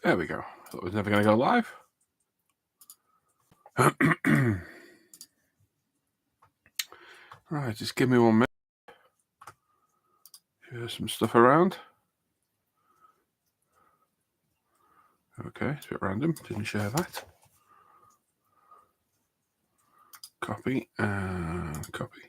There we go. Thought it was never going to go live. Right, just give me 1 minute. Here's some stuff around. Okay, it's a bit random. Didn't share that. Copy and copy.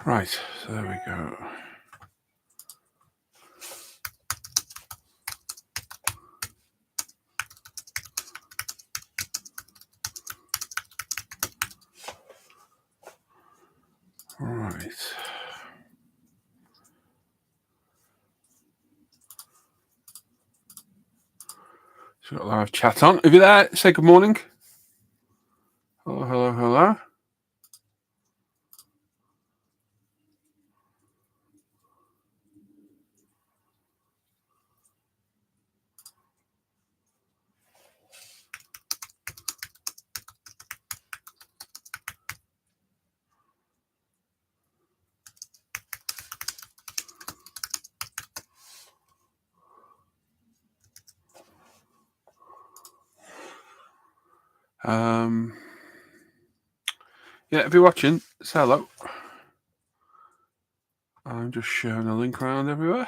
Right, so there we go. Right. So we've got live chat on. If you're there, say good morning. Hello, hello, hello. Yeah, if you're watching, say hello. I'm just sharing a link around everywhere.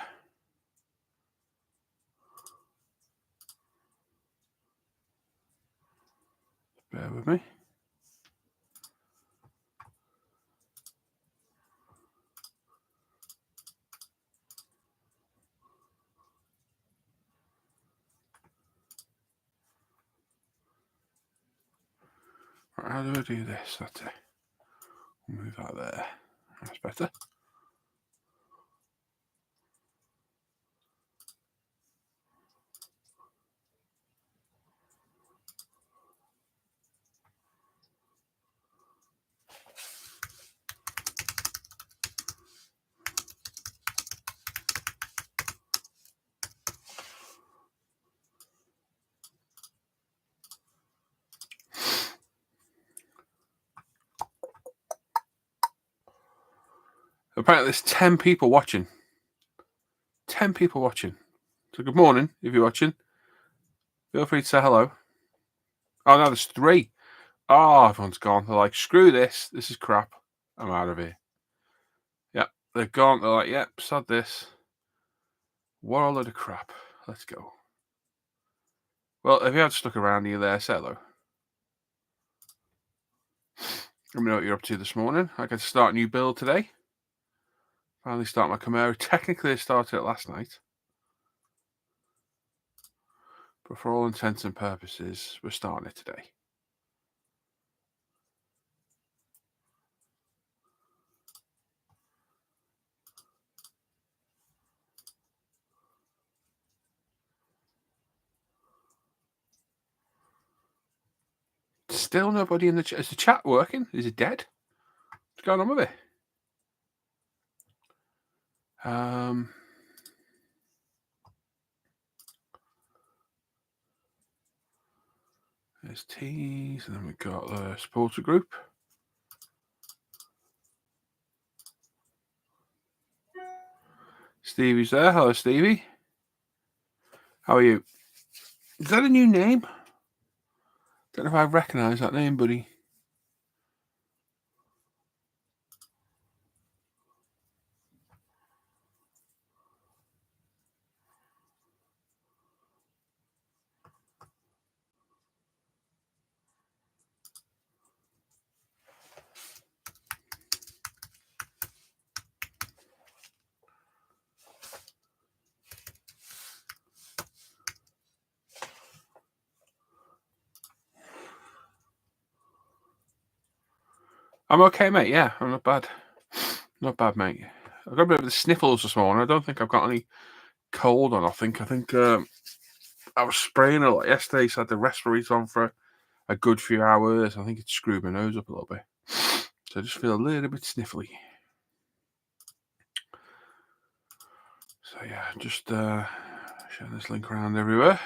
Bear with me. Right, how do I do this? That's it. Move that there. That's better. Apparently there's 10 people watching. 10 people watching. So good morning if you're watching. Feel free to say hello. Oh, no, there's 3. Oh, everyone's gone. They're like, screw this. This is crap. I'm out of here. Yep, they're gone. They're like, yep, sod this. What a load of crap. Let's go. Well, if you have stuck around, you're there, say hello. Let me know what you're up to this morning. I get to start a new build today. Finally start my Camaro. Technically, I started it last night. But for all intents and purposes, we're starting it today. Still nobody in the chat. Is the chat working? Is it dead? What's going on with it? There's T's, and then we've got the supporter group. Stevie's there. Hello, Stevie. How are you? Is that a new name? Don't know if I recognise that name, buddy. I'm okay, mate. Yeah, I'm not bad. Not bad, mate. I've got a bit of the sniffles this morning. I don't think I've got any cold or nothing. I think I was spraying a lot yesterday, so I had the respirators on for a good few hours. I think it screwed my nose up a little bit. So I just feel a little bit sniffly. yeah, just share this link around everywhere.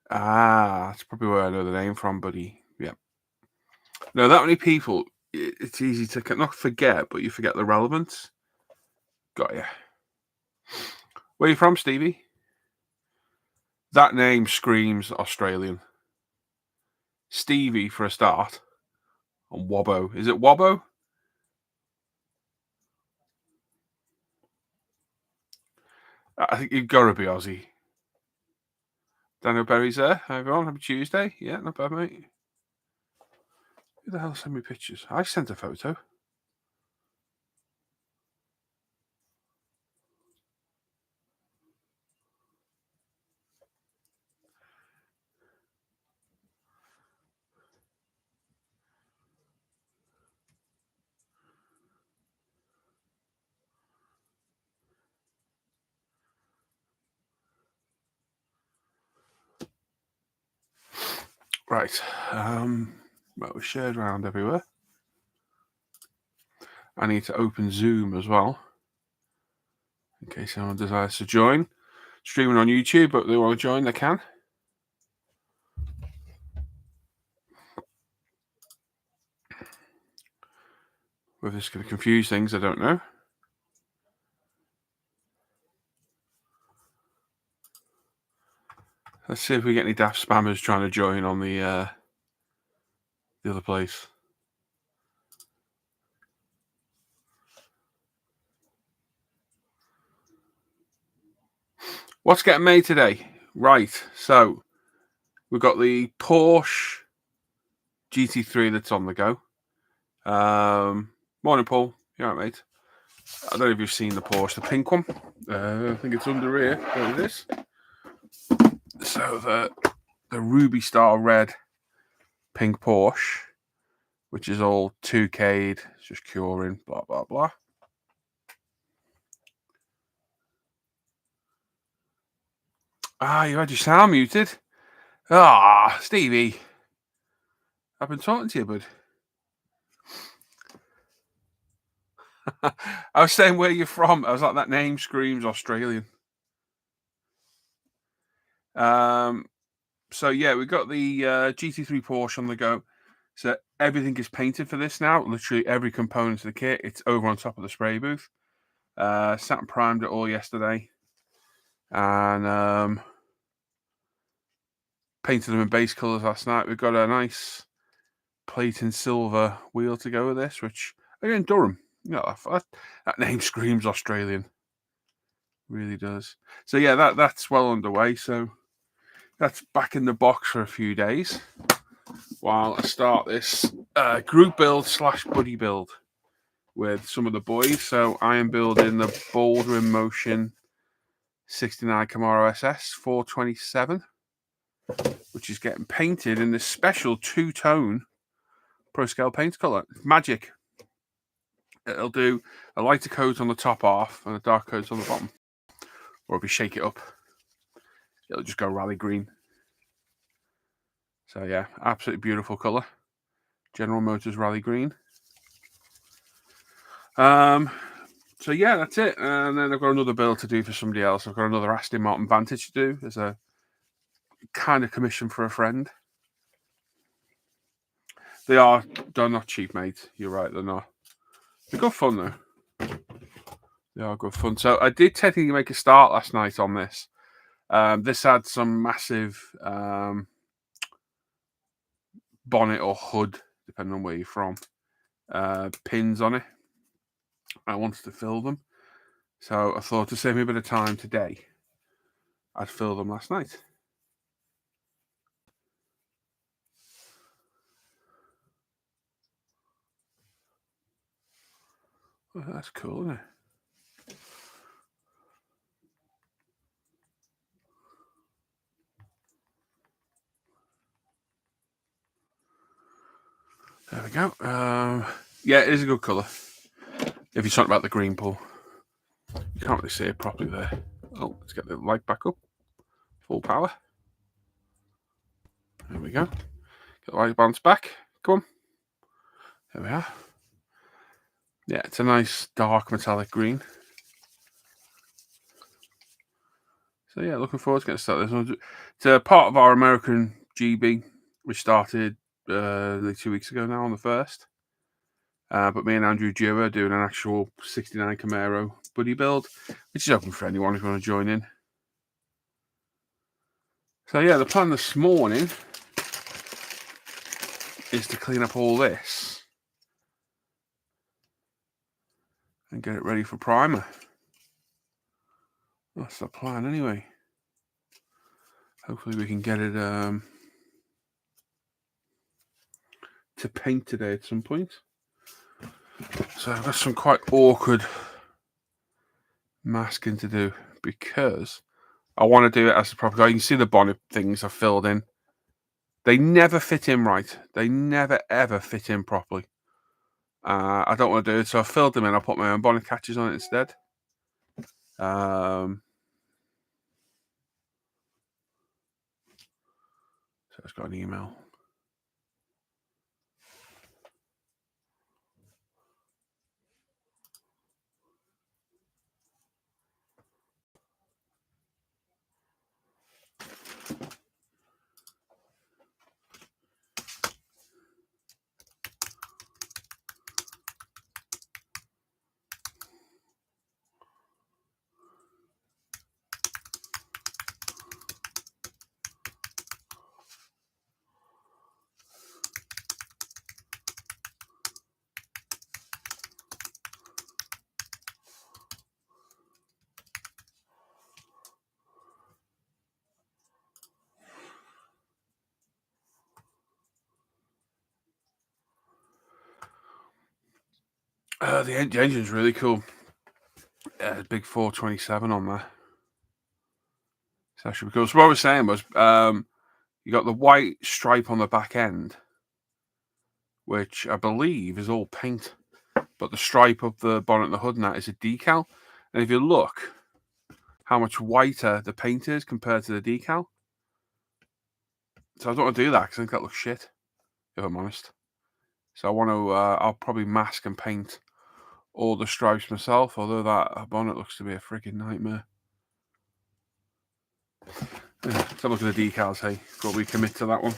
That's probably where I know the name from, buddy. Yep. No, that many people, it's easy to not forget, but you forget the relevance. Got ya. Where are you from, Stevie? That name screams Australian. Stevie for a start. And Wobbo. Is it Wobbo? I think you've got to be Aussie. Daniel Berry's there. Hi everyone. Happy Tuesday. Yeah, not bad, mate. Who the hell sent me pictures? I sent a photo. Right. Well, we're shared around everywhere. I need to open Zoom as well, in case anyone desires to join. Streaming on YouTube, but they want to join, they can. Whether this is going to confuse things, I don't know. Let's see if we get any daft spammers trying to join on the other place. What's getting made today? Right, so we've got the Porsche GT3 that's on the go. Morning, Paul. You all right, mate? I don't know if you've seen the Porsche, the pink one. I think it's under here. There it is. So the Ruby Star Red pink Porsche, which is all 2K'd, it's just curing, blah, blah, blah. You had your sound muted. Stevie. I've been talking to you, bud. I was saying where you're from. I was like, that name screams Australian. So yeah, we've got the GT3 Porsche on the go. So everything is painted for this now. Literally every component of the kit. It's over on top of the spray booth. Sat and primed it all yesterday. And painted them in base colours last night. We've got a nice platin silver wheel to go with this, which, again, Durham. You know, that name screams Australian. Really does. So yeah, that's well underway. So that's back in the box for a few days while I start this group build / buddy build with some of the boys. So I am building the Boulder in Motion 69 Camaro SS 427, which is getting painted in this special two-tone ProScale paint color. Magic. It'll do a lighter coat on the top half and a dark coat on the bottom. Or if you shake it up, it'll just go rally green. So yeah, absolutely beautiful color. General Motors rally green. So yeah, that's it. And then I've got another build to do for somebody else. I've got another Aston Martin Vantage to do as a kind of commission for a friend. They're not cheap, mate. You're right, they're not. They're good fun though. They are good fun. So I did technically make a start last night on this. This had some massive bonnet or hood, depending on where you're from, pins on it. I wanted to fill them. So I thought to save me a bit of time today, I'd fill them last night. Well, that's cool, isn't it? There we go. Yeah, it is a good colour. If you're talking about the green pool, you can't really see it properly there. Oh, let's get the light back up. Full power. There we go. Get the light balance back. Come on. There we are. Yeah, it's a nice dark metallic green. So yeah, looking forward to getting started. It's a part of our American GB, which started like 2 weeks ago now on the 1st. But me and Andrew Dewar are doing an actual 69 Camaro buddy build, which is open for anyone if you want to join in. So yeah, the plan this morning is to clean up all this and get it ready for primer. That's the plan anyway. Hopefully we can get it to paint today at some point. So I've got some quite awkward masking to do because I want to do it as a proper guy. You can see the bonnet things I've filled in. They never fit in right. They never ever fit in properly. I don't want to do it, so I filled them in. I put my own bonnet catches on it instead. So it's got an email. The engine's really cool. Big 427 on there. So that should be cool. So what I was saying was, you got the white stripe on the back end, which I believe is all paint, but the stripe of the bonnet and the hood and that is a decal. And if you look how much whiter the paint is compared to the decal, so I don't want to do that because I think that looks shit, if I'm honest. So I want to, I'll probably mask and paint all the stripes myself, although that bonnet looks to be a freaking nightmare. Yeah, let's have a look at the decals, hey, before we commit to that one.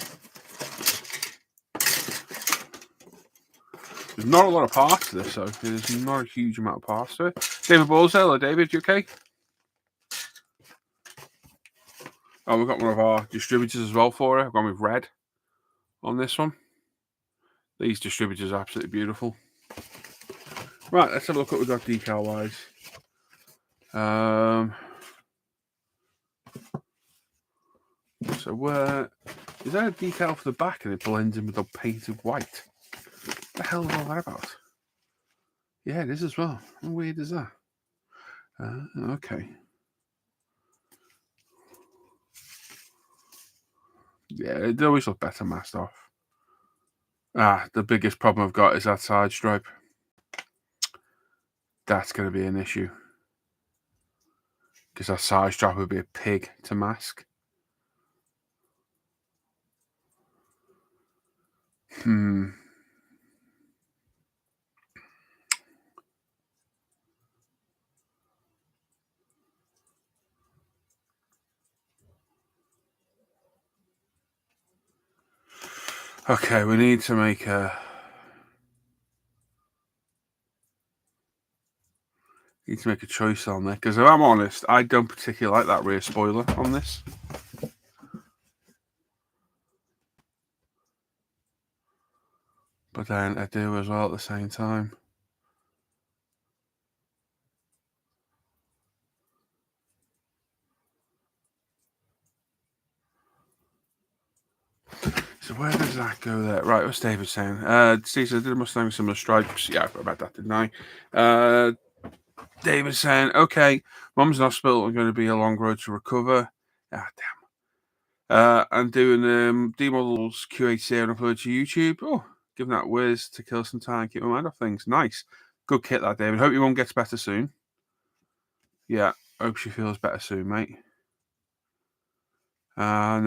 There's not a lot of parts to this, though. There's not a huge amount of parts to it. David Balls, hello, David, you okay? Oh, we've got one of our distributors as well for it. I've gone with red on this one. These distributors are absolutely beautiful. Right, let's have a look at what we've got decal-wise. So where... Is there a decal for the back and it blends in with the painted white? What the hell is all that about? Yeah, it is as well. How weird is that? Okay. Yeah, it always look better masked off. The biggest problem I've got is that side stripe. That's going to be an issue. Because that side stripe would be a pig to mask. Okay, we need to make a... choice on there. Because if I'm honest, I don't particularly like that rear spoiler on this. But then I do as well at the same time. So where does that go there? Right, what's David saying? Steve said, did a Mustang with similar stripes? Yeah, I forgot about that, didn't I? David saying, okay, Mum's in hospital, I'm going to be a long road to recover. Ah, damn. I'm doing D-Models QHC and upload to YouTube. Oh, giving that whiz to kill some time, keep my mind off things. Nice. Good kit, that, David. Hope your mum gets better soon. Yeah, hope she feels better soon, mate. And,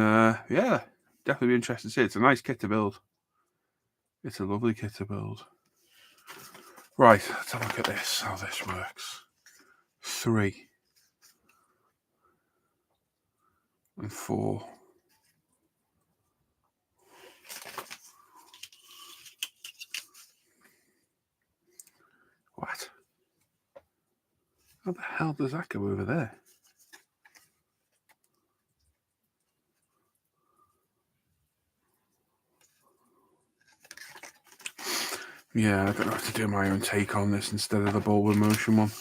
yeah, definitely be interested to see it. It's a nice kit to build. It's a lovely kit to build. Right, let's have a look at this, how this works. 3. and 4. What? How the hell does that go over there? Yeah, I'm going to have to do my own take on this instead of the ball with motion one.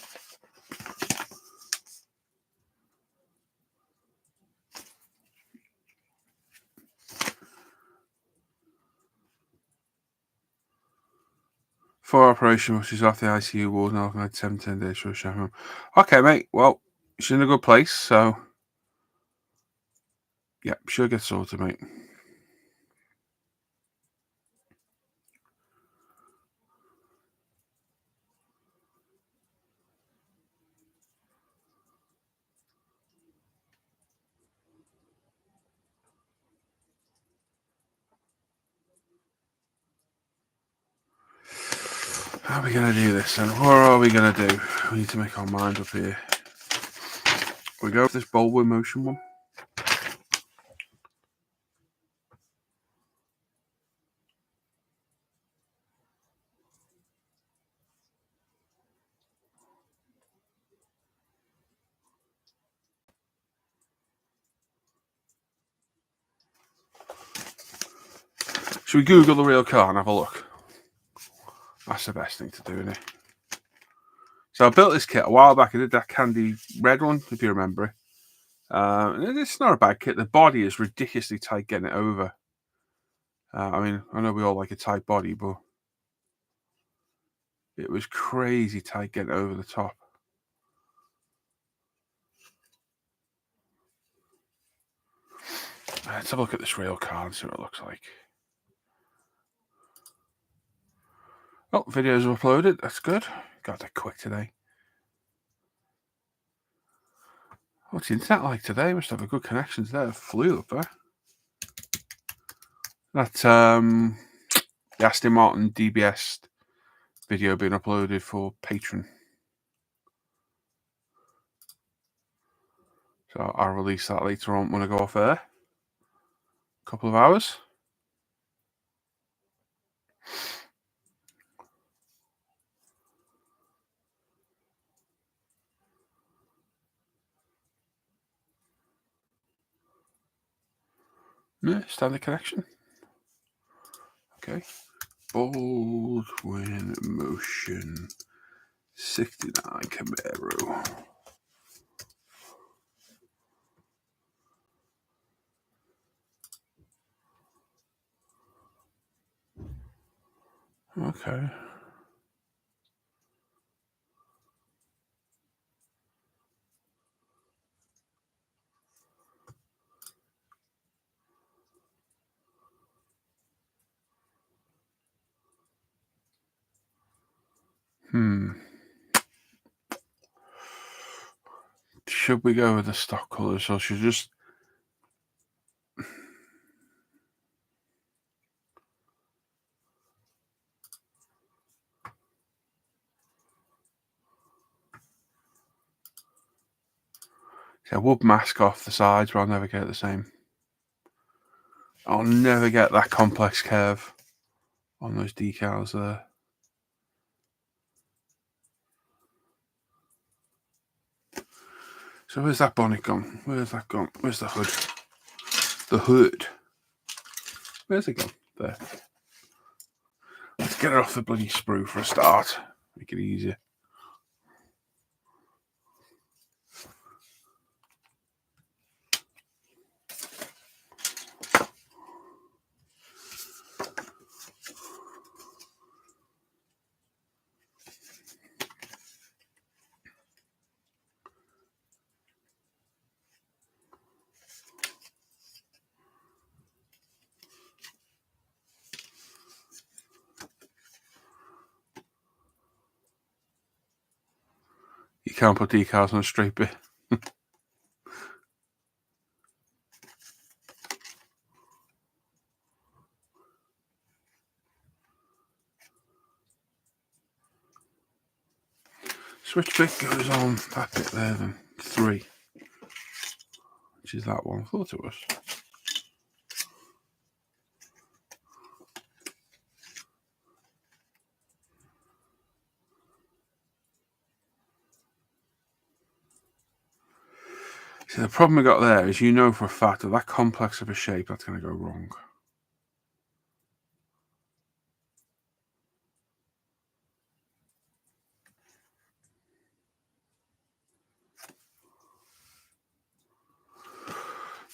For operation, which is off the ICU ward now, I've had 17 days for a shower. Okay, mate. Well, she's in a good place, so yeah, she'll get sorted, mate. How are we going to do this then? What are we going to do? We need to make our mind up here. We go with this bowl with motion one. Should we Google the real car and have a look? That's the best thing to do, isn't it? So I built this kit a while back. I did that candy red one, if you remember it. It's not a bad kit. The body is ridiculously tight getting it over. I mean, I know we all like a tight body, but it was crazy tight getting over the top. Let's have a look at this rail car and see what it looks like. Oh, videos are uploaded. That's good. God, they're quick today. What's the internet like today? Must have a good connection there. Flew up there. That's the Aston Martin DBS video being uploaded for Patreon. So I'll release that later on when I go off air. A couple of hours. Yeah, standard connection. Okay. Baldwin Motion 69 Camaro. Okay. Should we go with the stock colours or should we just... I would mask off the sides, but I'll never get the same. I'll never get that complex curve on those decals there. So where's that bonnet gone? Where's that gone? Where's the hood? The hood. Where's it gone? There. Let's get it off the bloody sprue for a start. Make it easier. You can't put decals on a straight bit. Switch bit goes on that bit there then. 3. Which This is that one. I thought it was. See, the problem we got there is, you know for a fact that that complex of a shape, that's going to go wrong.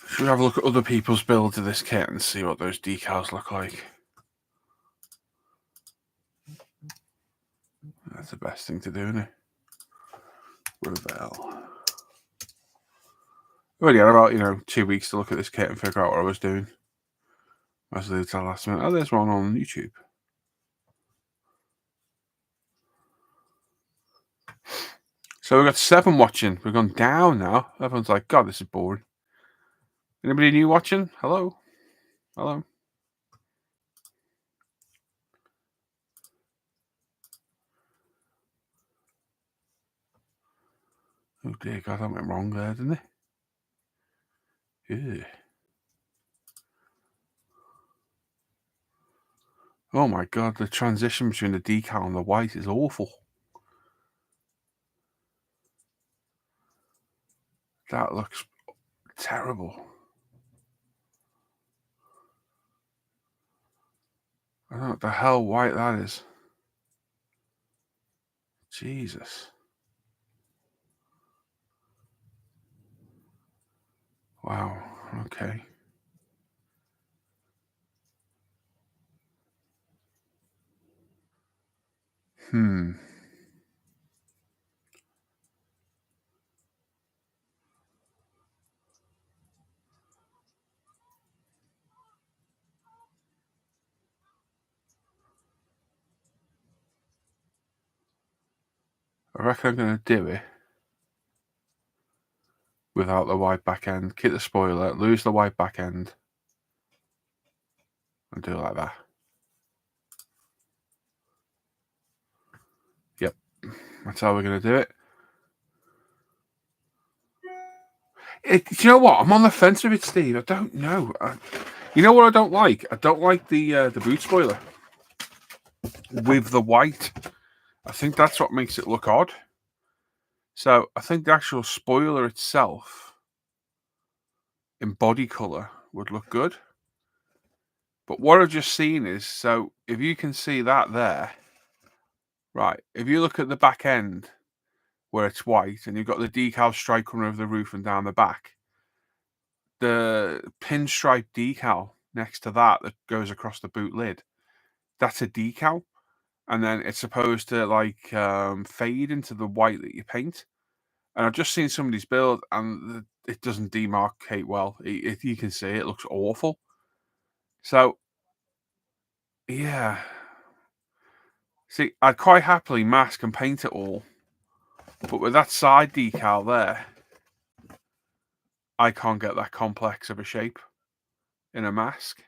Should we have a look at other people's builds of this kit and see what those decals look like? That's the best thing to do, isn't it? Rebel. I already had about 2 weeks to look at this kit and figure out what I was doing. I was leaving till last minute. Oh, there's one on YouTube. So we've got 7 watching. We've gone down now. Everyone's like, God, this is boring. Anybody new watching? Hello? Hello? Oh dear God, that went wrong there, didn't it? Yeah. Oh my God, the transition between the decal and the white is awful. That looks terrible. I don't know what the hell white that is. Jesus. Wow. Okay. I reckon I'm going to do it without the white back end. Keep the spoiler, lose the white back end, and do it like that. Yep. That's how we're going to do it. Do you know what? I'm on the fence with it, Steve. I don't know. You know what I don't like? I don't like the boot spoiler with the white. I think that's what makes it look odd. So I think the actual spoiler itself in body color would look good. But what I've just seen is, so if you can see that there, right, if you look at the back end where it's white and you've got the decal stripe coming over the roof and down the back, the pinstripe decal next to that goes across the boot lid, that's a decal. And then it's supposed to fade into the white that you paint. And I've just seen somebody's build and it doesn't demarcate well. You can see it looks awful. So, yeah. See, I'd quite happily mask and paint it all. But with that side decal there, I can't get that complex of a shape in a mask.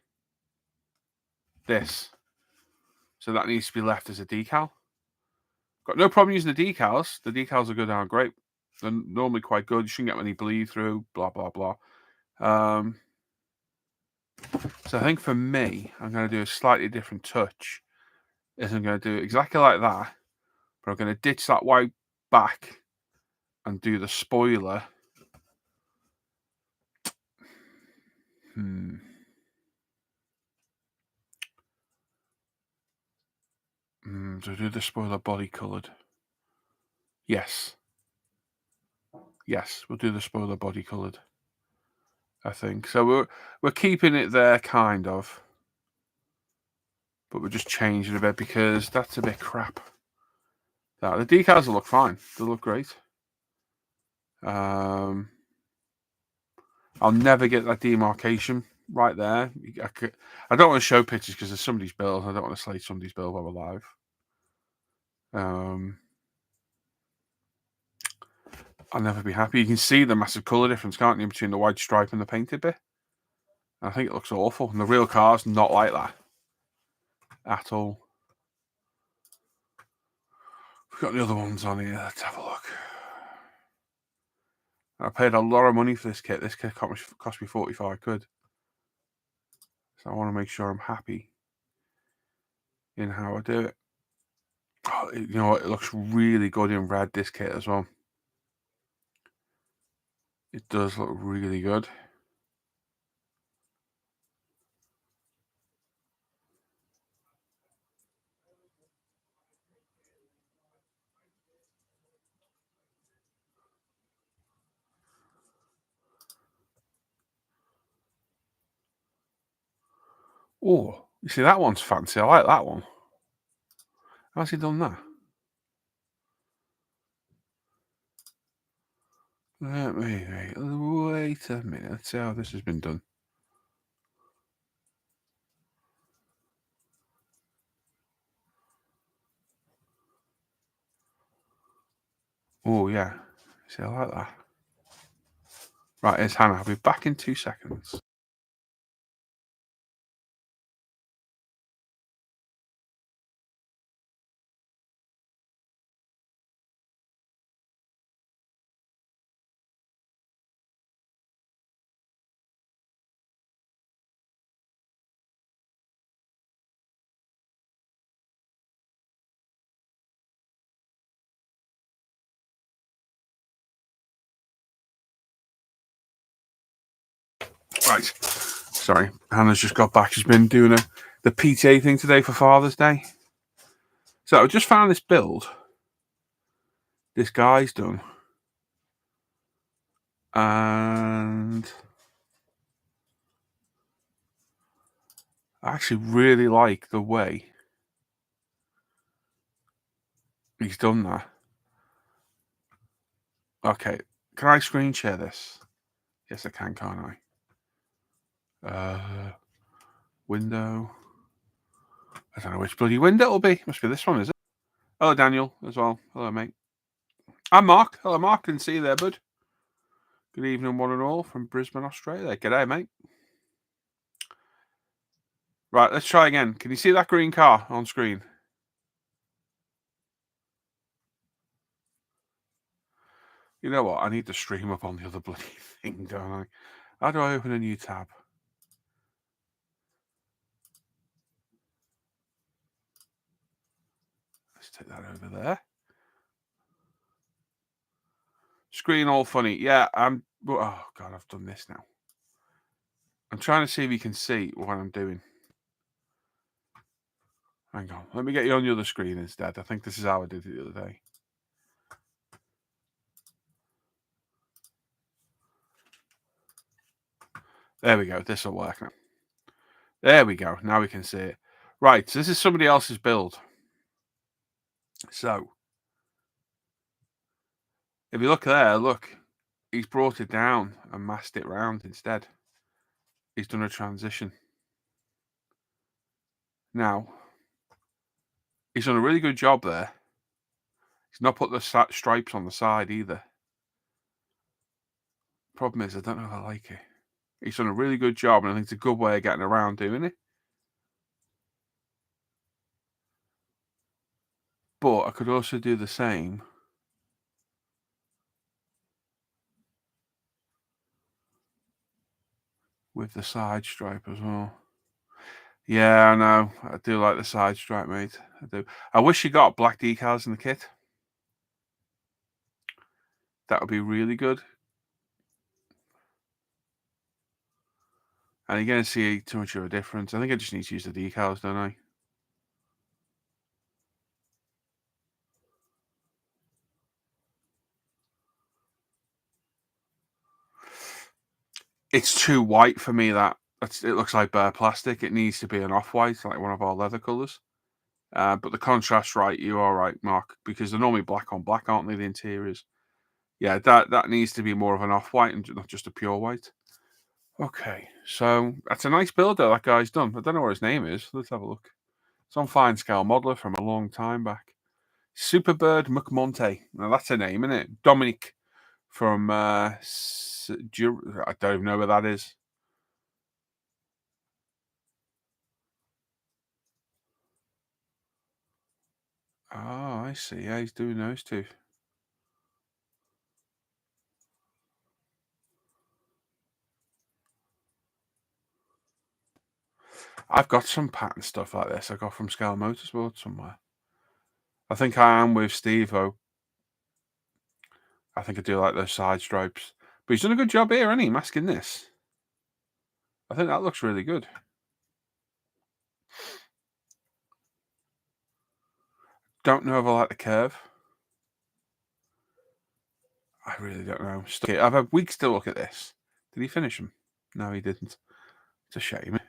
This. So that needs to be left as a decal. Got no problem using the decals. The decals are good and great. They're normally quite good. You shouldn't get any bleed through, blah, blah, blah. So I think for me, I'm going to do a slightly different touch. I'm going to do exactly like that, but I'm going to ditch that white back and do the spoiler. To do the spoiler body coloured. Yes. Yes, we'll do the spoiler body coloured. I think so. We're keeping it there, kind of, but we're just changing a bit because that's a bit crap. The decals will look fine. They'll look great. I'll never get that demarcation right there. I don't want to show pictures because there's somebody's build. I don't want to slate somebody's build while we're live. I'll never be happy. You can see the massive colour difference, can't you, between the white stripe and the painted bit? I think it looks awful. And the real car's not like that at all. We've got the other ones on here. Let's have a look. I paid a lot of money for this kit. This kit cost me 45 quid. So I want to make sure I'm happy in how I do it. Oh, you know what? It looks really good in red, this kit as well. It does look really good. Oh, you see, that one's fancy. I like that one. How's he done that? Wait a minute. Let's see how this has been done. Oh, yeah. See, I like that. Right, here's Hannah. I'll be back in 2 seconds. Right. Sorry, Hannah's just got back. She's been doing the PTA thing today for Father's Day. So I just found this build this guy's done. And I actually really like the way he's done that. Okay, can I screen share this? Yes, I can, can't I? Window. I don't know which bloody window it'll be. Must be this one, is it? Hello, Daniel, as well. Hello, mate. I'm Mark. Hello, Mark. Can see you there, bud. Good evening, one and all, from Brisbane, Australia. G'day, mate. Right, let's try again. Can you see that green car on screen? You know what? I need to stream up on the other bloody thing, don't I? How do I open a new tab? Let's take that over there. Screen all funny. Yeah, I'm... Oh, God, I've done this now. I'm trying to see if you can see what I'm doing. Hang on. Let me get you on the other screen instead. I think this is how I did it the other day. There we go. This will work now. There we go. Now we can see it. Right, so this is somebody else's build. So, if you look there, look, he's brought it down and masked it round instead. He's done a transition. Now, he's done a really good job there. He's not put the stripes on the side either. Problem is, I don't know if I like it. He's done a really good job, and I think it's a good way of getting around doing it. But I could also do the same with the side stripe as well. Yeah, I know. I do like the side stripe, mate. I do. I wish you got black decals in the kit. That would be really good. And you're going to see too much of a difference. I think I just need to use the decals, don't I? It's too white for me, that. It looks like bare plastic. It needs to be an off-white, like one of our leather colours. But the contrast, right, you are right, Mark, because they're normally black on black, aren't they, the interiors? Yeah, that needs to be more of an off-white and not just a pure white. Okay, so that's a nice build that guy's done. I don't know what his name is. Let's have a look. It's on Fine Scale Modeler from a long time back. Superbird McMonte. Now that's a name, isn't it? Dominic from I don't even know where that is. Oh, I see. Yeah, he's doing those two. I've got some pattern stuff like this I got from Scale Motorsport somewhere. I think I am with Steve, though. I think I do like those side stripes. But he's done a good job here, hasn't he, masking this? I think that looks really good. Don't know if I like the curve. I really don't know. I've had weeks to look at this. Did he finish them? No, he didn't. It's a shame.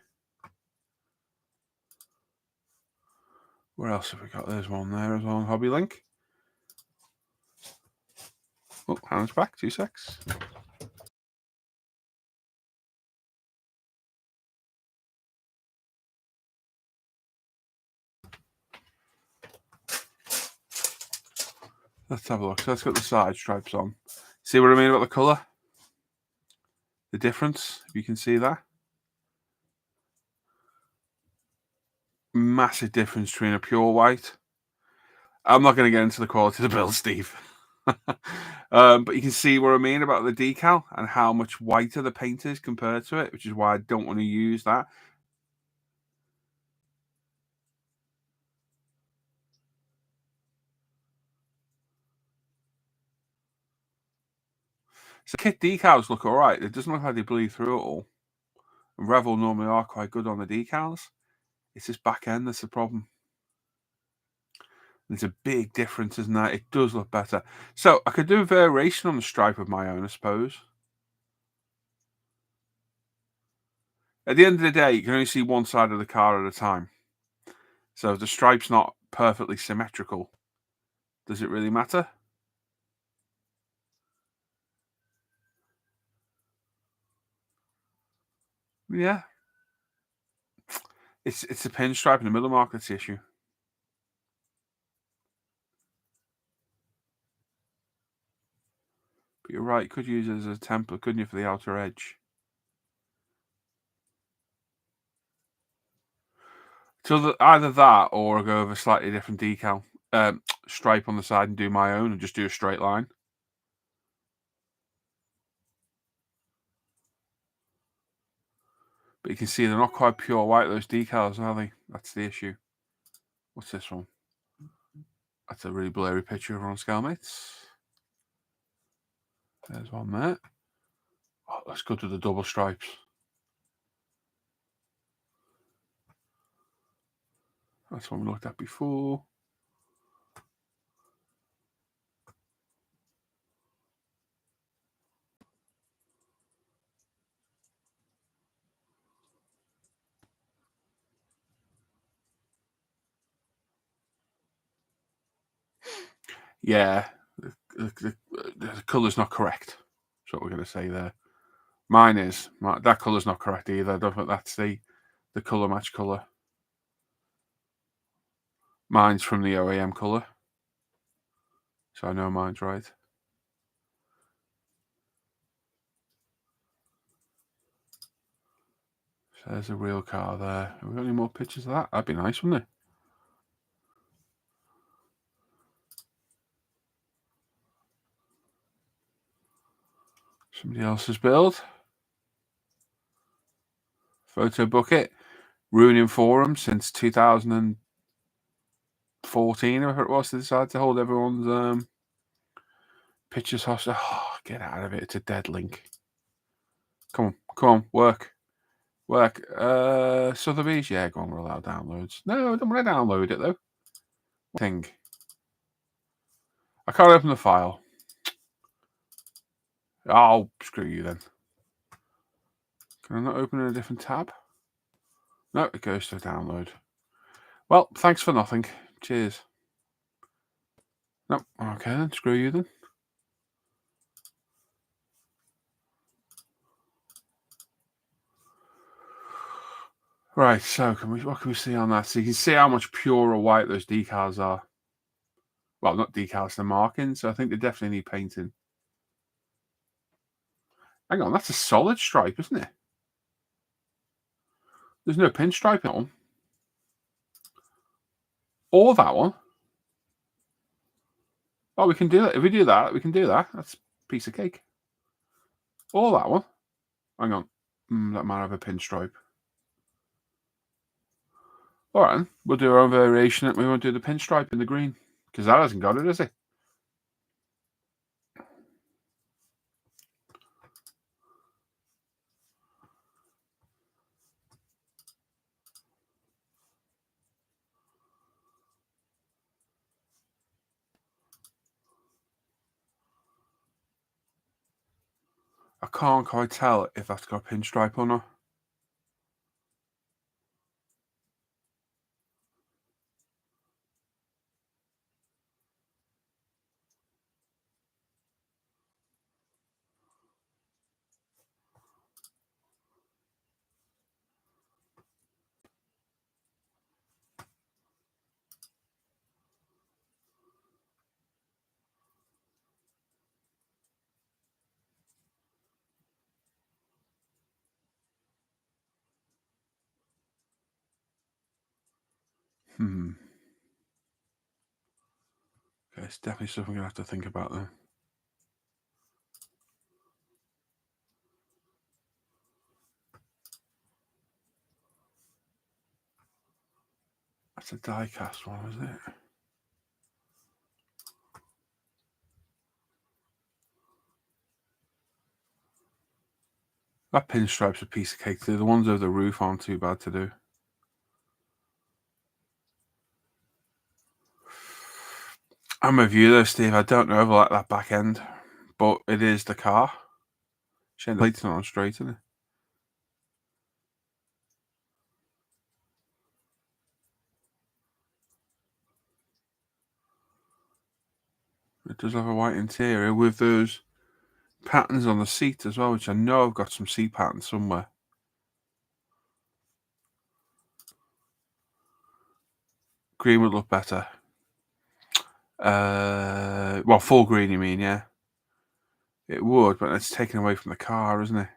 Where else have we got? There's one there as well on Hobby Link. Oh, hands back, 2 secs. Let's have a look. So let's get the side stripes on. See what I mean about the colour? The difference, if you can see that. Massive difference between a pure white. I'm not going to get into the quality of the build, Steve. But you can see what I mean about the decal and how much whiter the paint is compared to it, which is why I don't want to use that. So kit decals look all right. It doesn't look like they bleed through at all. And Revell normally are quite good on the decals. It's this back end that's the problem. There's a big difference, isn't there? It does look better. So I could do a variation on the stripe of my own, I suppose. At the end of the day, you can only see one side of the car at a time. So if the stripe's not perfectly symmetrical, does it really matter? Yeah. It's the pinstripe in the middle mark that's the issue. But you're right, you could use it as a template, couldn't you, for the outer edge? So either that or go with a slightly different decal stripe on the side and do my own and just do a straight line. But you can see they're not quite pure white, those decals, are they? That's the issue. What's this one? That's a really blurry picture of on Scale Mates. There's one there. Oh, let's go to the double stripes. That's one we looked at before. Yeah, the colour's not correct. That's what we're going to say there. Mine is. That colour's not correct either. I don't think that's the colour match colour. Mine's from the OEM colour. So I know mine's right. So there's a real car there. Have we got any more pictures of that? That'd be nice, wouldn't it? Somebody else's build. Photo bucket. Ruining forum since 2014, or whatever it was. They decided to hold everyone's pictures hostage. Oh, get out of it. It's a dead link. Come on, work. Sotheby's, yeah, go on, we'll allow downloads. No, I don't want to download it though. Thing. I can't open the file. Oh, screw you then. Can I not open in a different tab? No, it goes to download. Well, thanks for nothing. Cheers. No, okay then, screw you then. Right, so what can we see on that? So you can see how much purer white those decals are. Well, not decals, they're markings. So I think they definitely need painting. Hang on, that's a solid stripe, isn't it? There's no pinstripe in that one. Or that one. Oh, we can do that. If we do that, we can do that. That's a piece of cake. Or that one. Hang on. That might have a pinstripe. All right, then. We'll do our own variation. We won't do the pinstripe in the green because that hasn't got it, has it? I can't quite tell if that's got a pinstripe or not. Okay, it's definitely something I'm going to have to think about then. That's a die cast one, isn't it? That pinstripe's a piece of cake too. The ones over the roof aren't too bad to do. I'm with you though, Steve. I don't know if I like that back end, but it is the car. She ain't lighting on straight, isn't it? It does have a white interior with those patterns on the seat as well, which I know I've got some seat patterns somewhere. Green would look better. Well, full green, you mean, yeah? It would, but it's taken away from the car, isn't it?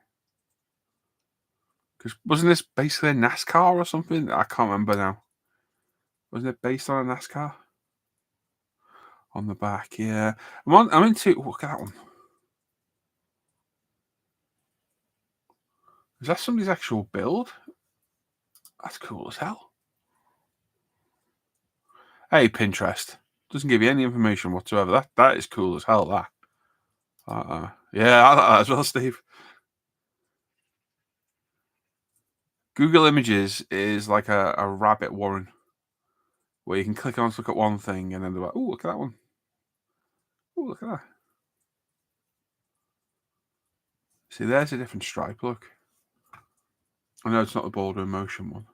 Because wasn't this basically a NASCAR or something? I can't remember now. Wasn't it based on a NASCAR? On the back, yeah. I'm into. Look at that one. Is that somebody's actual build? That's cool as hell. Hey, Pinterest. Doesn't give you any information whatsoever. That is cool as hell, that. Yeah, I like that as well, Steve. Google Images is like a rabbit warren where you can click on to look at one thing and then they're like, oh, look at that one. Oh, look at that. See, there's a different stripe, look. I know it's not the border in motion one.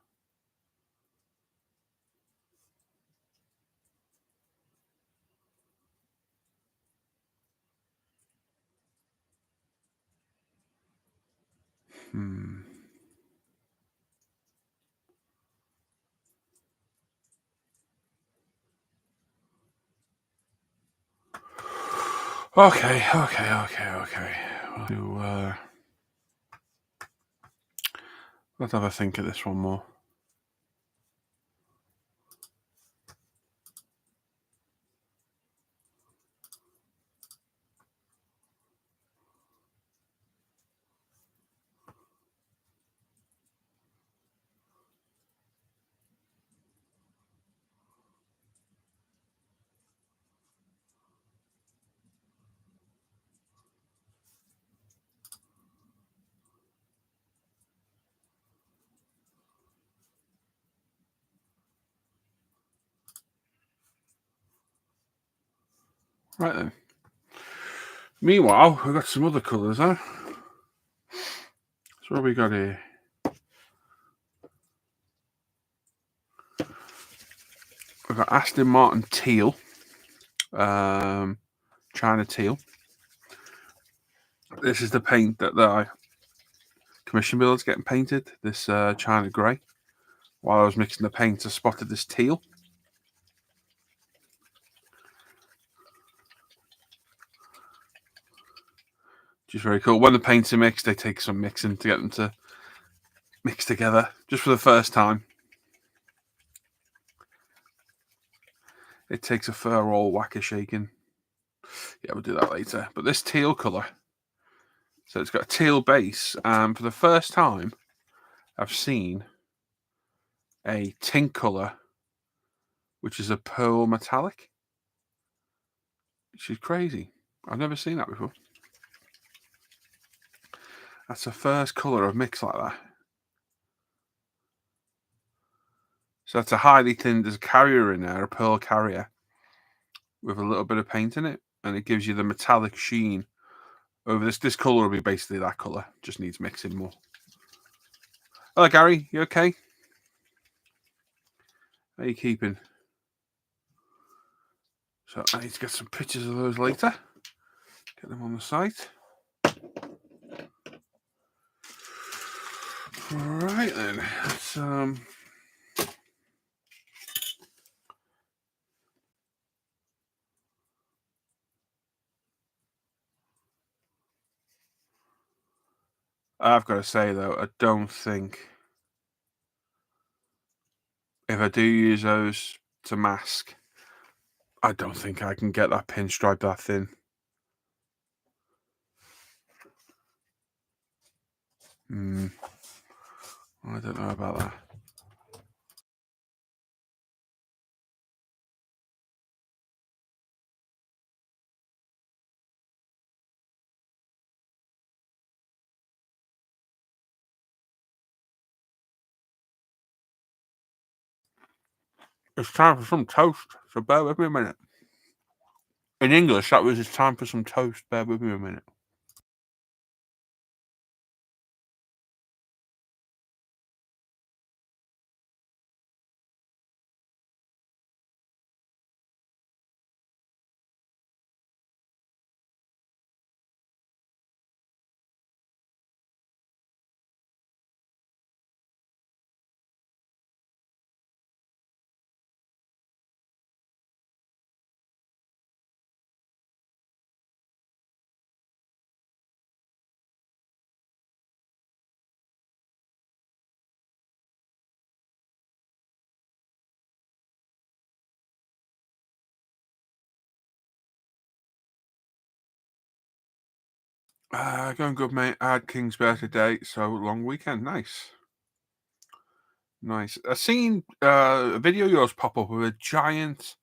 Okay. We'll do, let's have a think of this one more. Right then. Meanwhile, we've got some other colours, huh? So what have we got here? We've got Aston Martin teal, China teal. This is the paint that I commission builders getting painted. This China grey. While I was mixing the paint, I spotted this teal. Which is very cool. When the paints are mixed, they take some mixing to get them to mix together, just for the first time. It takes a fur roll whacker shaking. Yeah, we'll do that later. But this teal colour, so it's got a teal base, and for the first time, I've seen a tint colour, which is a pearl metallic, which is crazy. I've never seen that before. That's the first colour I've mixed like that. So that's a highly thinned, there's a carrier in there, a pearl carrier, with a little bit of paint in it, and it gives you the metallic sheen over this. This colour will be basically that colour, just needs mixing more. Hello, Gary, you okay? How are you keeping? So I need to get some pictures of those later. Get them on the site. Right then, let's I've got to say though, I don't think if I do use those to mask, I don't think I can get that pinstripe that thin. I don't know about that. It's time for some toast, so bear with me a minute. In English, that was it's time for some toast, bear with me a minute. Going good, mate. I had King's birthday today, so long weekend. Nice. Nice. I seen a video of yours pop up with a giant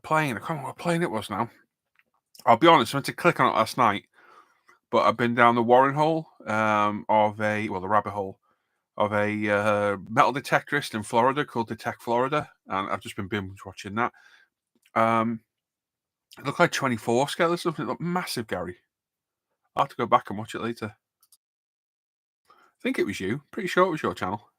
plane. I can't remember what plane it was now. I'll be honest, I went to click on it last night, but I've been down the warren hole the rabbit hole of a metal detectorist in Florida called Detect Florida, and I've just been binge watching that. It looked like 24 scale or something. It looked massive, Gary. I'll have to go back and watch it later. I think it was you. Pretty sure it was your channel.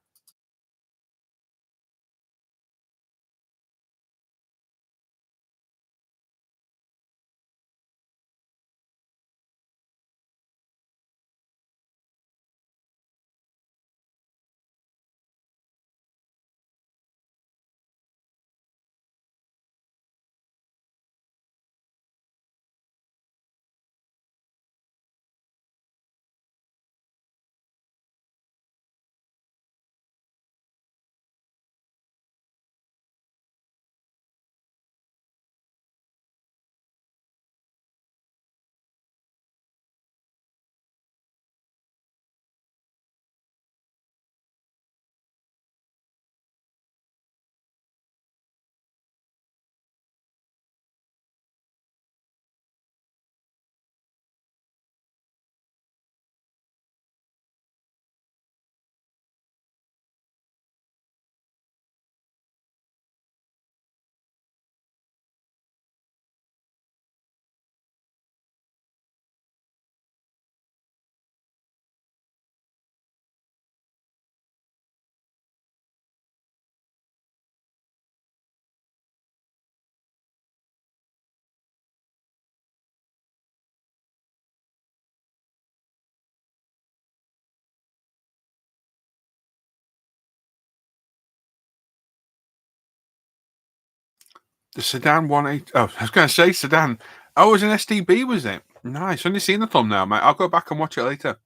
The Sedan 180. Oh, I was going to say Sedan. Oh, it was an SDB, was it? Nice. Only seen the thumbnail, mate. I'll go back and watch it later.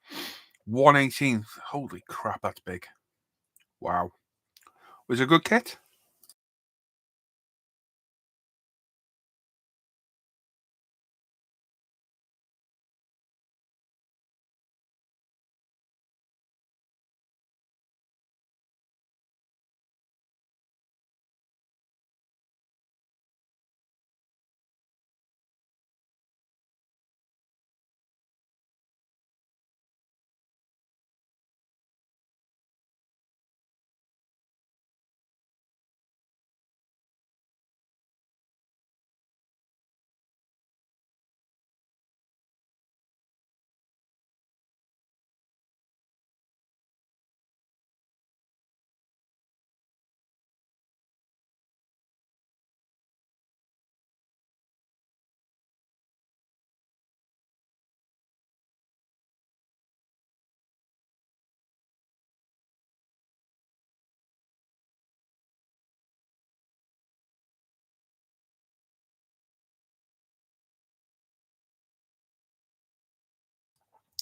118. Holy crap, that's big. Wow. Was it a good kit?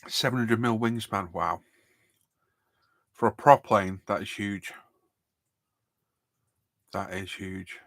700mm wingspan. Wow. For a prop plane, that is huge. That is huge.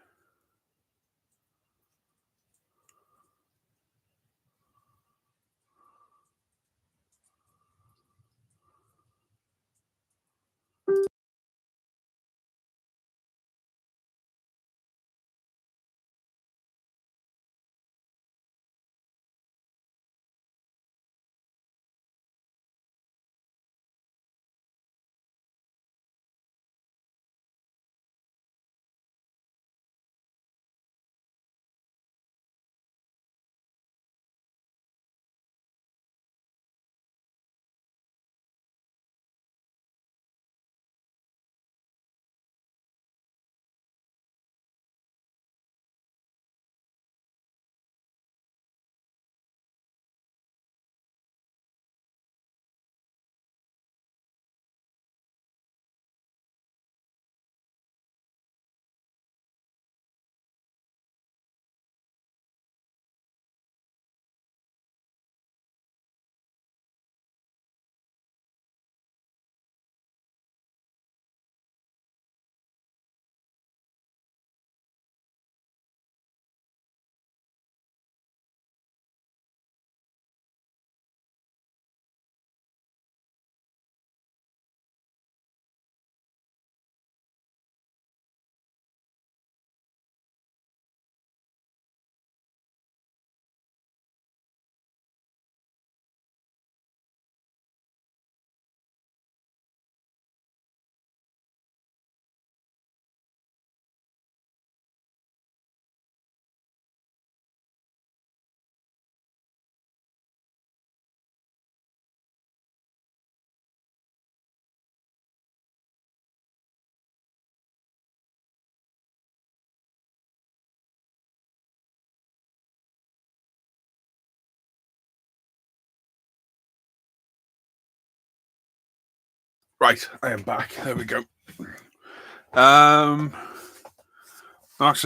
Right, I am back. There we go. Actually,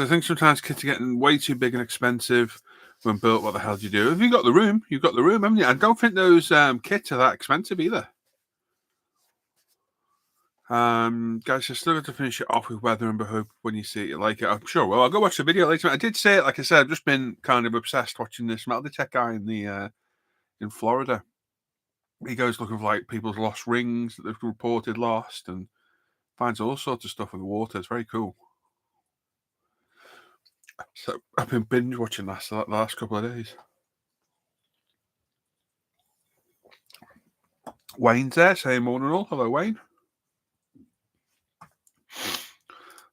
I think sometimes kits are getting way too big and expensive when built. What the hell do you do? If you've got the room, you've got the room, haven't you? I don't think those kits are that expensive either. Guys, I still got to finish it off with Weather and Hope. When you see it, you like it. I'm sure. Well, I'll go watch the video later. I did say it, like I said, I've just been kind of obsessed watching this metal detect guy in the in Florida. He goes looking for like people's lost rings that they've reported lost and finds all sorts of stuff in the water. It's very cool. So I've been binge watching that the last couple of days. Wayne's there saying morning all. Hello, Wayne.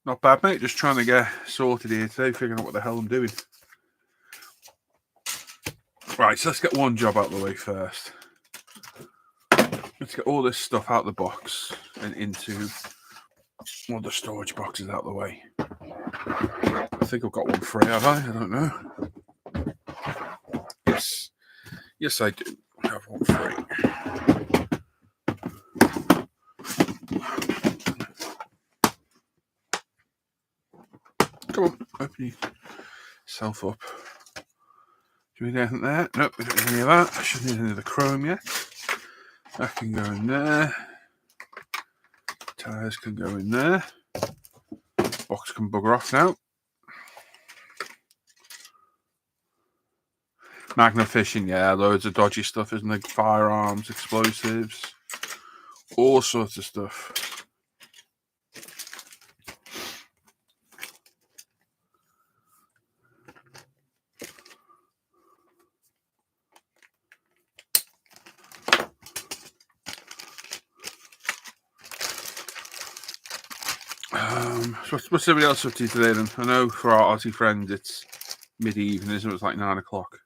Not bad, mate. Just trying to get sorted here today, figuring out what the hell I'm doing. Right, so let's get one job out of the way first. Let's get all this stuff out of the box and into one of the storage boxes out of the way. I think I've got one free, have I? I don't know. Yes. Yes, I do have one free. Come on, open yourself up. Do we need anything there? Nope, we don't need any of that. I shouldn't need any of the chrome yet. That can go in there. Tires can go in there. Box can bugger off now. Magna fishing, yeah, loads of dodgy stuff, isn't there? Firearms, explosives, all sorts of stuff. So what's everybody else up to today then? I know for our Aussie friends it's mid-evening, isn't it? It's like 9 o'clock.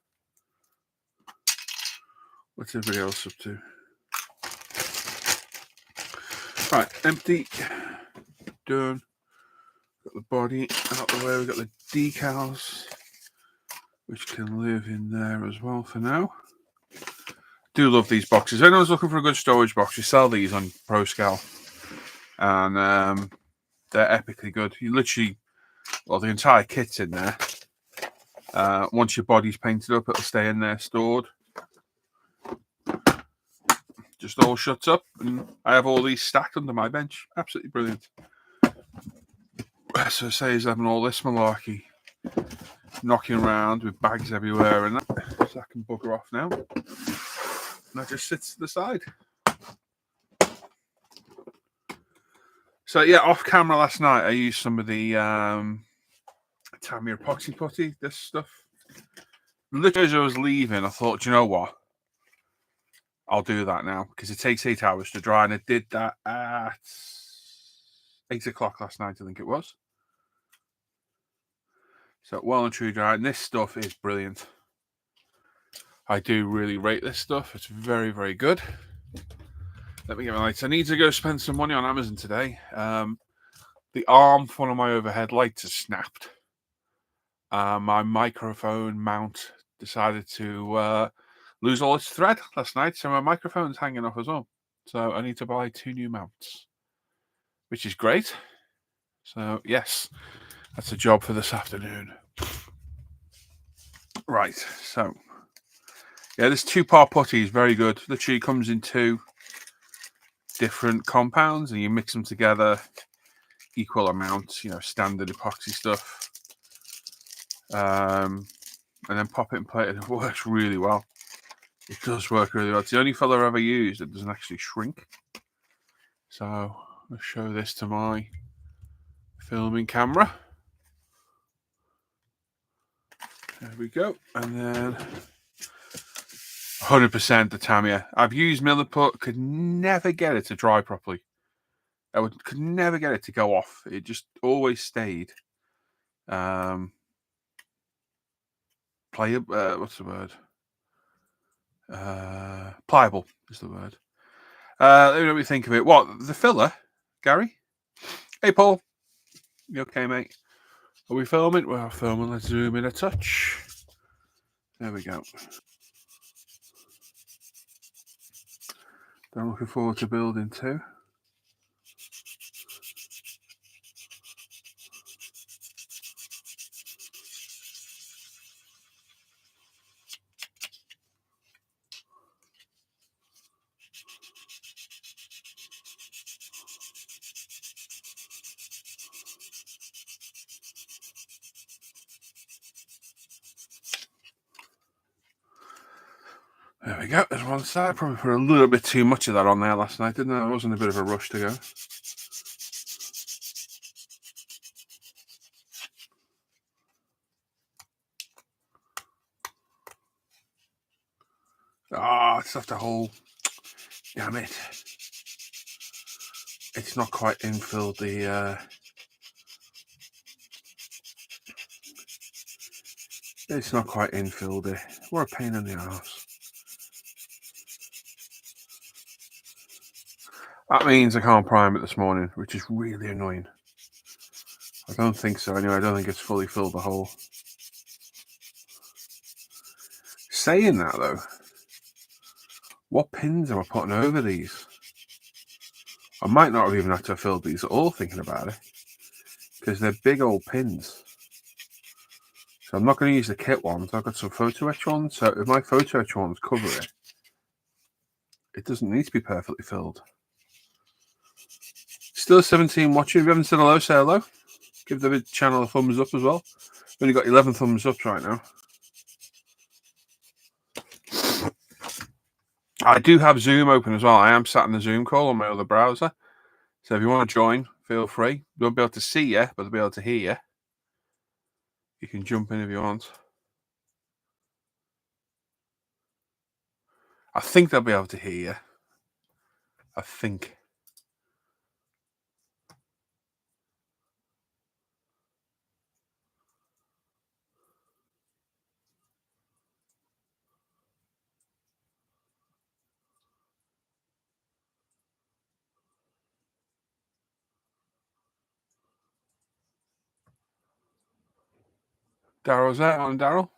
What's everybody else up to? Right, empty. Done. Got the body out the way. We've got the decals, which can live in there as well for now. Do love these boxes. If anyone's looking for a good storage box, you sell these on ProScale. And they're epically good. You literally, well, the entire kit's in there. Once your body's painted up, it'll stay in there stored. just all shuts up, and I have all these stacked under my bench. Absolutely brilliant. So it saves having all this malarkey knocking around with bags everywhere and that. So I can bugger off now. And that just sits to the side. So yeah, off camera last night, I used some of the Tamiya epoxy putty, this stuff. Literally as I was leaving, I thought, you know what? I'll do that now because it takes 8 hours to dry, and I did that at 8 o'clock last night, I think it was. So well and truly dry, and this stuff is brilliant. I do really rate this stuff. It's very, very good. Let me get my lights. I need to go spend some money on Amazon today. The arm for one of my overhead lights has snapped. My microphone mount decided to lose all its thread last night, so my microphone's hanging off as well. So I need to buy 2 new mounts, which is great. So yes, that's a job for this afternoon. Right, so yeah, this 2-part putty is very good. Literally comes in 2 different compounds, and you mix them together, equal amounts, standard epoxy stuff, and then pop it in plate, and it works really well. It does work really well. It's the only filler I've ever used that doesn't actually shrink. So I'll show this to my filming camera. There we go. And then 100% the Tamiya. I've used Milliput, could never get it to dry properly. Could never get it to go off. It just always stayed. What's the word? Pliable is the word. Let me think of it. What, the filler, Gary? Hey, Paul. You okay, mate? Are we filming? We're filming. Let's zoom in a touch. There we go. I'm looking forward to building too. There we go. There's one side. Probably put a little bit too much of that on there last night, didn't I? I was in a bit of a rush to go. It's left a hole. Damn it. It's not quite infilled the... It's not quite infilled it. What a pain in the arse. That means I can't prime it this morning, which is really annoying. I don't think so anyway. I don't think it's fully filled the hole. Saying that though, what pins am I putting over these? I might not have even had to have filled these at all thinking about it, because they're big old pins. So I'm not going to use the kit ones. I've got some photo etch ones. So if my photo etch ones cover it, it doesn't need to be perfectly filled. Still 17 watching. If you haven't said hello, say hello. Give the channel a thumbs up as well. We've only got 11 thumbs up right now. I do have Zoom open as well. I am sat in the Zoom call on my other browser. So if you want to join, feel free. You won't be able to see you, but they'll be able to hear you. You can jump in if you want. I think they'll be able to hear you. I think. Daryl's there. On Daryl.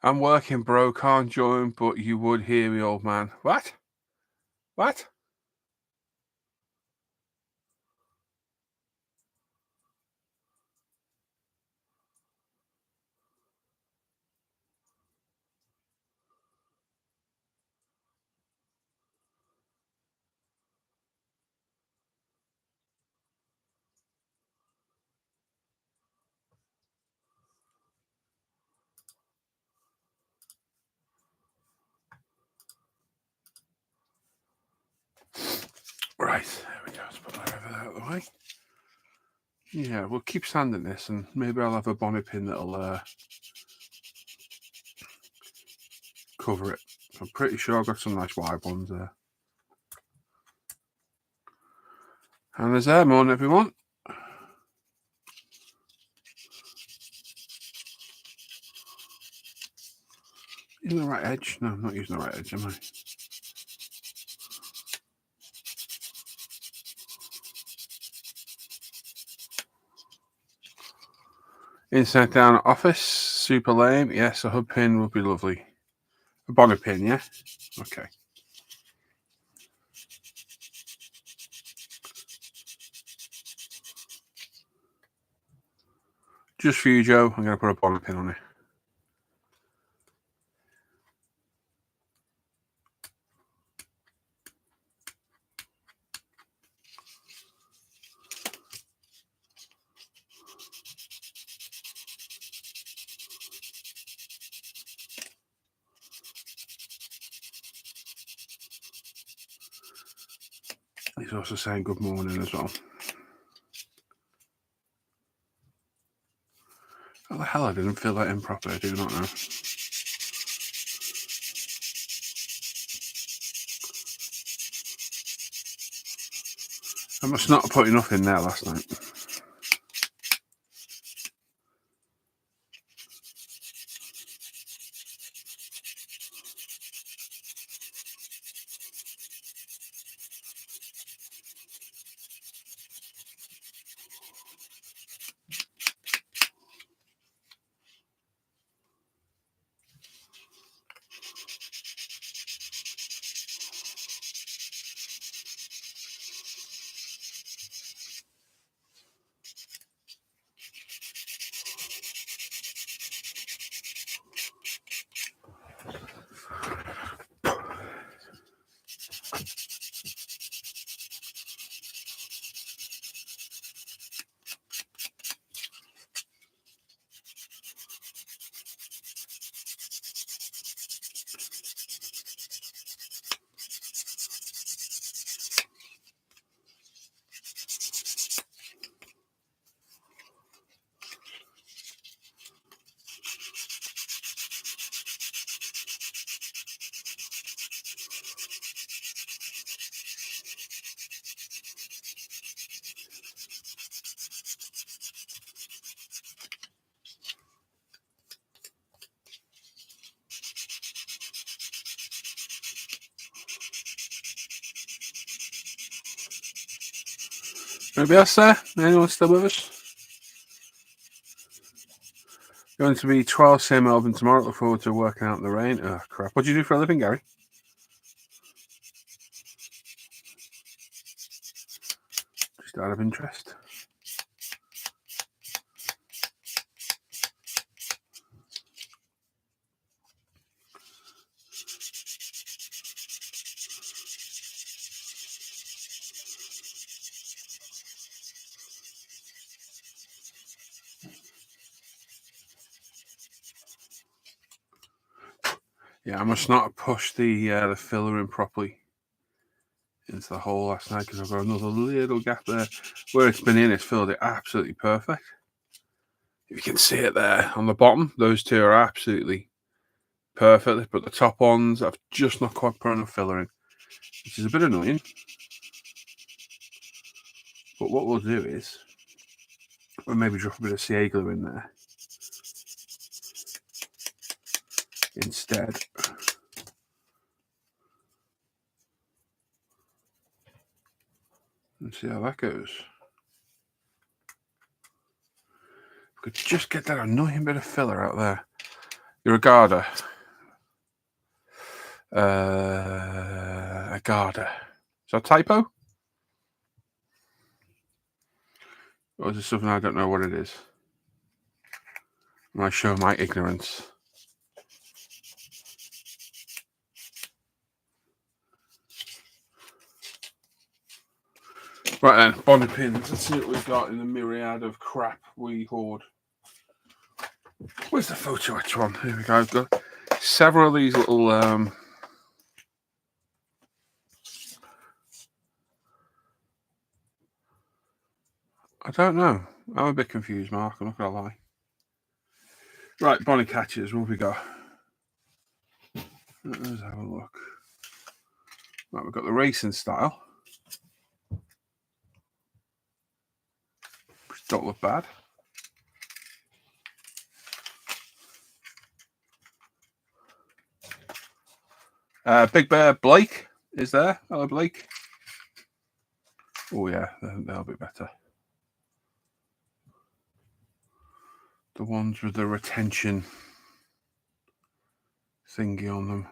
I'm working, bro. Can't join, but you would hear me, old man. What? What? Right, there we go. Let's put that over there out of the way. Yeah, we'll keep sanding this, and maybe I'll have a bonnet pin that'll cover it. I'm pretty sure I've got some nice wide ones there. And there's there, morning everyone. Using the right edge? No, I'm not using the right edge, am I? Inside down office, super lame. Yes, a hood pin would be lovely. A bonnet pin, yeah? Okay. Just for you, Joe, I'm going to put a bonnet pin on it. He's also saying good morning as well. How the hell I didn't fill that in properly, I do not know. I must not have put enough in there last night. Anybody else there? Anyone still with us? Going to be 12 Melbourne tomorrow. Look forward to working out in the rain. Oh, crap. What do you do for a living, Gary? Just out of interest. Yeah, I must not have pushed the filler in properly into the hole last night because I've got another little gap there. Where it's been in, it's filled it absolutely perfect. If you can see it there on the bottom, those two are absolutely perfect. But the top ones, I've just not quite put enough filler in, which is a bit annoying. But what we'll do is we'll maybe drop a bit of CA glue in there instead. And see how that goes. Could just get that annoying bit of filler out there. You're a garter. A garter. Is that a typo? Or is it something I don't know what it is? I show my ignorance. Right then, bonnet pins. Let's see what we've got in the myriad of crap we hoard. Where's the photo etch one? Here we go. I've got several of these little I don't know. I'm a bit confused, Mark. I'm not going to lie. Right, bonnet catchers. What have we got? Let's have a look. Right, we've got the racing style. Which don't look bad. Big Bear Blake is there. Hello, Blake. Oh, yeah, that'll be better. The ones with the retention thingy on them.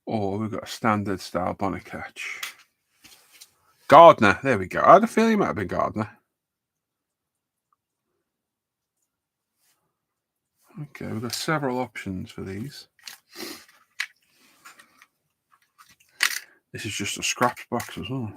Or we've got a standard style bonnet catch. Gardner, there we go. I had a feeling it might have been Gardner. Okay, we've got several options for these. This is just a scraps box as well.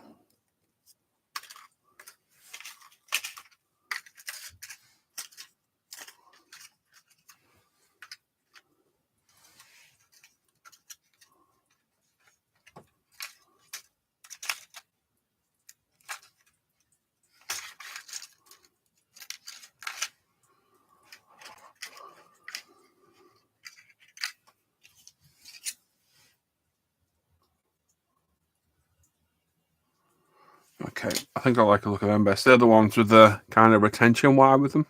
Okay, I think I like a look at them best. They're the ones with the kind of retention wire with them.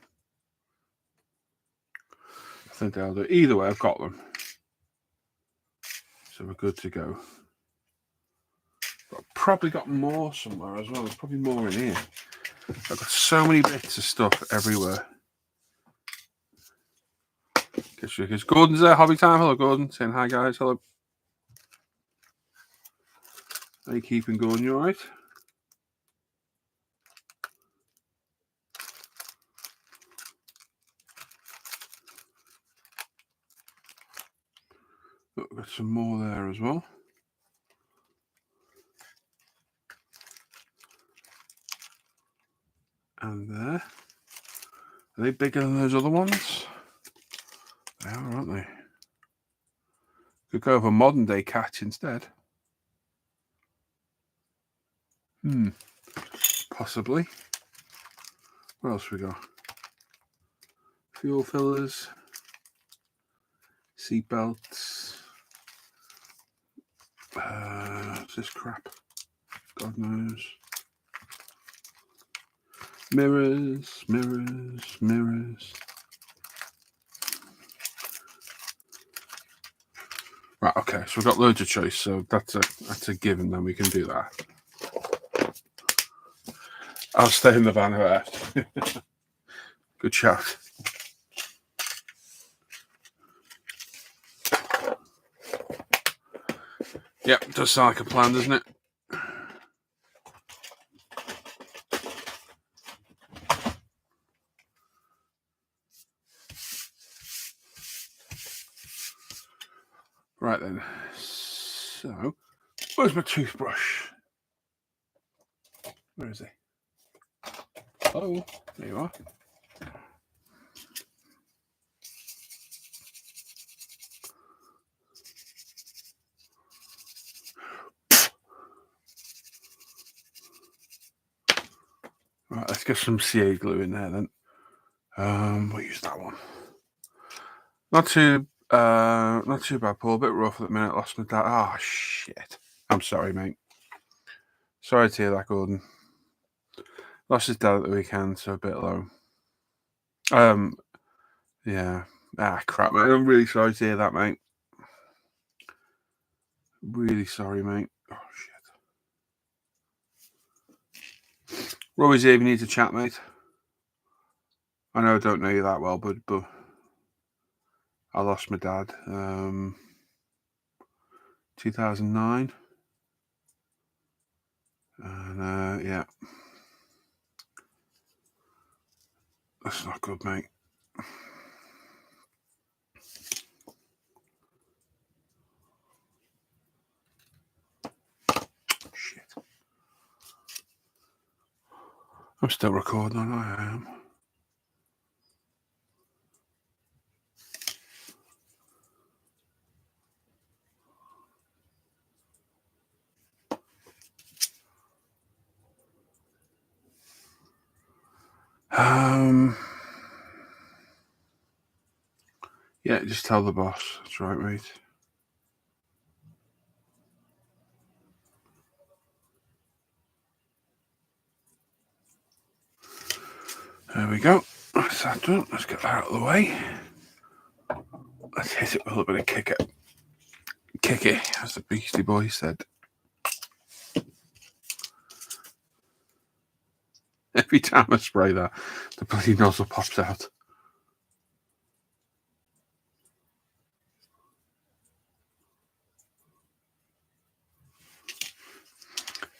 I think they'll do. Either way, I've got them. So we're good to go. But I've probably got more somewhere as well. There's probably more in here. I've got so many bits of stuff everywhere. Because Gordon's there, Hobby Time. Hello, Gordon. Saying hi, guys. Hello. How you keeping, Gordon? You alright? Look, we've got some more there as well. And there. Are they bigger than those other ones? They are, aren't they? Could go for modern day catch instead. Possibly. What else we got? Fuel fillers. Seat belts. What's this crap? God knows. Mirrors, mirrors, mirrors. Right, okay, so we've got loads of choice, so that's a given, then we can do that. I'll stay in the van if I have to. Good shout. Yep, does sound like a plan, doesn't it? Right then, so where's my toothbrush? Where is he? Oh, there you are. Right, let's get some CA glue in there then. We'll use that one. Not too bad, Paul. A bit rough at the minute. Lost my dad. Oh shit! I'm sorry, mate. Sorry to hear that, Gordon. Lost his dad at the weekend, so a bit low. Yeah. Ah, crap, mate. I'm really sorry to hear that, mate. Really sorry, mate. Oh shit. We're always here if you need to chat, mate. I know I don't know you that well, but I lost my dad. 2009. And yeah. That's not good, mate. still recording. I am. Yeah, just tell the boss. That's right, mate. There we go. That's that done. Let's get that out of the way. Let's hit it with a little bit of kick it. Kick it, as the Beastie Boys said. Every time I spray that, the bloody nozzle pops out.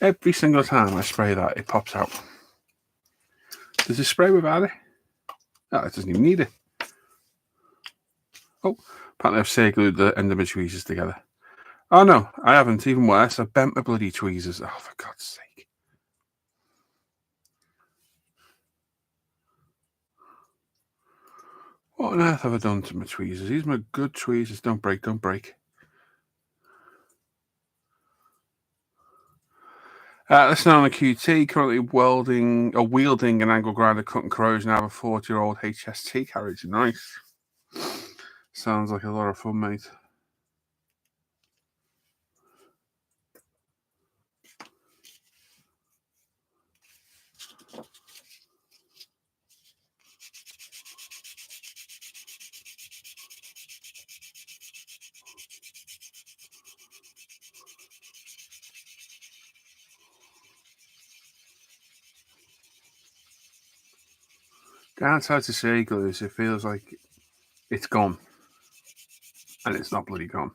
Every single time I spray that, it pops out. Does it spray without it? No, it doesn't even need it. Oh, apparently I've say-glued the end of my tweezers together. Oh no, I haven't. Even worse, I've bent my bloody tweezers. Oh, for God's sake. What on earth have I done to my tweezers? These are my good tweezers. Don't break, don't break. Listening on the QT, currently wielding an angle grinder, cutting corrosion out of a 40-year-old HST carriage. Nice. Sounds like a lot of fun, mate. Downside to say-glue is it feels like it's gone. And it's not bloody gone.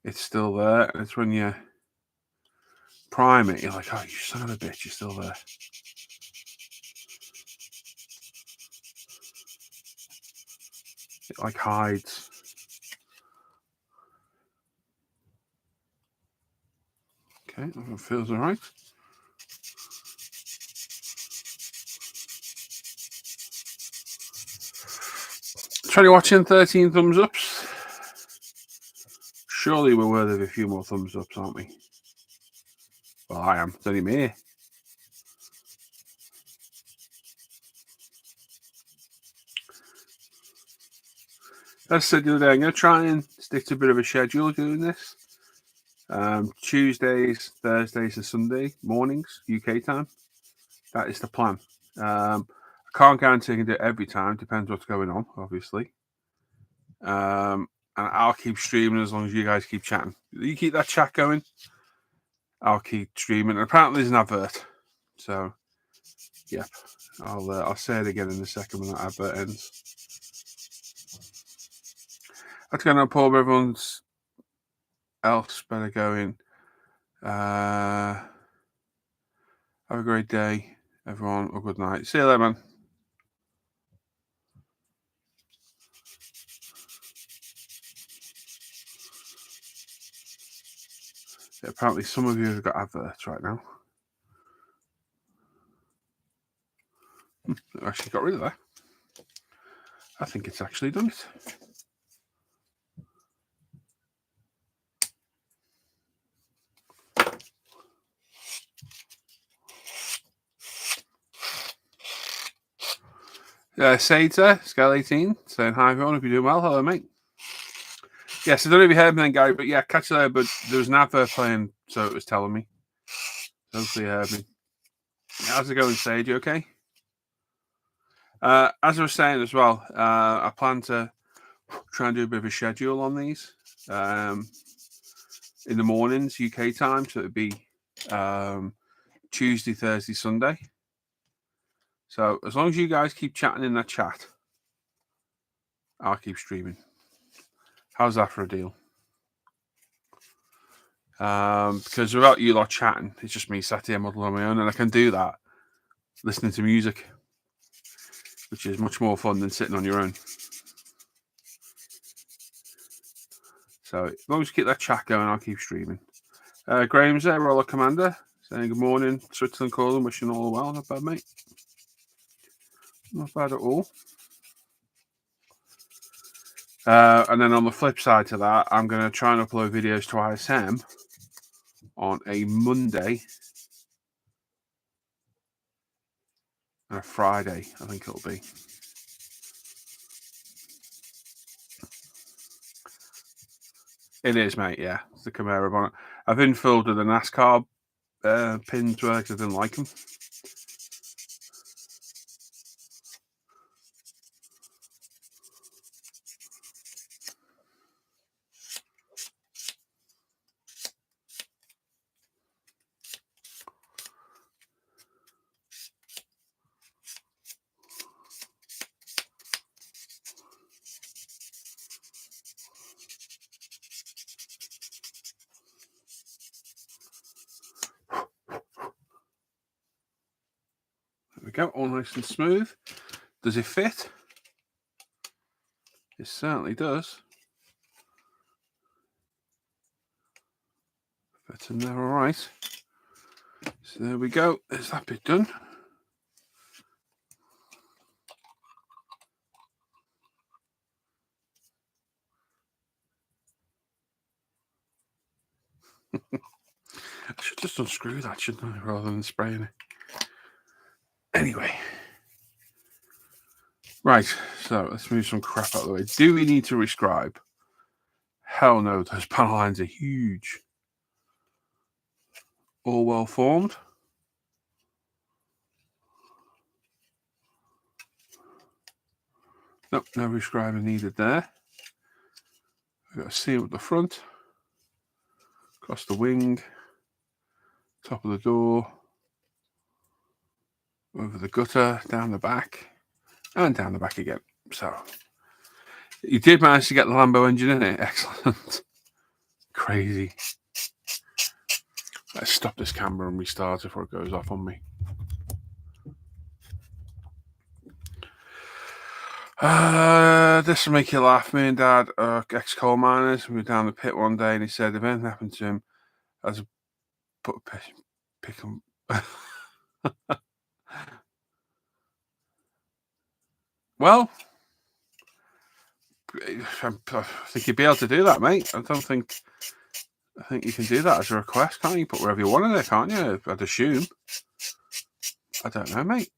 It's still there. And it's when you prime it, you're like, oh, you son of a bitch, you're still there. It like hides. Okay, that feels all right. Try watching 13 thumbs ups. Surely we're worthy of a few more thumbs ups, aren't we? Well, I am. It's only me. As I said the other day, I'm going to try and stick to a bit of a schedule doing this. Tuesdays, Thursdays, and Sunday mornings, UK time. That is the plan. I can't guarantee I can do it every time. Depends what's going on, obviously. And I'll keep streaming as long as you guys keep chatting. You keep that chat going, I'll keep streaming. And apparently there's an advert. So, yep. I'll say it again in a second when that advert ends. That's going to Paul. Everyone's else better going. Have a great day, everyone. A good night. See you later, man. Apparently, some of you have got adverts right now. I actually got rid of that. I think it's actually done it. Sata, Scale 18, saying hi everyone, hope you're doing well. Hello, mate. Yes, I don't know if you heard me then, Gary, but yeah, catch you there. But there was an advert playing, so it was telling me. Hopefully you heard me. How's it going, Sage? You okay? As I was saying as well, I plan to try and do a bit of a schedule on these in the mornings, UK time. So it'd be Tuesday, Thursday, Sunday. So as long as you guys keep chatting in that chat, I'll keep streaming. How's that for a deal? Because without you lot chatting, it's just me sat here muddling on my own, and I can do that listening to music, which is much more fun than sitting on your own. So as long as you keep that chat going, I'll keep streaming. Graham's there, Roller Commander, Saying good morning, Switzerland calling, wishing all well. Not bad, mate. Not bad at all. And then on the flip side to that, I'm going to try and upload videos to ISM on a Monday and a Friday, I think it'll be. It is, mate, yeah. It's the Camaro bonnet. I've infilled with the NASCAR pins because I didn't like them. There we go, all nice and smooth. Does it fit? It certainly does. Fits in there all right. So there we go. There's that bit done. I should just unscrew that, shouldn't I, rather than spraying it. Anyway. Right, so let's move some crap out of the way. Do we need to rescribe? Hell no, those panel lines are huge. All well formed. Nope, no rescribing needed there. We've got a seal at the front, across the wing, top of the door, over the gutter, down the back, and down the back again. So, you did manage to get the Lambo engine in it. Excellent. Crazy. Let's stop this camera and restart before it goes off on me. This will make you laugh. Me and Dad are ex-coal miners. We were down the pit one day and he said if anything happened to him, as a pick him. Well, I think you'd be able to do that, mate. I think you can do that as a request, can't you? Put wherever you want in there, can't you? I'd assume. I don't know, mate.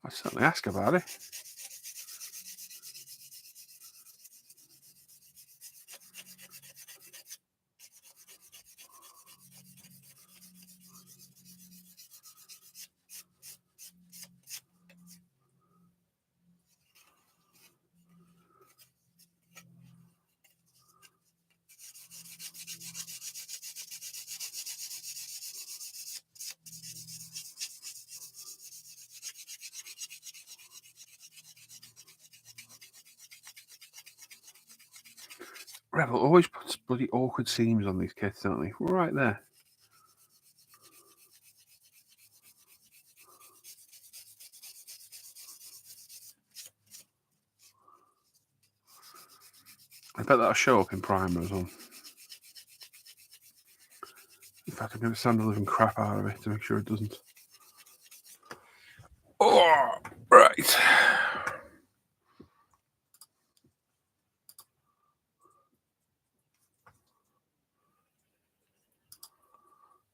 I'd certainly ask about it. Rebel always puts bloody awkward seams on these kits, don't they? Right there. I bet that'll show up in primer as well. In fact, I'm going to sand the living crap out of it to make sure it doesn't. Oh, right.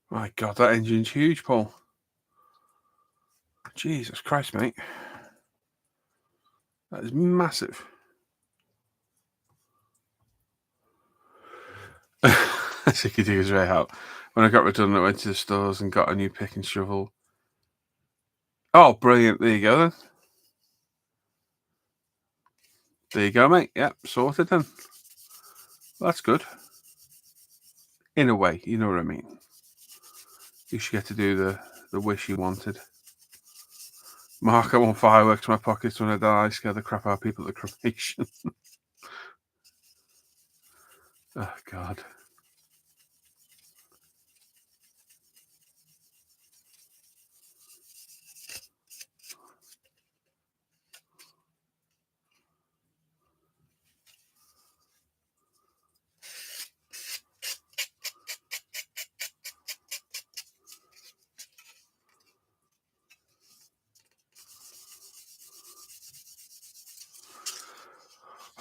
My God, that engine's huge, Paul. Jesus Christ, mate. That is massive. As you can do his way out. When I got redundant, I went to the stores and got a new pick and shovel. Oh, brilliant. There you go, then. There you go, mate. Yep, sorted then. Well, that's good. In a way, you know what I mean. You should get to do the wish you wanted. Mark, I want fireworks in my pockets when I die. Scare the crap out of people at the cremation. Oh, God.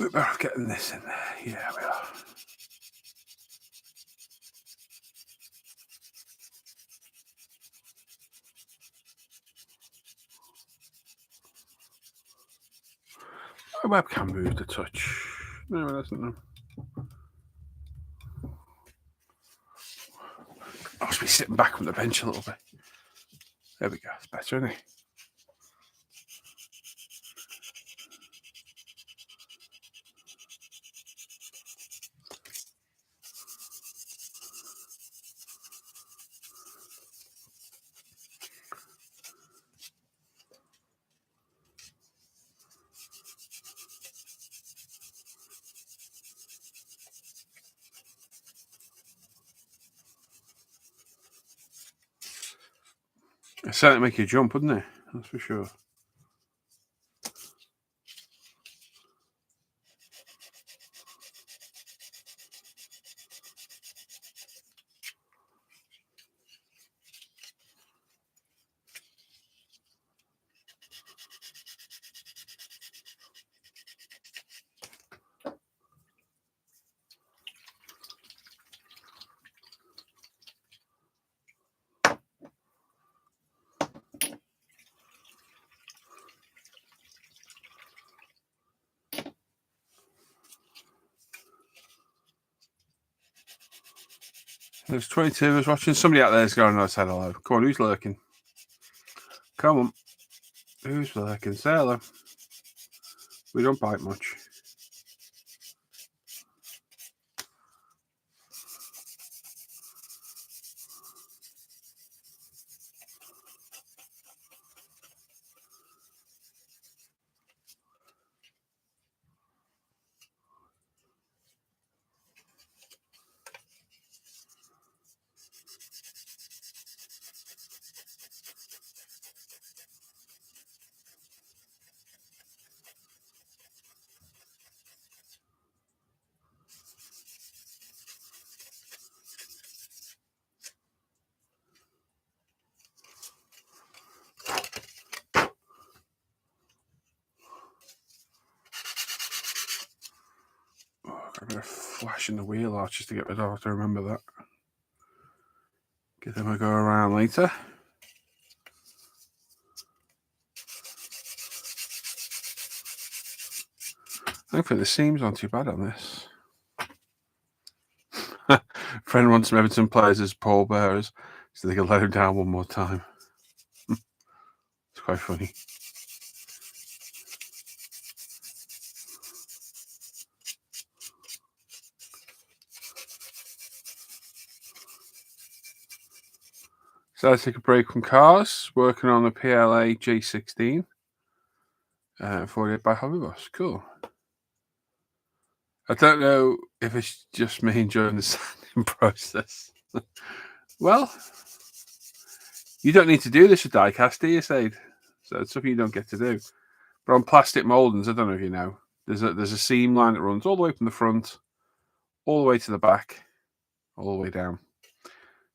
We're better off getting this in there. Yeah, we are. My webcam moved a touch. No, it doesn't. I must be sitting back on the bench a little bit. There we go. It's better, isn't it? It certainly make you jump, wouldn't it? That's for sure. There's 22 of us watching. Somebody out there is going, I said hello. Come on, who's lurking? Come on. Who's lurking? Say hello. We don't bite much. Got a bit of flash in the wheel arches to get rid of. I have to remember that. Give them a go around later. I don't think the seams aren't too bad on this. Friend wants some Everton players as pallbearers so they can let him down one more time. It's quite funny. So let's take a break from cars. Working on the PLA J16. 48 by Hobby Boss. Cool. I don't know if it's just me enjoying the sanding process. Well, you don't need to do this with diecast, do you, Sade? So it's something you don't get to do. But on plastic mouldings, I don't know if you know, there's a seam line that runs all the way from the front, all the way to the back, all the way down.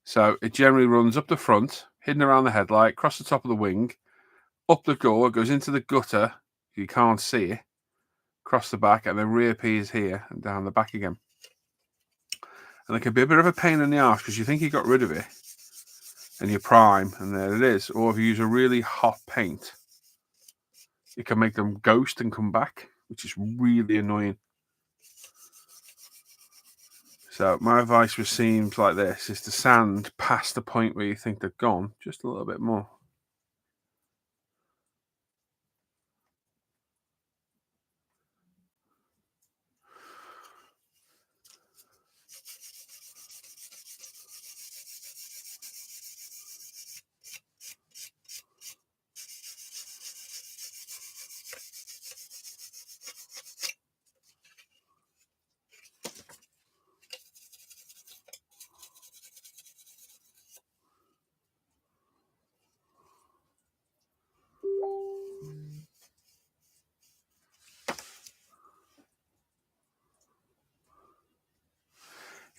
So it generally runs up the front, hidden around the headlight, across the top of the wing, up the door, goes into the gutter, you can't see it, across the back, and then reappears here and down the back again. And it can be a bit of a pain in the arse because you think you got rid of it and you prime, and there it is. Or if you use a really hot paint, it can make them ghost and come back, which is really annoying. So my advice with seams like this is to sand past the point where you think they're gone just a little bit more.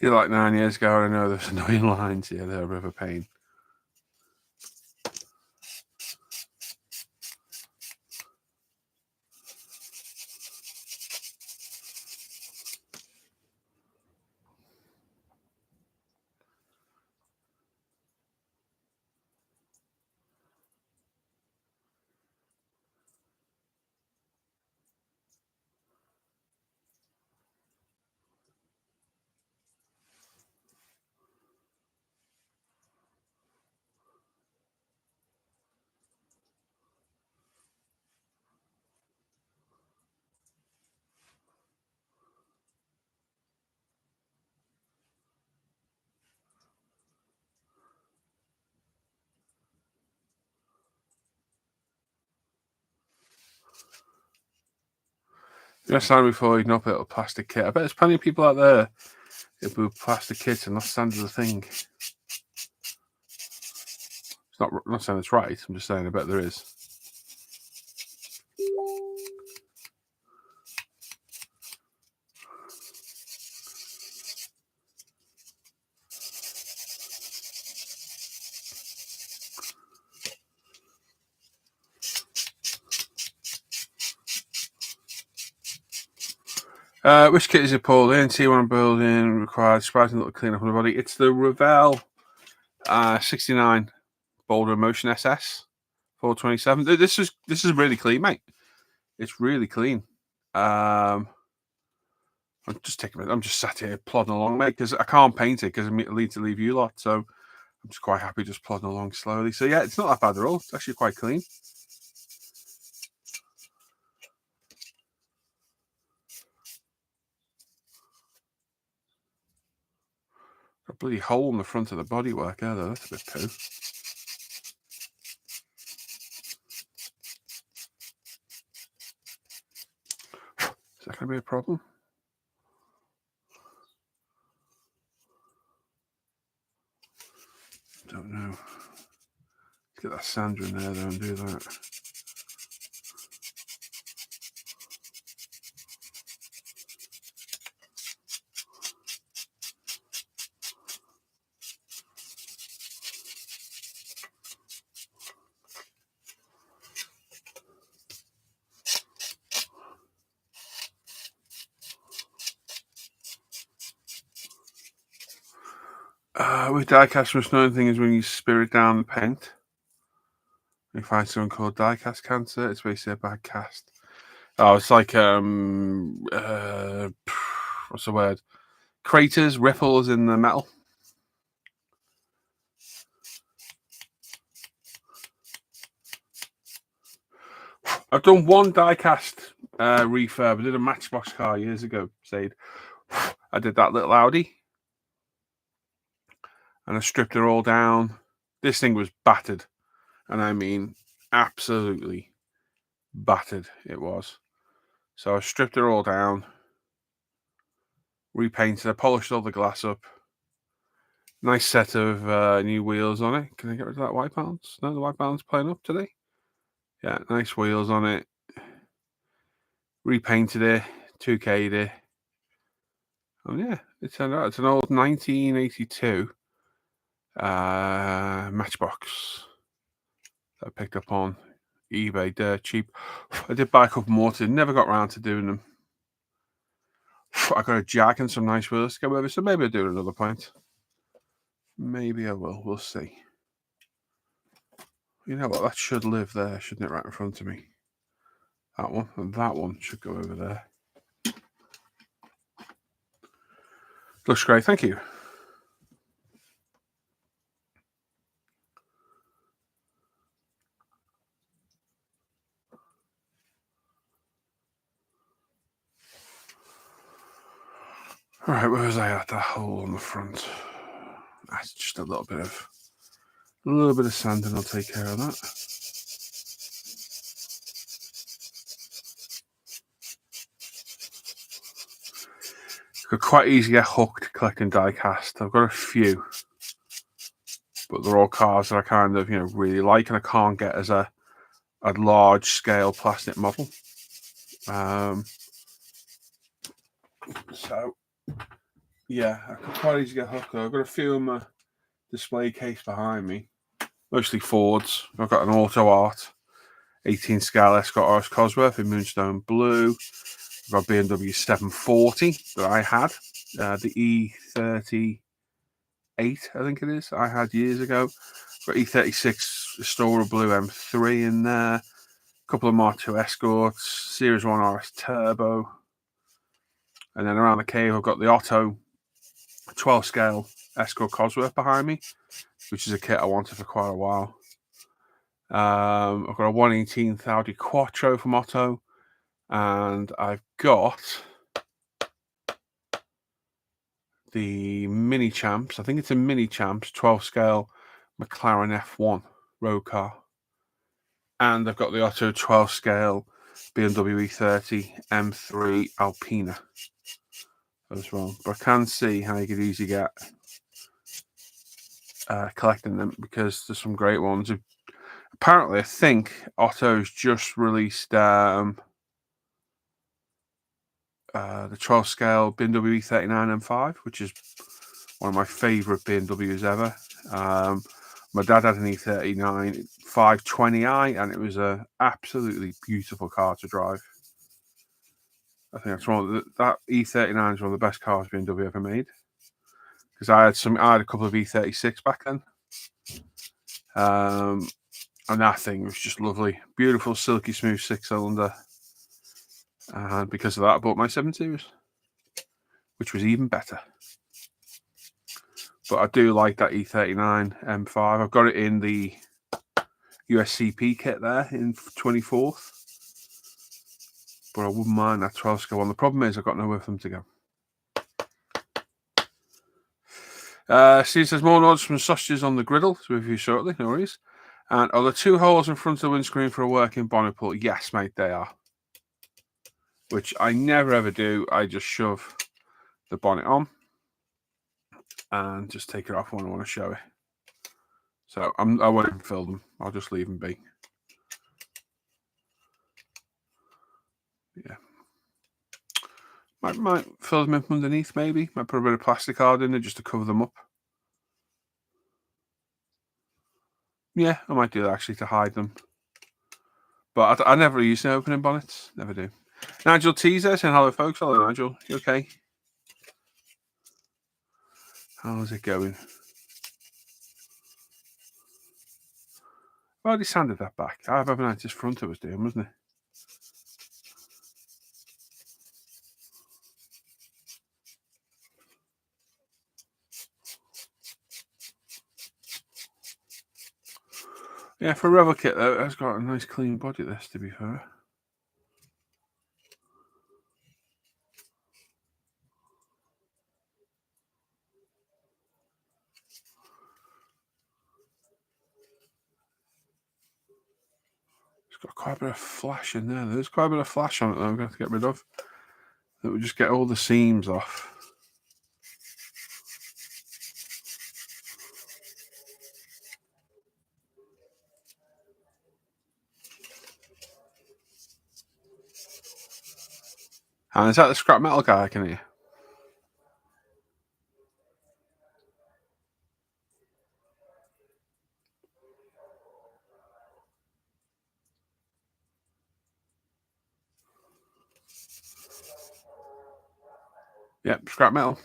You're like 9 years ago, I know there's annoying lines here, they're a bit of a pain. Just sand before you'd up a little plastic kit. I bet there's plenty of people out there who do plastic kits and not sanded the thing. It's not saying it's right. I'm just saying I bet there is. Which kit is it, Paul? The NT1 I'm building required surprising little cleanup on the body. It's the Revell 69 Boulder Motion SS 427. This is really clean, mate. It's really clean. I'm just sat here plodding along, mate, because I can't paint it because I need to leave you lot. So I'm just quite happy just plodding along slowly. So yeah, it's not that bad at all. It's actually quite clean. Got a bloody hole in the front of the bodywork there, though. That's a bit poo. Is that going to be a problem? Don't know. Let's get that sander in there, though, and do that. With die-cast, most annoying thing is when you spirit down the paint. You find something called die-cast cancer. It's basically a bad cast. Oh, it's like what's the word? Craters, ripples in the metal. I've done one die-cast refurb. I did a Matchbox car years ago. I did that little Audi. And I stripped it all down. This thing was battered. And I mean, absolutely battered it was. So I stripped it all down. Repainted. I polished all the glass up. Nice set of new wheels on it. Can I get rid of that white balance? No, the white balance playing up today. Yeah, nice wheels on it. Repainted it. 2K'd it. And yeah, it turned out it's an old 1982 Matchbox that I picked up on eBay, dirt cheap. I did buy a couple more to never got around to doing them. I got a jack and some nice wheels to go over, so maybe I'll do another point. Maybe I will. We'll see. You know what? That should live there, shouldn't it? Right in front of me. That one and that one should go over there. Looks great. Thank you. All right, where was I at? That hole on the front. That's just a little bit of sand, and I'll take care of that. Could quite easily get hooked collecting die cast. I've got a few, but they're all cars that I kind of really like, and I can't get as a large scale plastic model. So yeah, I could quite easily get hooked. I've got a few in my display case behind me, mostly Fords. I've got an Auto Art 18 scale Escort RS Cosworth in Moonstone Blue. I've got BMW 740 that I had, the E38, I think it is, I had years ago. I've got E36 Astoria Blue M3 in there, a couple of Mark II Escorts, Series 1 RS Turbo, and then around the cave I've got the Otto 12 scale Escort Cosworth behind me, which is a kit I wanted for quite a while. I've got a 118th Audi Quattro from Otto, and I've got the Mini Champs. I think it's a Mini Champs 12 scale McLaren F1 road car. And I've got the Otto 12 scale BMW E30 M3 Alpina as well. But I can see how you could easily get collecting them, because there's some great ones. Apparently, I think Otto's just released the ProScale BMW E39 M5, which is one of my favourite BMWs ever. My dad had an E39 520i, and it was an absolutely beautiful car to drive. I think that's that E39 is one of the best cars BMW ever made. Because I had a couple of E36 back then. And that thing was just lovely. Beautiful, silky smooth 6-cylinder. And because of that, I bought my 7 Series, which was even better. But I do like that E39 M5. I've got it in the USCP kit there in 24th. But I wouldn't mind that 12-scale one. The problem is I've got nowhere for them to go. Steve says, more nods from sausages on the griddle to review shortly. No worries. And are there 2 holes in front of the windscreen for a working bonnet pull? Yes, mate, they are. Which I never ever do. I just shove the bonnet on and just take it off when I want to show it. So I won't even fill them. I'll just leave them be. Yeah. Might fill them in from underneath, maybe. Might put a bit of plastic card in there just to cover them up. Yeah, I might do that actually to hide them. But I never use the opening bonnets. Never do. Nigel Teaser saying hello, folks. Hello, Nigel. You okay? How's it going? I've already sanded that back. I have overnight this front I was doing, wasn't it? Yeah, for a Revel kit though, it's got a nice clean body, this, to be fair. It's got quite a bit of flash in there. There's quite a bit of flash on it though, I'm going to have to get rid of. That would just get all the seams off. And is that the scrap metal guy I can hear? Yep, scrap metal.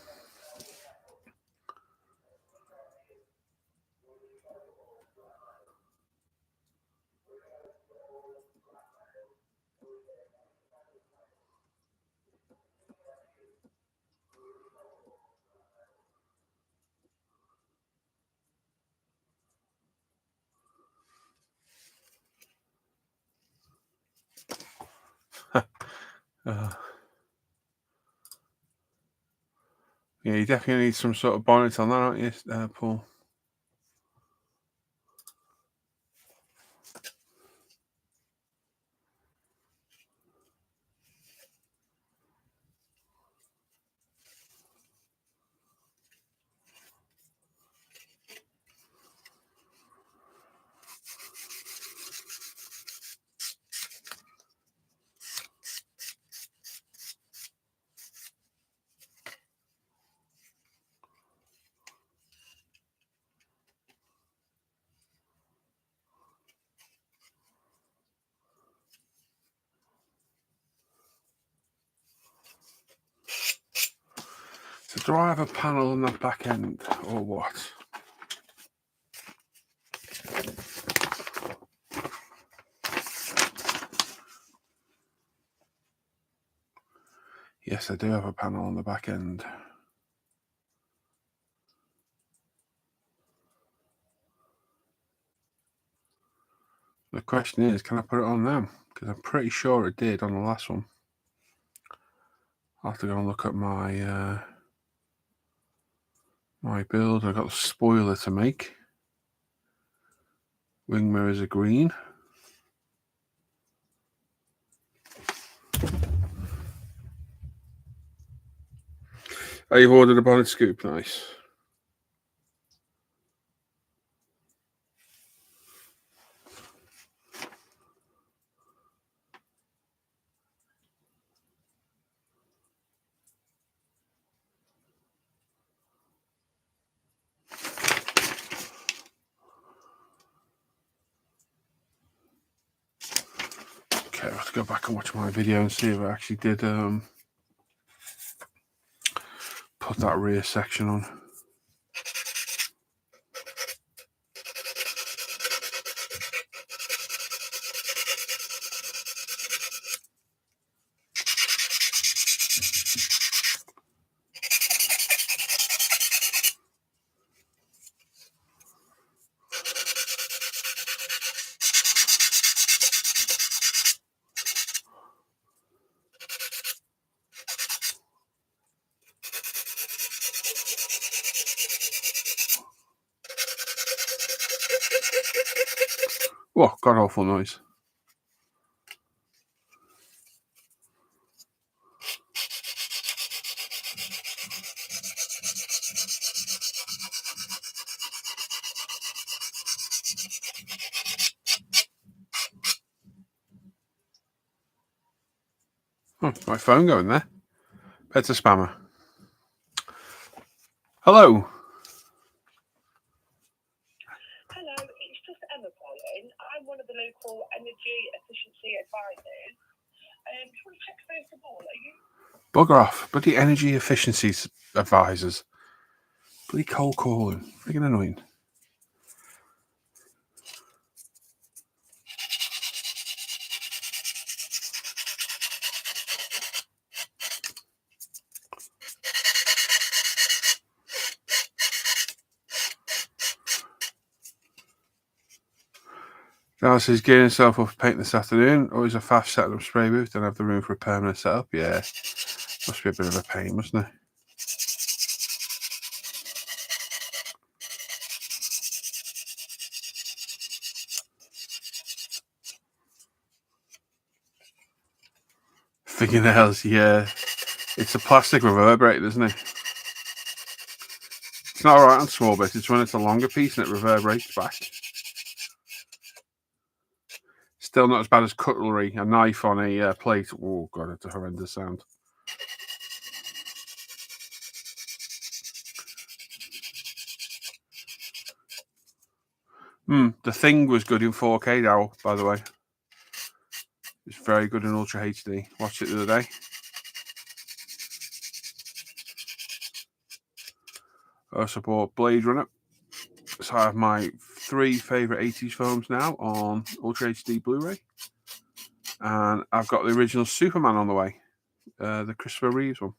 Yeah, you definitely need some sort of bonnet on that, aren't you, Paul? So do I have a panel on that back end or what? Yes, I do have a panel on the back end. The question is, can I put it on now? Because I'm pretty sure it did on the last one. I'll have to go and look at my my build. I've got the spoiler to make. Wing mirrors are green. Oh, you've ordered a bonnet scoop. Nice. Okay, I'll have to go back and watch my video and see if I actually did put that rear section on. Oh, god awful noise. Oh, my phone going there. It's a spammer. Hello. Hello, it's just Emma calling. I'm one of the local energy efficiency advisors. Just want to check first of all, are you? Bugger off. Bloody energy efficiency advisors. Bloody cold calling. Freaking annoying. Dallas is gearing himself up for paint this afternoon. Always a fast setting up spray booth. Don't have the room for a permanent setup. Yeah. Must be a bit of a pain, mustn't it? Fingernails, yeah. It's a plastic reverberator, isn't it? It's not alright on small bits. It's when it's a longer piece and it reverberates back. Still not as bad as cutlery, a knife on a plate. Oh, God, it's a horrendous sound. The Thing was good in 4K now, by the way. It's very good in Ultra HD. Watched it the other day. I also bought Blade Runner. So I have my 3 favourite 80s films now on Ultra HD Blu-ray. And I've got the original Superman on the way. The Christopher Reeves one.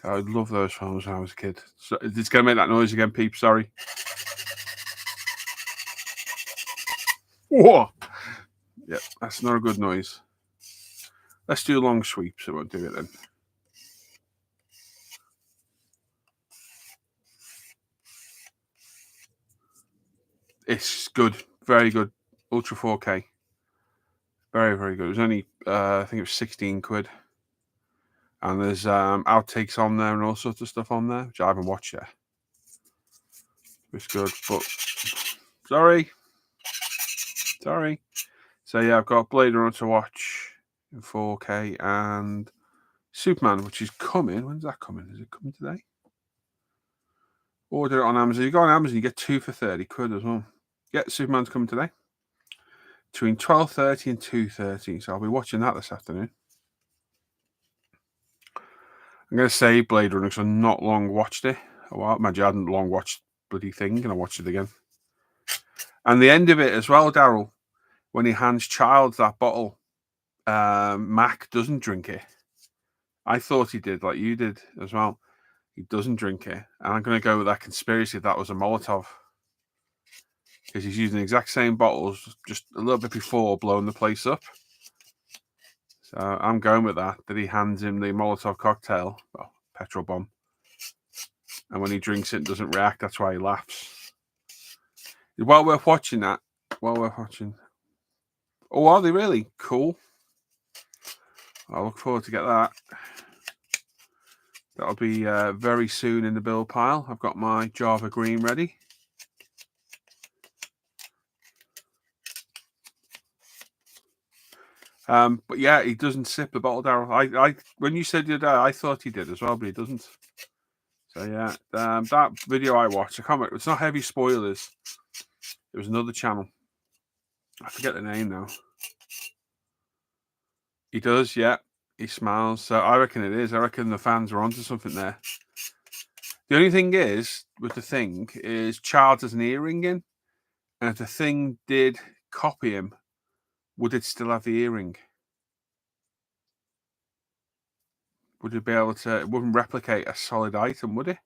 I love those films when I was a kid. So it's going to make that noise again, peeps. Sorry. Whoa! Yep, that's not a good noise. Let's do long sweeps. I won't do it then. It's good. Very good. Ultra 4K. Very, very good. It was only, I think it was 16 quid. And there's outtakes on there and all sorts of stuff on there, which I haven't watched yet. It's good, but sorry. So yeah, I've got Blade Runner to watch in 4K and Superman, which is coming. When's that coming? Is it coming today? Order it on Amazon. You go on Amazon, you get 2 for 30 quid as well. Yeah, Superman's coming today. Between 12:30 and 2:30. So I'll be watching that this afternoon. I'm going to save Blade Runner because I've not long watched it. A while. Imagine I hadn't long watched bloody Thing and I watched it again. And the end of it as well, Daryl, when he hands Childs that bottle, Mac doesn't drink it. I thought he did, like you did as well. He doesn't drink it. And I'm going to go with that conspiracy that was a Molotov. Because he's using the exact same bottles just a little bit before blowing the place up. So I'm going with that he hands him the Molotov cocktail, well, petrol bomb. And when he drinks it and doesn't react, that's why he laughs. It's well worth watching that. Well worth watching. Oh, are they really? Cool. I look forward to get that. That'll be very soon in the build pile. I've got my Java Green ready. But yeah, he doesn't sip the bottle, Daryl. When you said the other day, I thought he did as well, but he doesn't. So yeah, that video I watched, I can't remember. It's not heavy spoilers. It was another channel. I forget the name now. He does, yeah. He smiles. So I reckon it is. I reckon the fans are onto something there. The only thing is, with the thing, is Charles has an earring in. And if the thing did copy him, would it still have the earring? Would it be able to... It wouldn't replicate a solid item, would it?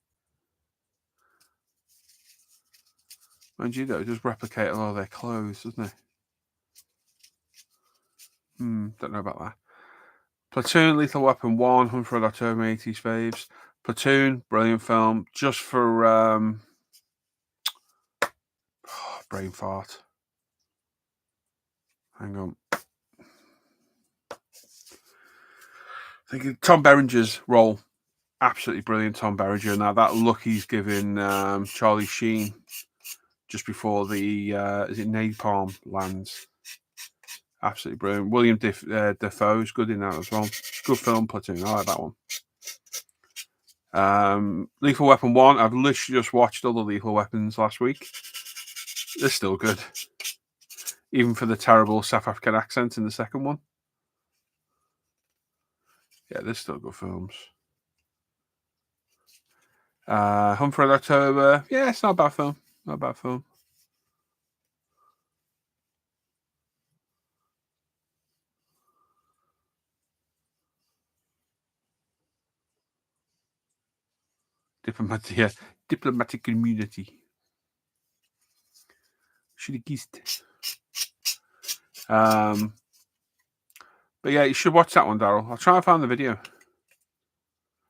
Mind you, though, it does replicate a lot of their clothes, doesn't it? Don't know about that. Platoon, Lethal Weapon 1, Hunt for Red October, 80s faves. Platoon, brilliant film. Just for brain fart. Hang on. I think Tom Berenger's role, absolutely brilliant. Tom Berenger. Now that look he's giving Charlie Sheen just before the is it napalm lands. Absolutely brilliant. William Defoe's good in that as well. Good film, Platoon. I like that one. Lethal Weapon 1. I've literally just watched all the Lethal Weapons last week. They're still good. Even for the terrible South African accent in the second one. Yeah, they're still good films. Hunt for Red October. Yeah, it's not a bad film. Not a bad film. Diplomatic community. Should have guessed. But yeah, you should watch that one, Daryl. I'll try and find the video.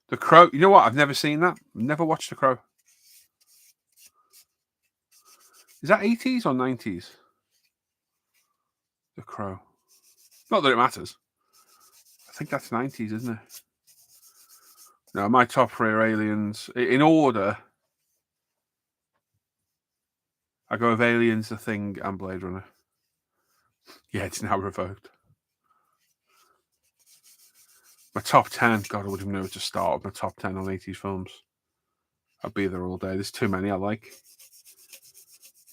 The Crow. You know what? I've never seen that. Never watched The Crow. Is that 80s or 90s? The Crow. Not that it matters. I think that's 90s, isn't it? No, my top 3 are Aliens. In order, I go with Aliens, The Thing, and Blade Runner. Yeah, it's now revoked. My top 10. God, I wouldn't even know where to start with my top 10 on 80s films. I'd be there all day. There's too many I like.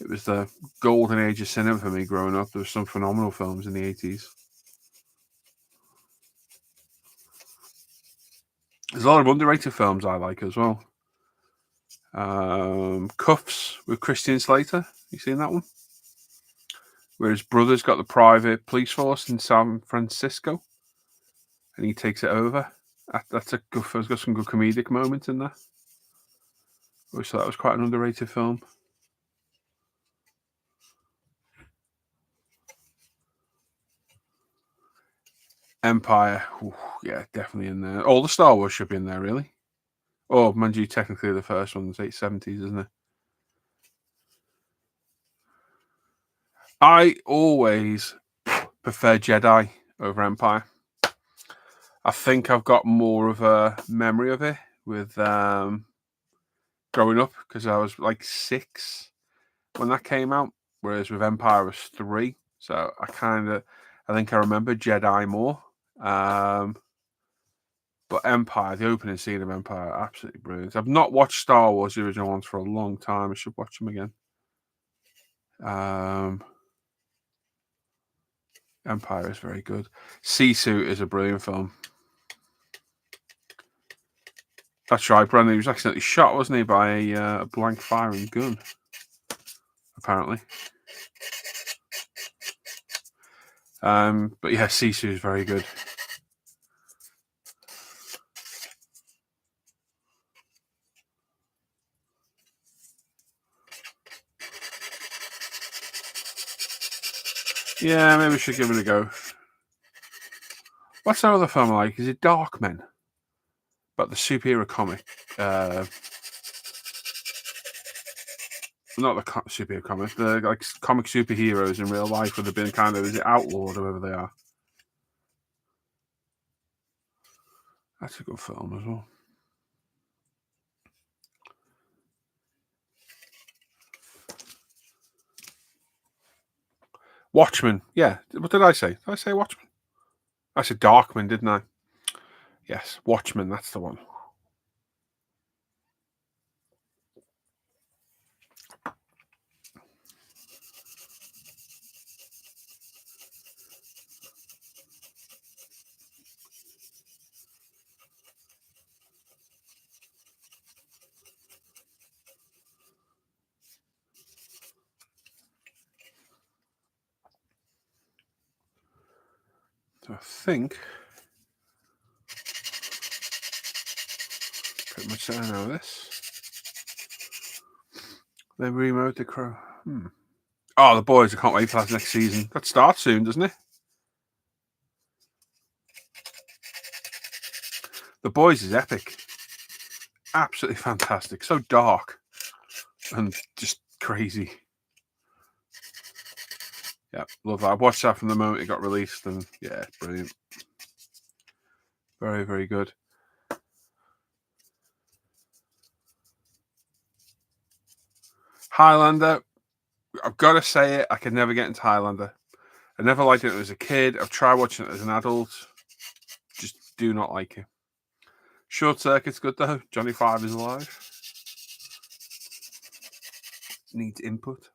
It was the golden age of cinema for me growing up. There were some phenomenal films in the 80s. There's a lot of underrated films I like as well. Cuffs with Christian Slater. You seen that one? Where his brother's got the private police force in San Francisco, and he takes it over. That's a good. It's got some good comedic moments in there. I always thought that was quite an underrated film. Empire, ooh, yeah, definitely in there. All the Star Wars should be in there, really. Oh, mind you, technically the first one's 870s, isn't it? I always prefer Jedi over Empire. I think I've got more of a memory of it with growing up, because I was like 6 when that came out, whereas with Empire I was 3. So I think I remember Jedi more. But Empire, the opening scene of Empire, absolutely brilliant. I've not watched Star Wars, the original ones, for a long time. I should watch them again. Empire is very good. Sea Suit is a brilliant film. That's right, Brandon. He was accidentally shot, wasn't he, by a blank firing gun, apparently. But yeah, Sea Suit is very good. Yeah, maybe we should give it a go. What's that other film like? Is it Darkmen? But the superhero comic. Not the superhero comic. The like comic superheroes in real life, where they've been kind of, is it outlawed or whoever they are? That's a good film as well. Watchmen. Yeah. What did I say? Did I say Watchmen? I said Darkman, didn't I? Yes. Watchmen. That's the one. So I think pretty much I know this. They remote the Crow. Oh, The Boys. I can't wait for that next season. That starts soon, doesn't it? The Boys is epic. Absolutely fantastic. So dark and just crazy. Yeah, love that. I watched that from the moment it got released, and yeah, brilliant. Very, very good. Highlander. I've got to say it. I could never get into Highlander. I never liked it as a kid. I've tried watching it as an adult. Just do not like it. Short Circuit's good though. Johnny Five is alive. Needs input.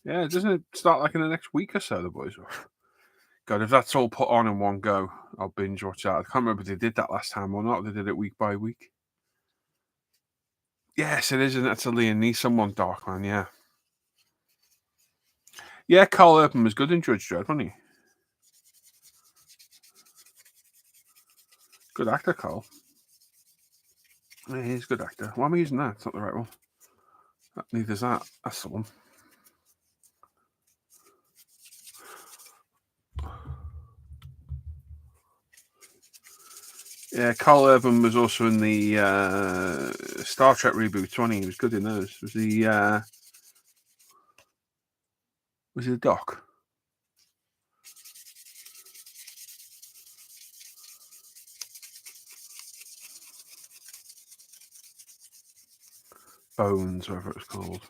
Yeah, doesn't it start like in the next week or so, The Boys? God, if that's all put on in one go, I'll binge watch that. I can't remember if they did that last time or not. They did it week by week. Yes, it is, and that's a Liam Neeson one, Darkman, yeah. Yeah, Carl Urban was good in Judge Dredd, wasn't he? Good actor, Carl. Yeah, he's a good actor. Why am I using that? It's not the right one. Neither's that. That's the one. Yeah, Carl Urban was also in the Star Trek reboots, wasn't he? He was good in those. Was he the Doc? Bones, whatever it was called.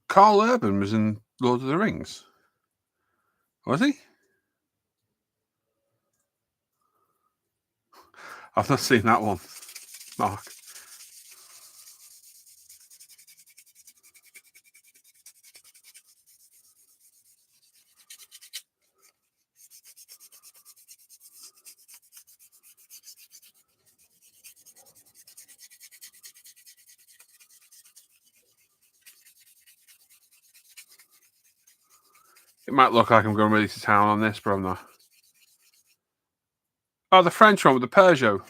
Carl Urban was in Lord of the Rings. Was he? I've not seen that one, Mark. It might look like I'm going really to town on this, but I'm not. Oh, the French one with the Peugeot,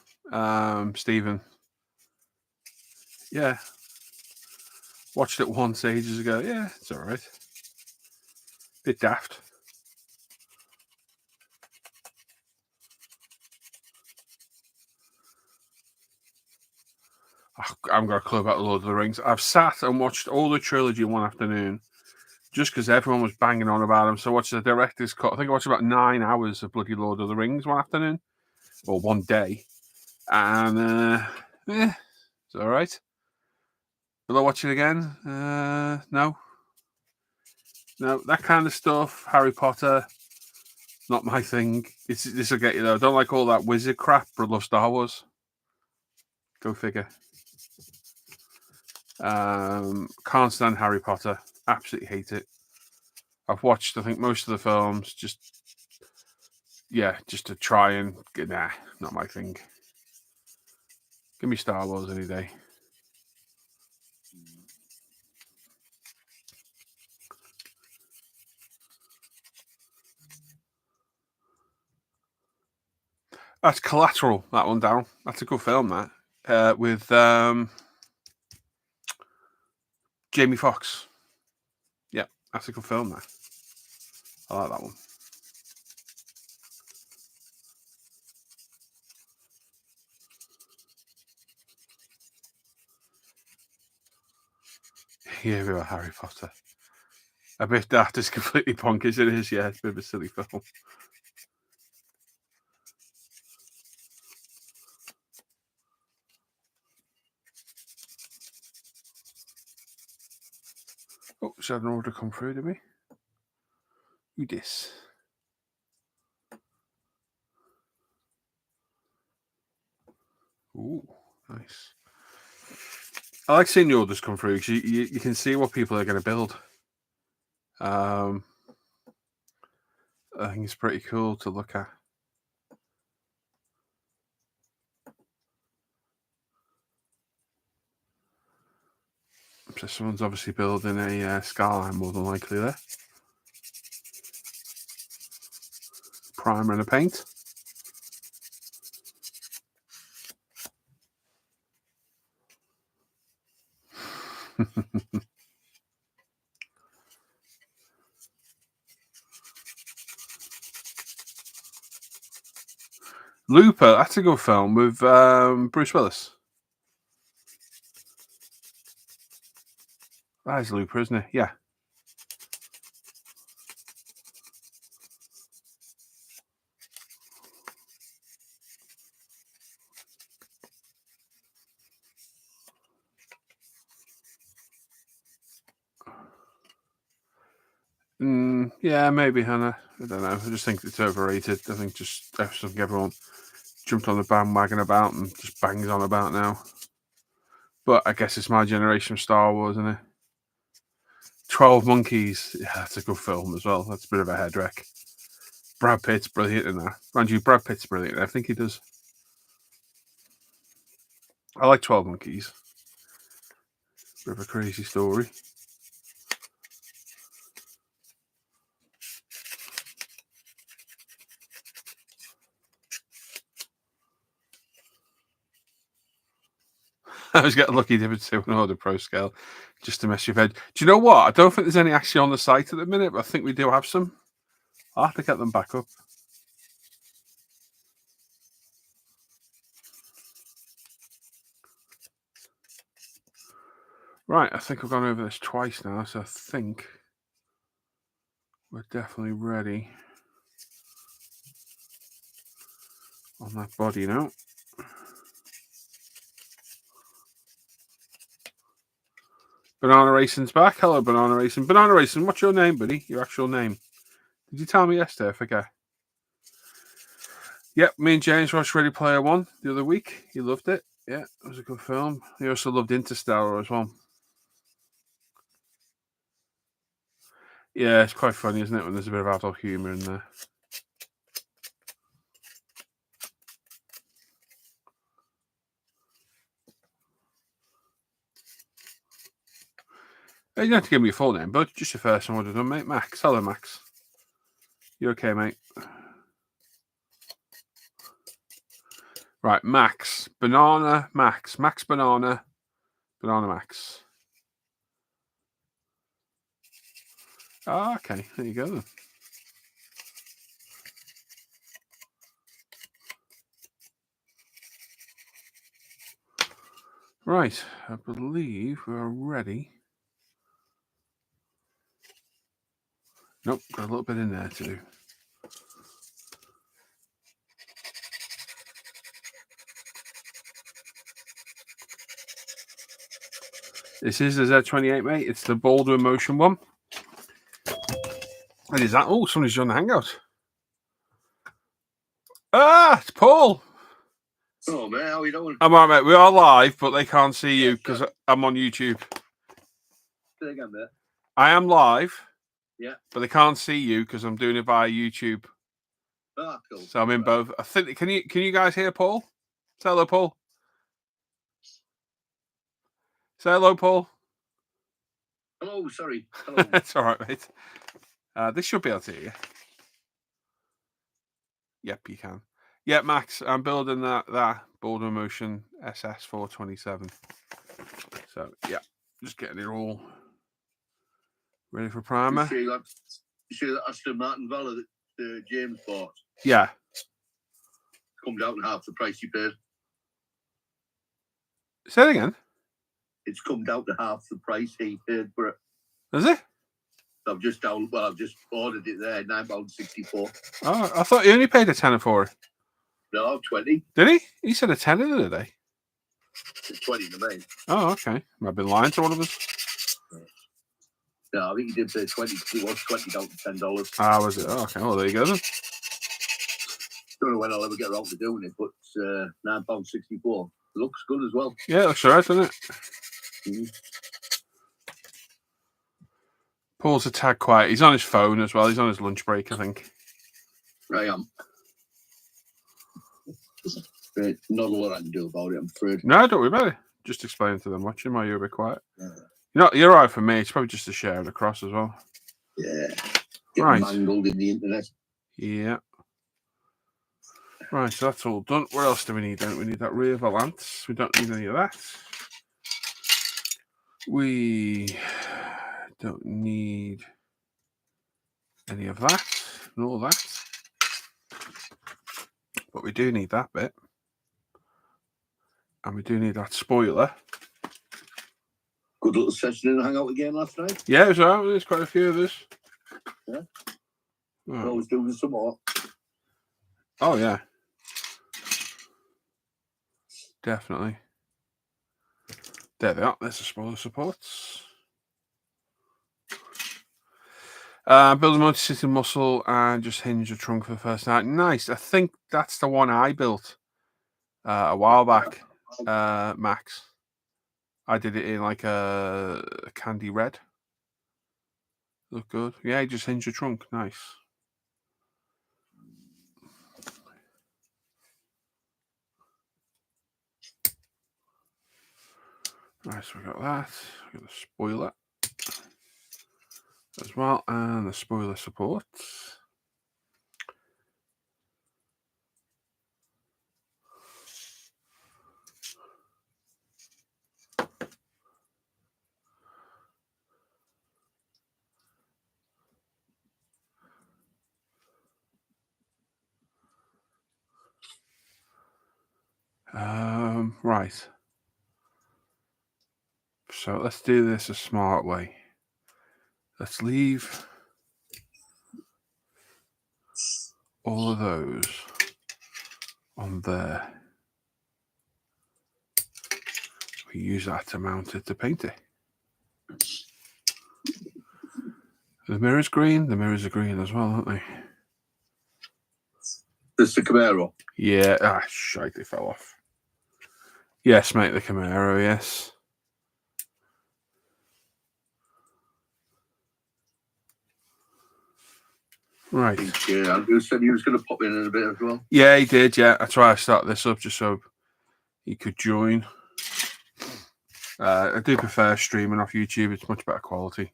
Stephen. Yeah. Watched it once ages ago. Yeah, it's all right. Bit daft. I haven't got a clue about the Lord of the Rings. I've sat and watched all the trilogy one afternoon just because everyone was banging on about them. So I watched the director's cut. I think I watched about 9 hours of bloody Lord of the Rings one afternoon or one day. And it's all right. Will I watch it again? No. That kind of stuff. Harry Potter, not my thing. This will get you though. I don't like all that wizard crap, but I love Star Wars. Go figure. Can't stand Harry Potter. Absolutely hate it. I've watched, I think, most of the films just to try and not my thing. Give me Star Wars any day. That's Collateral, that one down. That's a good film, that. With Jamie Foxx. Yeah, that's a good film, that. I like that one. Yeah, we were Harry Potter. A bit daft is completely bonkers. It is, yeah. It's a bit of a silly film. Oh, so had an order come through, did we? Who this? Ooh, nice. I like seeing the orders come through because you can see what people are going to build. I think it's pretty cool to look at. So someone's obviously building a skyline, more than likely there. Primer and a paint. Looper, that's a good film with Bruce Willis. That is Looper, isn't it? Yeah. Yeah, maybe, Hannah. I don't know. I just think it's overrated. I think just something everyone jumped on the bandwagon about and just bangs on about now. But I guess it's my generation of Star Wars, isn't it? 12 Monkeys. Yeah, that's a good film as well. That's a bit of a head wreck. Brad Pitt's brilliant in that. Mind you, Brad Pitt's brilliant. I think he does. I like 12 Monkeys. Bit of a crazy story. I was getting lucky to do an order ProScale just to mess with head. Do you know what? I don't think there's any actually on the site at the minute, but I think we do have some. I'll have to get them back up. Right, I think we've gone over this twice now, so I think we're definitely ready on that body now. Banana Racing's back. Hello, Banana Racing. Banana Racing, what's your name, buddy? Your actual name? Did you tell me yesterday? I forget. Yep, me and James watched Ready Player One the other week. He loved it. Yeah, it was a good film. He also loved Interstellar as well. Yeah, it's quite funny, isn't it, when there's a bit of adult humour in there. You don't have to give me your full name, but just your first one would have done, mate. Max. Hello, Max. You okay, mate? Right, Max. Banana Max. Max Banana. Banana Max. Oh, okay. There you go then. Right, I believe we're ready. Nope, got a little bit in there too. This is the Z28, mate. It's the Boulder Emotion one. What is that? Oh, somebody's on the Hangout. Ah, it's Paul. Oh, man, how are you doing? I'm all right, mate. We are live, but they can't see you because I'm on YouTube. Say again, mate. I am live. Yeah. But they can't see you because I'm doing it via YouTube. Ah, cool. So I'm in both. I think can you guys hear Paul? Say hello, Paul. Say hello, Paul. Hello, sorry. Hello. It's all right, mate. This should be able to hear you. Yep, you can. Yeah, Max, I'm building that Boulder Emotion SS427. So yeah, just getting it all ready for primer. You see that Aston Martin Vella that James bought? Yeah. Come down to half the price he paid. Say it again. It's come down to half the price he paid for it. Is it? I've just ordered it there, £9.64. Oh, I thought he only paid a tenner for it. No, 20. Did he? He said a tenner the other day. It's 20 to me. Oh, okay. I've been lying to one of us. No, I think he did pay 20. It was 20 down to $10. Ah, was it? Oh, okay. Well, there you go then. Don't know when I'll ever get around to doing it, but £9.64. Looks good as well. Yeah, it looks alright, doesn't it? Mm-hmm. Paul's a tad quiet. He's on his phone as well. He's on his lunch break, I think. I am. Not a lot I can do about it, I'm afraid. No, don't worry about it. Just explain to them watching while you're a bit quiet. Yeah. You're right for me. It's probably just a share it across as well. Yeah. Getting Right. mangled in the internet. Yeah. Right, so that's all done. What else do we need? Don't we need that rear valance? We don't need any of that. We don't need any of that and all that. But we do need that bit. And we do need that spoiler. Good little session in the hangout again last night. Yeah, it was alright. There's quite a few of us. Yeah. Oh, Always doing some more. oh yeah. Definitely. There they are. There's the spoiler supports. Build a multi-system muscle and just hinge the trunk for the first night. Nice. I think that's the one I built a while back, Max. I did it in like a candy red. Look good. Yeah, just hinge the trunk. Nice. Right, so we got that. We got the spoiler as well, and the spoiler supports. Right. So let's do this a smart way. Let's leave all of those on there. We use that to mount it to paint it. The mirror's green. The mirrors are green as well, aren't they? This is the Camaro. Yeah. Ah, shite, they fell off. Yes, mate, the Camaro, yes. Right. Yeah, Andrew said he was going to pop in a bit as well. Yeah, he did, yeah. That's why I started this up, just so he could join. I do prefer streaming off YouTube. It's much better quality.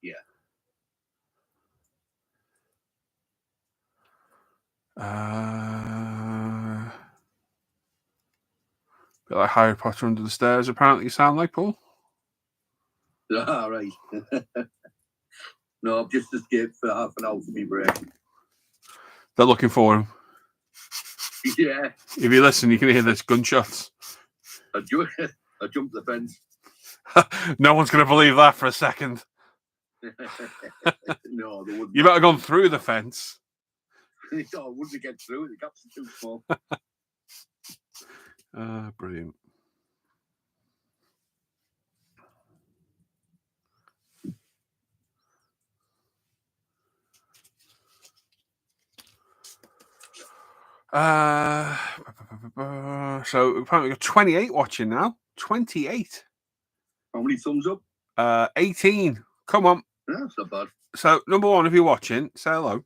Yeah. Bit like Harry Potter under the stairs, apparently you sound like, Paul. Ah, right. No, I've just escaped for half an hour for me break. They're looking for him. Yeah. If you listen, you can hear there's gunshots. I jumped the fence. No one's going to believe that for a second. No, they wouldn't. You better gone through the fence. No, I wouldn't get through it. The gaps are too small. Brilliant. So apparently we've got 28 watching now. 28. How many thumbs up? 18. Come on. Yeah, that's not bad. So number one, if you're watching, say hello.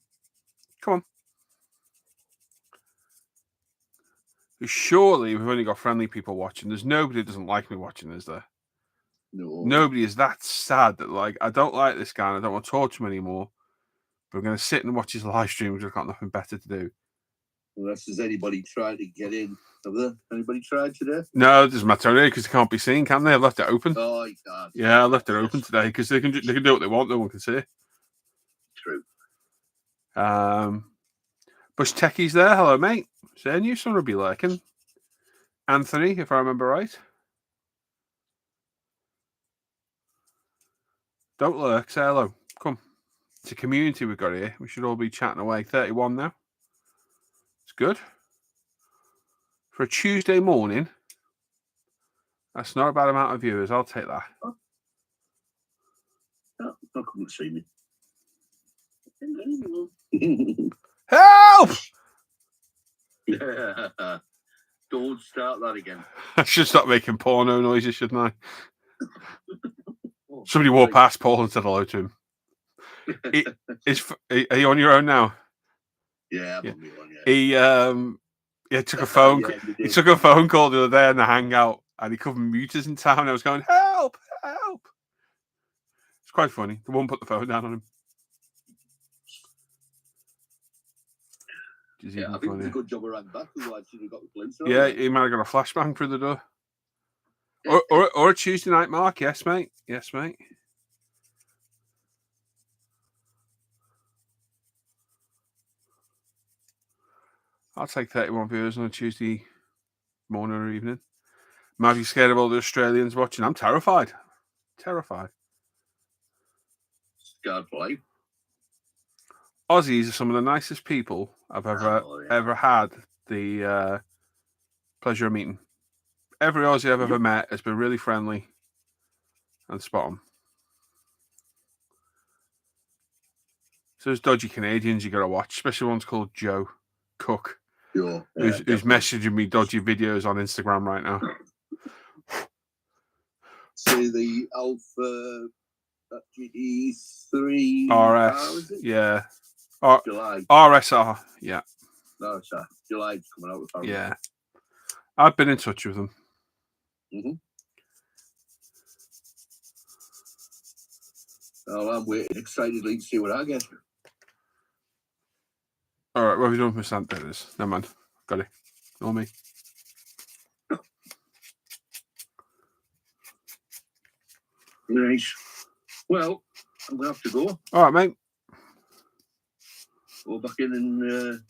Come on. Surely we've only got friendly people watching. There's nobody that doesn't like me watching, is there? No. Nobody is that sad that, like, I don't like this guy and I don't want to talk to him anymore. But I'm going to sit and watch his live stream because I've got nothing better to do. Unless there's anybody trying to get in. Have there? Anybody tried today? No, it doesn't matter because they can't be seen, can they? I've left it open. Oh, you can't. Yeah, I left it open today because they can do what they want. No one can see. Bush Techie's there. Hello, mate. Saying you some rugby lurking. Anthony, if I remember right. Don't lurk. Say hello. Come. It's a community we've got here. We should all be chatting away. 31 now. It's good. For a Tuesday morning, that's not a bad amount of viewers. I'll take that. Oh, I couldn't see me. Help! Don't start that again. I should stop making porno noises, shouldn't I? Somebody walked past Paul and said hello to him. Are you on your own now? Yeah, I'm on my own, He took a phone. He took a phone call the other day in the hangout, and he couldn't mute us in town. I was going, help, help. It's quite funny. The one put the phone down on him. Yeah, I think it was a good job around back, otherwise you'd have got the police. Yeah, he might have got a flashbang through the door. Or a Tuesday night, Mark. Yes, mate. Yes, mate. I'll take 31 viewers on a Tuesday morning or evening. Might be scared of all the Australians watching. I'm terrified. Terrified. Scared for life. Aussies are some of the nicest people I've ever had the pleasure of meeting. Every Aussie I've ever met has been really friendly and spot on. So there's dodgy Canadians you got to watch, especially one's called Joe Cook, who's messaging me dodgy videos on Instagram right now. See the Alpha GT3 RS, yeah. July. RSR, yeah. No, sir. July's coming out with Yeah. I've been in touch with them. Oh, I'm waiting excitedly to see what I get. All right, what have you done with my stamp debtors? Never mind. Got it. Ignore me. Nice. Well, I'm going to have to go. All right, mate. Go back in and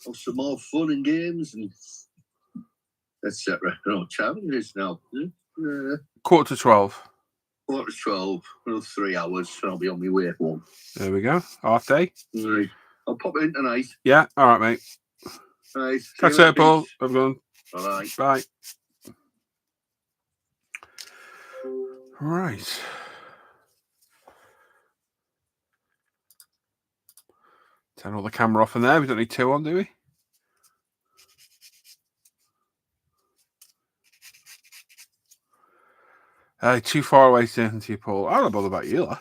have some more fun and games and etc. No, time it is now. 11:45. 11:45. Another 3 hours, and I'll be on my way home. There we go. Half day. Right. I'll pop it in tonight. Yeah. All right, mate. Right. Catch you later, Paul. Have a good one. Bye. Bye. Right. Turn all the camera off in there. We don't need two on, do we? Too far away to listen to you, Paul. I don't bother about you, lah.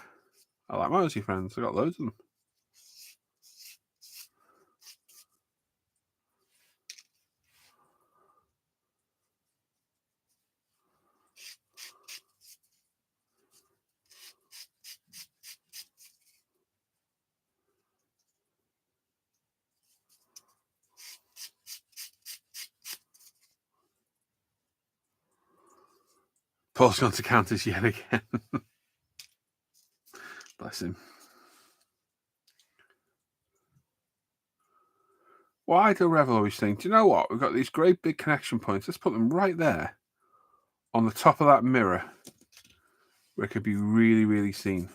I like my Aussie friends. I got loads of them. Paul's gone to Countess yet again. Bless him. Why do Revel always think, do you know what? We've got these great big connection points. Let's put them right there on the top of that mirror where it could be really, really seen.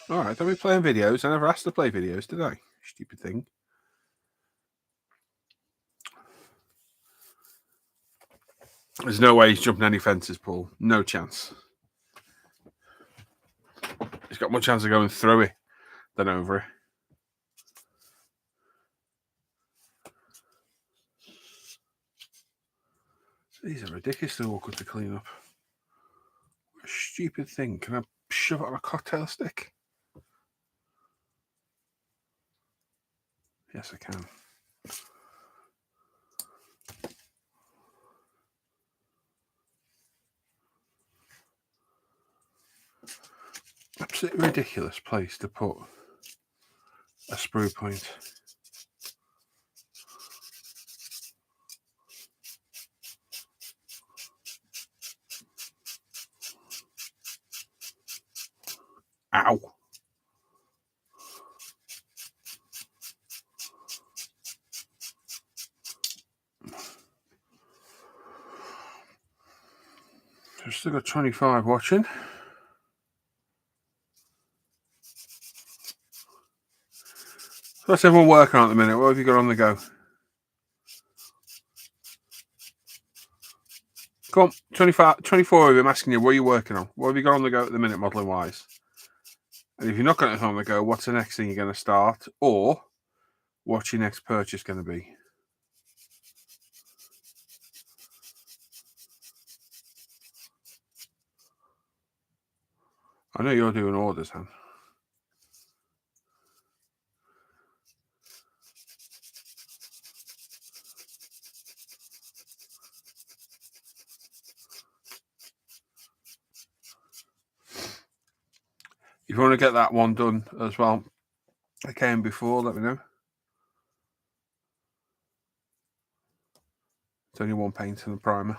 All right, don't be playing videos. I never asked to play videos, did I? Stupid thing. There's no way he's jumping any fences, Paul. No chance. He's got more chance of going through it than over it. These are ridiculously awkward to clean up. What a stupid thing. Can I shove it on a cocktail stick? Yes, I can. Absolutely ridiculous place to put a sprue point. Ow. I've still got 25 watching. What's everyone working on at the minute? What have you got on the go? Come on, 24 of them asking you, what are you working on? What have you got on the go at the minute, modelling wise? And if you're not got anything on the go, what's the next thing you're going to start? Or what's your next purchase going to be? I know you're doing orders, Han. If you want to get that one done as well, I came before, let me know. It's only one paint and a primer.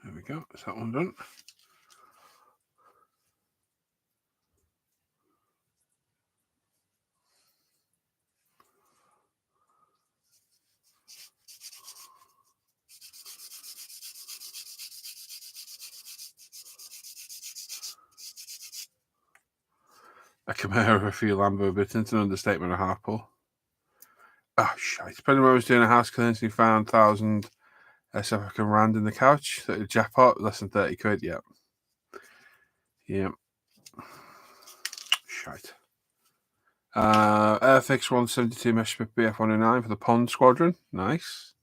There we go. Is that one done? A chimera of a few Lambo bits. It's an understatement of half, Paul. Oh, shite. Depending when I was doing a house clearance, he found 1,000 South African rand in the couch. The jackpot, less than 30 quid. Yeah. Yeah. Shite. Airfix 172 mesh strip BF 109 for the Pond Squadron. Nice.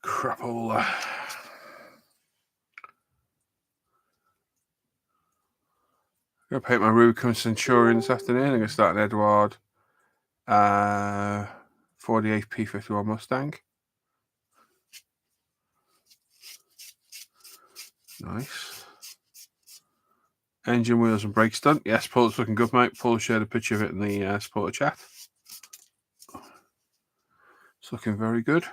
Crapola. I'm going to paint my Rubicon Centurion this afternoon. I'm going to start an Edward 48 P51 Mustang. Nice. Engine, wheels and brakes done. Yes, Paul's looking good, mate. Paul shared a picture of it in the supporter chat. It's looking very good.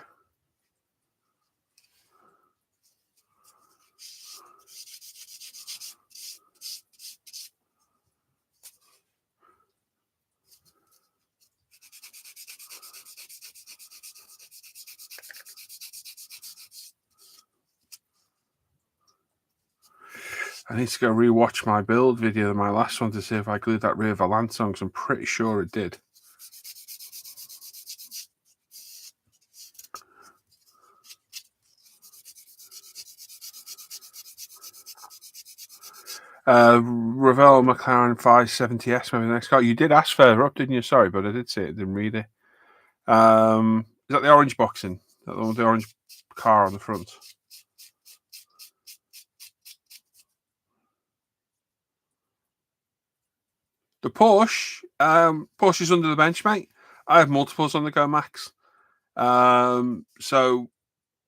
I need to go rewatch my build video, my last one, to see if I glued that rear Valance on, because I'm pretty sure it did. Revell McLaren 570S, maybe the next car. You did ask further up, didn't you? Sorry, but I did see it, didn't read it. Is that the orange boxing? Is that the orange car on the front? The Porsche, Porsche's under the bench, mate. I have multiples on the Go Max. So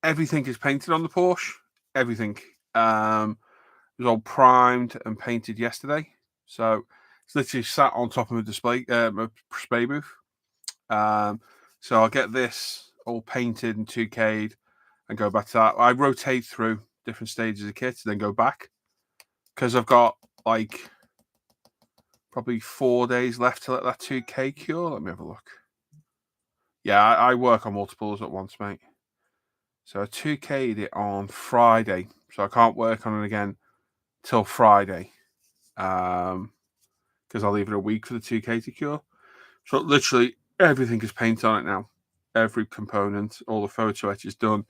everything is painted on the Porsche. Everything. It was all primed and painted yesterday. So it's literally sat on top of a display, a spray booth. So I'll get this all painted and 2K'd and go back to that. I rotate through different stages of kit and then go back, because I've got like probably 4 days left to let that 2K cure. Let me have a look. Yeah, I work on multiples at once, mate. So I 2K'd it on Friday, so I can't work on it again till Friday, because I'll leave it a week for the 2K to cure. So literally everything is paint on it now. Every component, all the photo etch is done.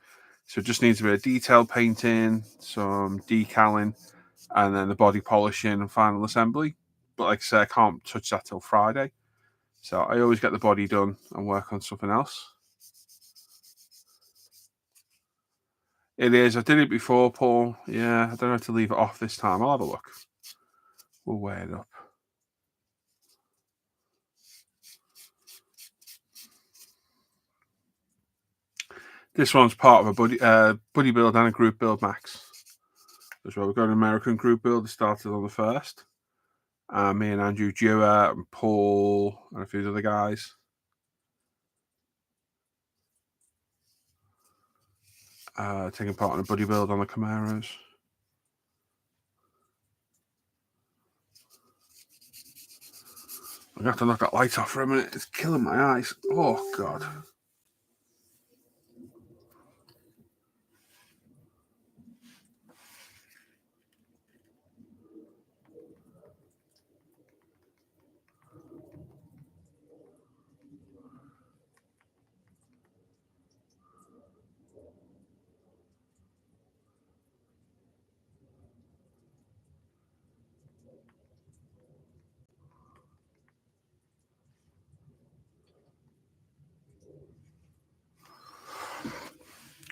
So it just needs a bit of detail painting, some decaling, and then the body polishing and final assembly. But like I say, I can't touch that till Friday. So I always get the body done and work on something else. It is. I did it before, Paul. Yeah, I don't have to leave it off this time. I'll have a look. We'll weigh it up. This one's part of a buddy build and a group build max as well. We've got an American group build that started on the 1st. Me and Andrew Dewar and Paul and a few other guys. Taking part in a buddy build on the Camaros. I'm going to have to knock that light off for a minute. It's killing my eyes. Oh, God.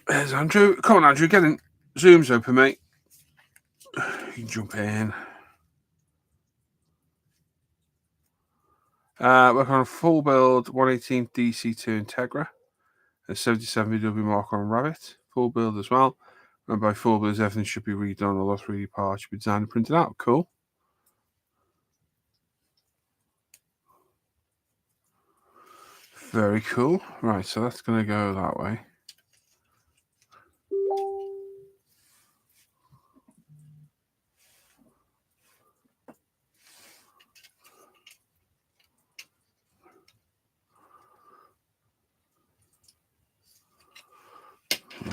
There's Andrew. Come on, Andrew. Get in. Zoom's open, mate. You can jump in. Work on a full build 118 DC2 Integra. A 77 VW marker on Rabbit. Full build as well. And by full builds, everything should be redone. All the 3D parts should be designed and printed out. Cool. Very cool. Right, so that's going to go that way.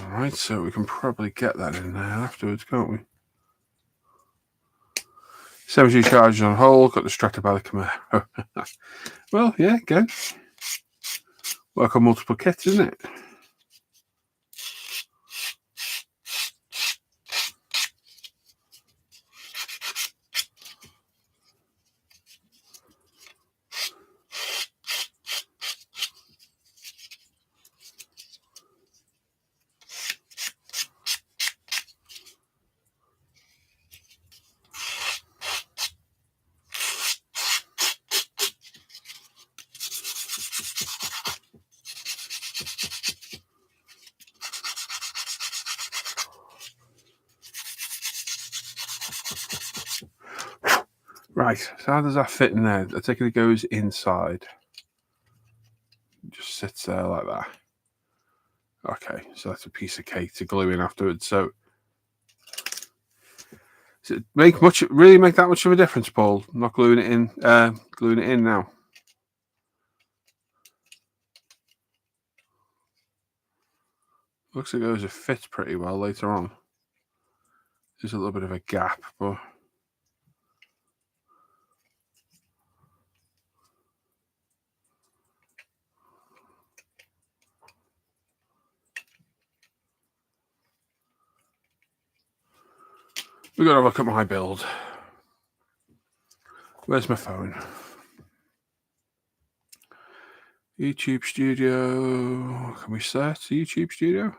Alright, so we can probably get that in there afterwards, can't we? 70 charges on hold, got distracted by the Camaro. Well, yeah, again. Work on multiple kits, isn't it? Right, so how does that fit in there? I take it goes inside. It just sits there like that. Okay, so that's a piece of cake to glue in afterwards. So does it really make that much of a difference, Paul? Not gluing it in now. Looks like it fits pretty well later on. There's a little bit of a gap, but we've got to look at my build. Where's my phone? YouTube Studio. Can we set YouTube Studio?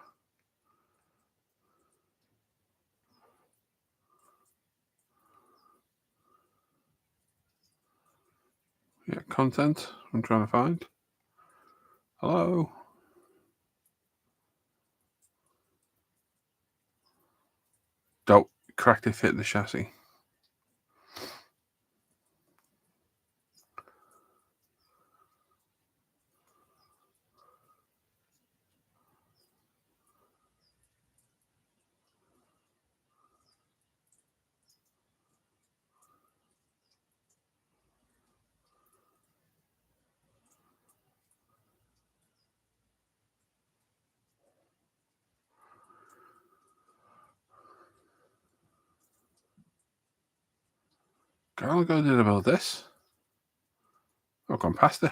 Yeah, content. I'm trying to find. Hello. Don't correctly fit the chassis. I'll go do about this. I've gone past it.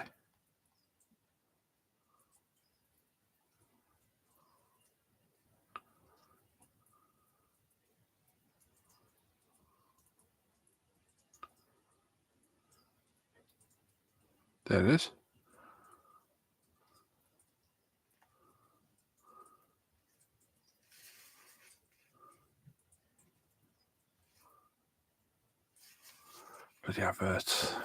There it is. Bloody adverts.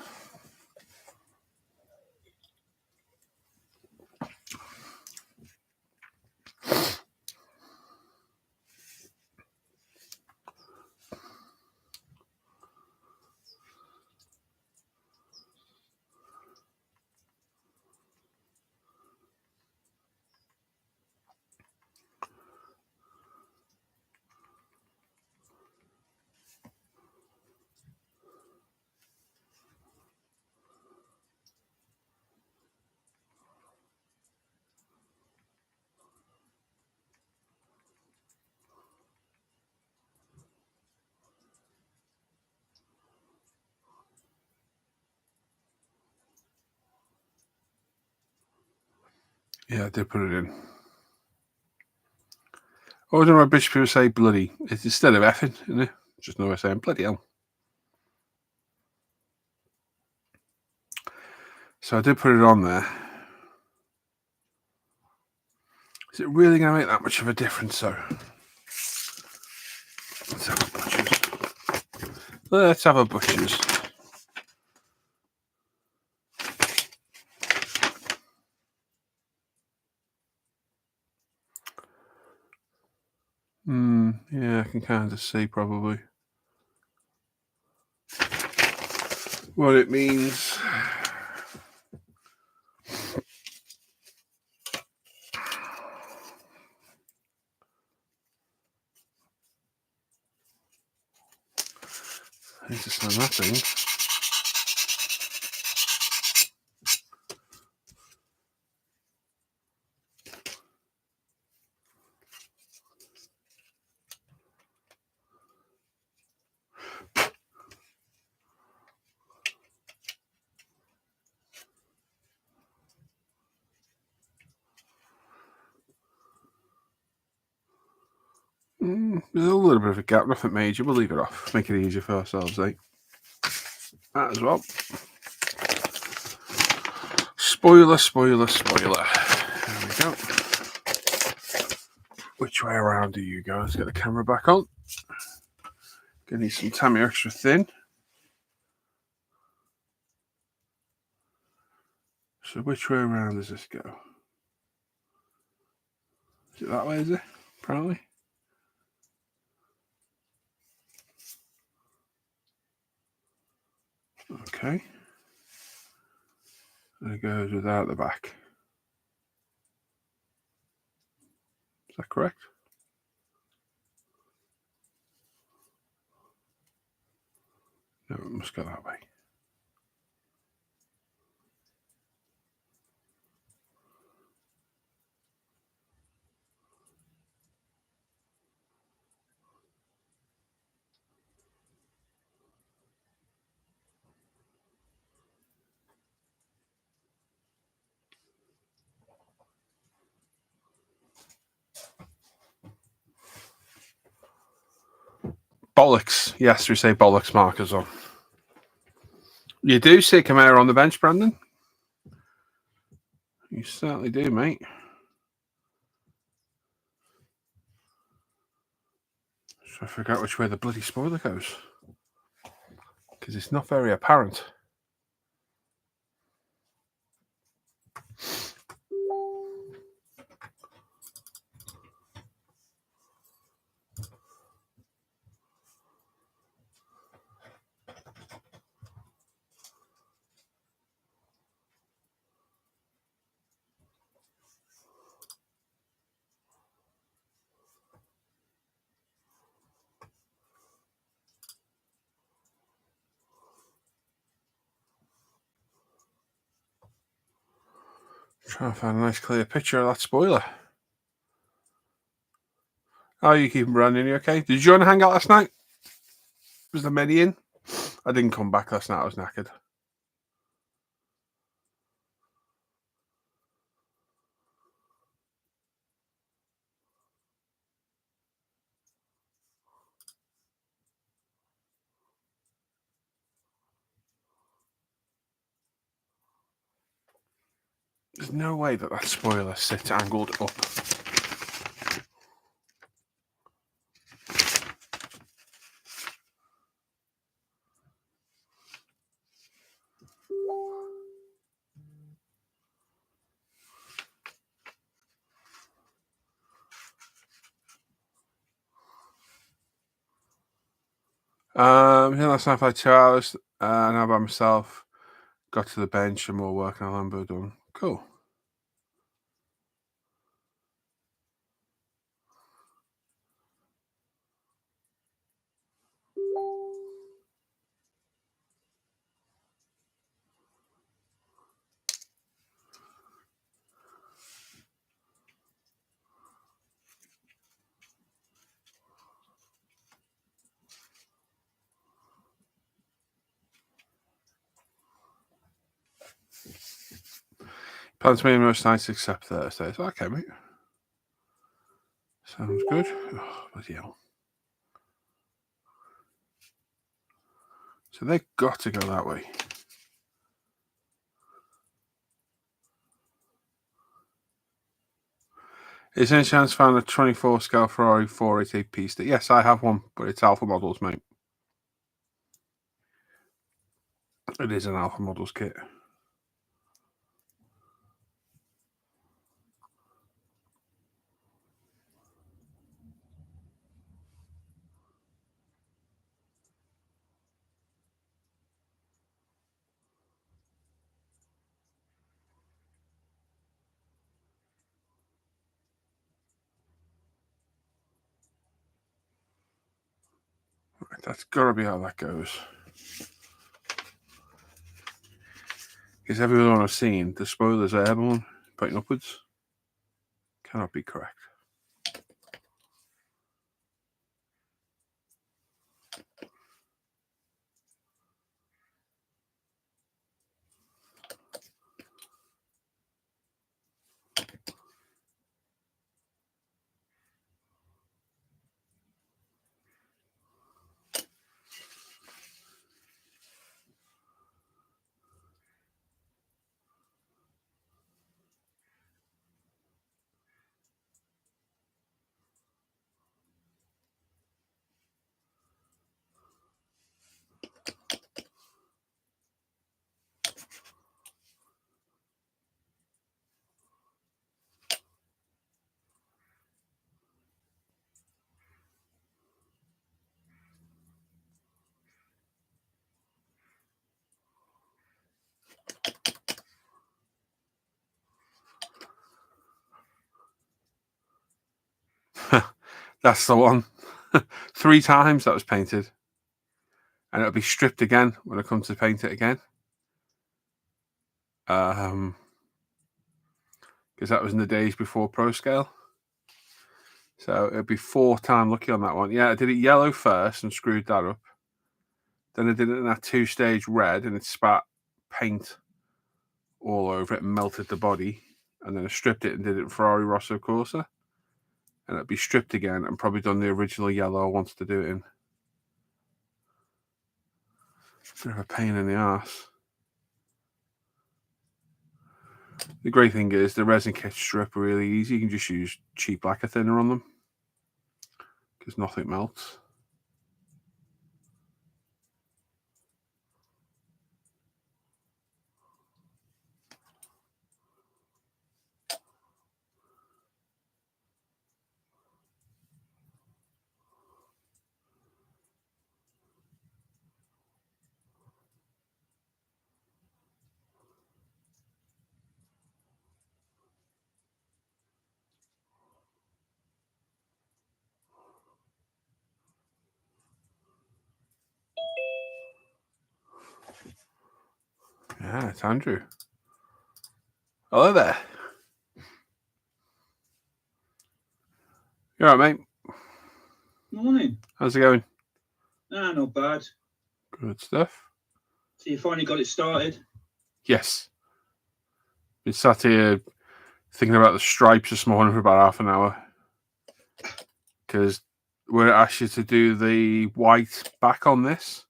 Yeah, I did put it in. I don't know why British people say bloody. It's instead of effing, isn't it? Just no way of saying bloody hell. So I did put it on there. Is it really going to make that much of a difference, though? Let's have a butcher's. Let's have a butcher's. Yeah, I can kind of see probably what it means. I need to send that thing. There's a little bit of a gap, nothing major. We'll leave it off. Make it easier for ourselves, eh? That as well. Spoiler, spoiler, spoiler. There we go. Which way around do you go? Let's get the camera back on. Gonna need some Tammy extra thin. So which way around does this go? Is it that way, is it? Probably. Okay. And it goes without the back. Is that correct? No, it must go that way. Bollocks. Yes, we say bollocks markers on. You do see Camaro on the bench, Brandon? You certainly do, mate. So I forgot which way the bloody spoiler goes. Because it's not very apparent. Trying to find a nice clear picture of that spoiler. How are you keeping, Brandon? You okay? Did you join the hangout last night? Was the many in? I didn't come back last night. I was knackered. There's no way that spoiler sits angled up. Here last night for like 2 hours. Now by myself. Got to the bench and more work on Lambo done. Cool. Plans me most nights except Thursdays. Okay, mate. Sounds good. Oh, bloody hell. So they've got to go that way. Is there any chance found a 24 scale Ferrari 488 piece? Yes, I have one, but it's Alpha Models, mate. It is an Alpha Models kit. Right, that's got to be how that goes. Because everyone I've seen, the spoilers are airborne, pointing upwards. Cannot be correct. That's the one. 3 times that was painted. And it'll be stripped again when I come to paint it again. Because that was in the days before ProScale. So it'll be 4 time lucky on that one. Yeah, I did it yellow first and screwed that up. Then I did it in that 2-stage red and it spat paint all over it and melted the body. And then I stripped it and did it in Ferrari Rosso Corsa. And it'll be stripped again and probably done the original yellow I wanted to do it in. Bit of a pain in the arse. The great thing is the resin kits strip are really easy. You can just use cheap lacquer thinner on them because nothing melts. Yeah, it's Andrew. Hello there. You all right, mate? Morning. How's it going? Not bad. Good stuff. So you finally got it started? Yes. Been sat here thinking about the stripes this morning for about half an hour. Because we're asked you to do the white back on this.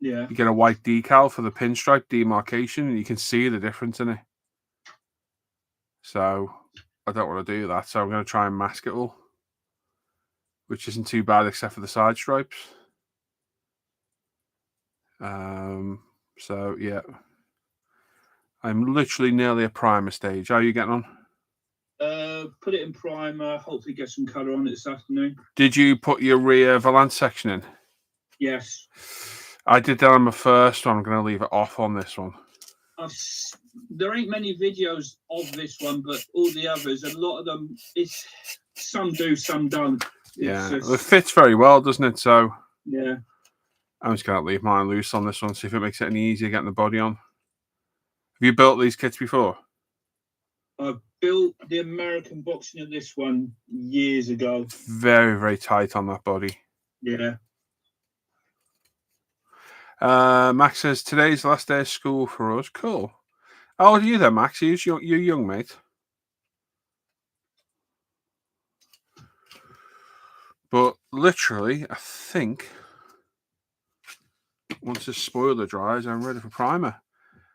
Yeah. You get a white decal for the pinstripe demarcation, and you can see the difference in it. So I don't want to do that. So I'm going to try and mask it all, which isn't too bad except for the side stripes. So yeah, I'm literally nearly at primer stage. How are you getting on? Put it in primer. Hopefully get some colour on it this afternoon. Did you put your rear valance section in? Yes. I did that on my first one. I'm going to leave it off on this one. There ain't many videos of this one, but all the others, a lot of them, it's some do, some don't. Yeah, it fits very well, doesn't it? So yeah, I'm just going to leave mine loose on this one, see if it makes it any easier getting the body on. Have you built these kits before? I built the American boxing of this one years ago. Very, very tight on that body. Yeah. Max says, today's the last day of school for us. Cool. How old are you then, Max? You're young, mate. But literally, I think once this spoiler dries, I'm ready for primer.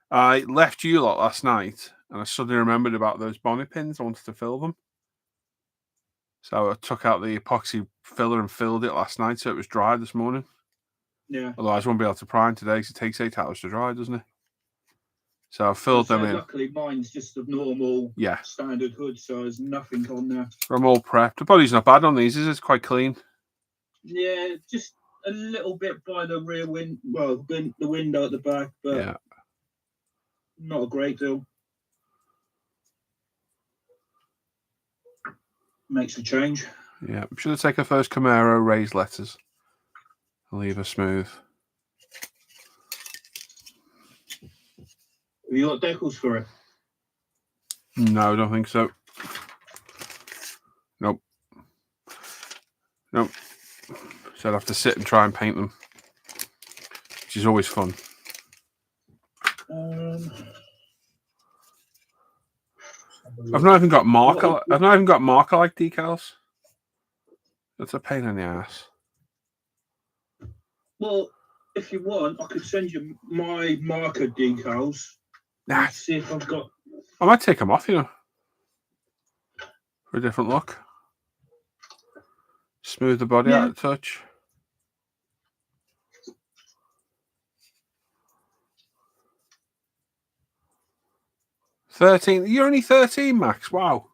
I left you lot last night, and I suddenly remembered about those bonnet pins. I wanted to fill them. So I took out the epoxy filler and filled it last night, so it was dry this morning. Yeah. Otherwise, I won't be able to prime today because it takes 8 hours to dry, doesn't it? So I filled them in. Luckily, mine's just a normal standard hood, so there's nothing on there. I'm all prepped. The body's not bad on these, is it? It's quite clean. Yeah, just a little bit by the rear window, well, the window at the back, but not a great deal. Makes a change. Yeah, I'm sure to take her first Camaro, raised letters, and leave her smooth. Have you got decals for it? No, I don't think so. Nope. Nope. So I'd have to sit and try and paint them, which is always fun. I've not even got marker. I've not even got marker like decals. That's a pain in the ass. Well, if you want, I could send you my marker decals. Nah. See if I've got. I might take them off, you know, for a different look. Smooth the body out a touch. You're only 13, Max. Wow.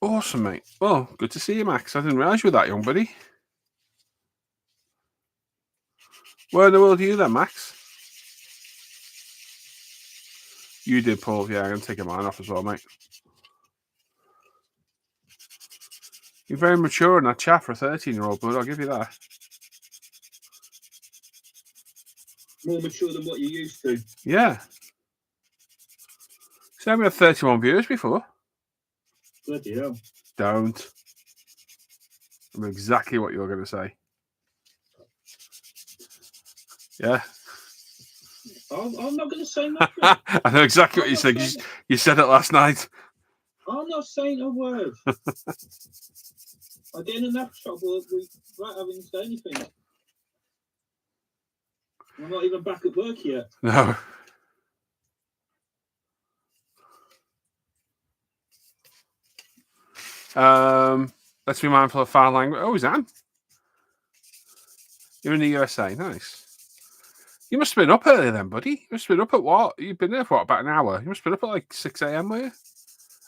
Awesome, mate. Well, good to see you, Max. I didn't realise you were that young, buddy. Where in the world are you then, Max? You did, Paul. Yeah, I'm going to take mine off as well, mate. You're very mature in that chat for a 13-year-old, bud. I'll give you that. More mature than what you used to. Yeah. So we had 31 viewers before. Bloody hell. Don't. I know exactly what you're going to say. Yeah. I'm not going to say nothing. I know exactly what you said. You said it last night. I'm not saying a word. I get in enough trouble without having to say anything. I'm not even back at work yet. No. Let's be mindful of foul language. Oh, is Anne? You're in the USA. Nice. You must have been up early then, buddy. You must have been up at what? You've been there for what, about an hour? You must have been up at like 6 a.m., were you?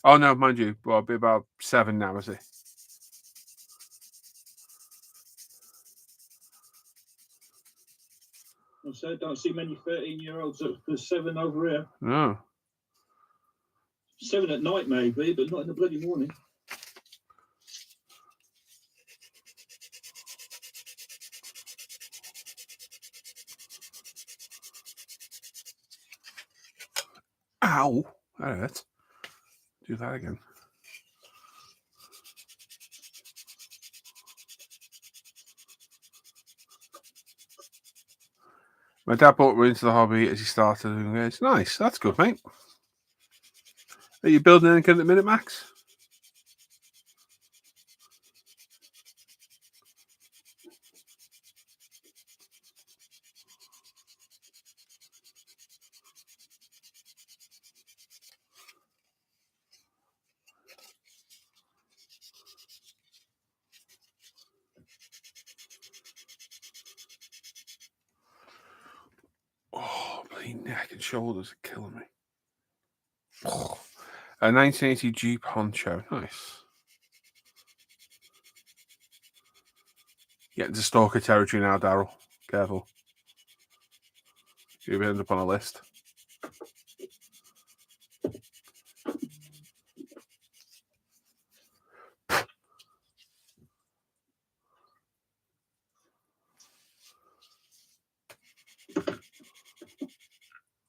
Oh, no, mind you. Well, it'll be about 7 now, is it? I said, don't see many 13-year-olds up to 7 over here. No. 7 at night, maybe, but not in the bloody morning. Ow. That hurt. Do that again. My dad brought me into the hobby as he started. And it's nice. That's good, mate. Are you building anything at the minute, Max? Oh, my neck and shoulders are killing me. Oh, a 1980 Jeep Honcho. Nice. Getting to stalker territory now, Daryl. Careful. You'll end up on a list.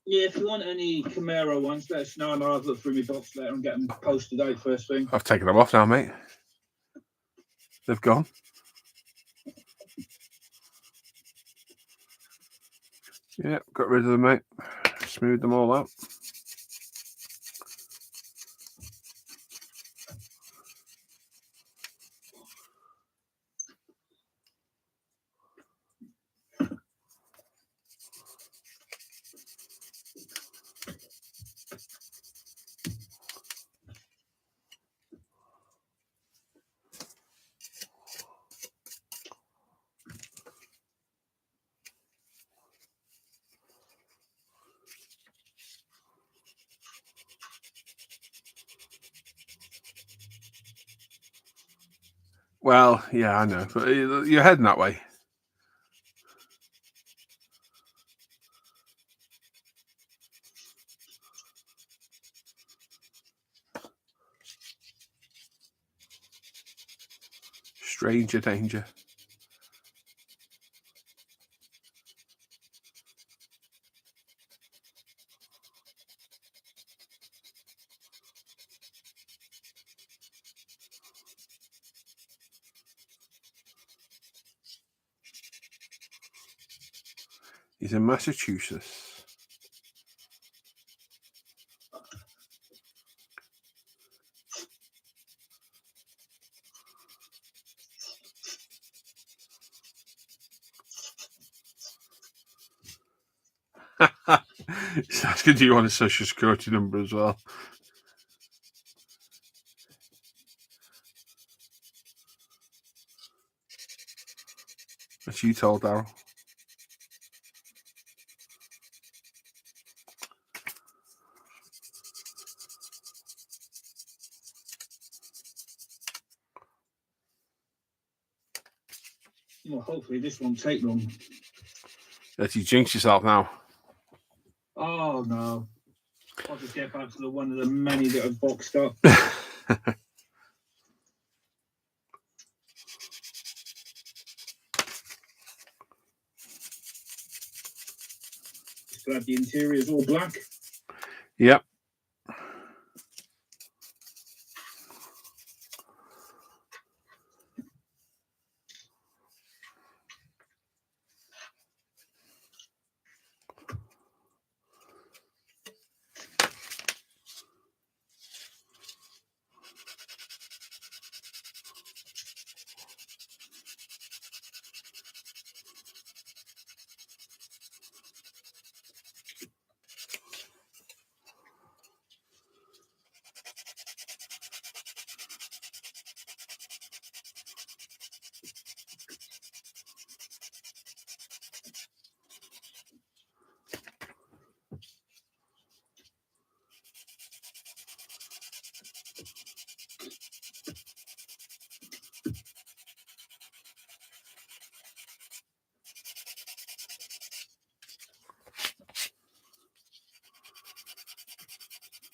Yeah, if you want any Camaro ones, let us know and I'll have a look through my box later and get them posted out first thing. I've taken them off now, mate. They've gone. Yeah, got rid of them, mate. Smoothed them all out. Well, yeah, I know, but you're heading that way. Stranger danger. He's in Massachusetts. He's asking, do you want a social security number as well? That's you told, Daryl. Well, hopefully this won't take long. That you jinx yourself now. Oh, no. I'll just get back to the one of the many that I've boxed up. Just glad the interior is all black. Yep.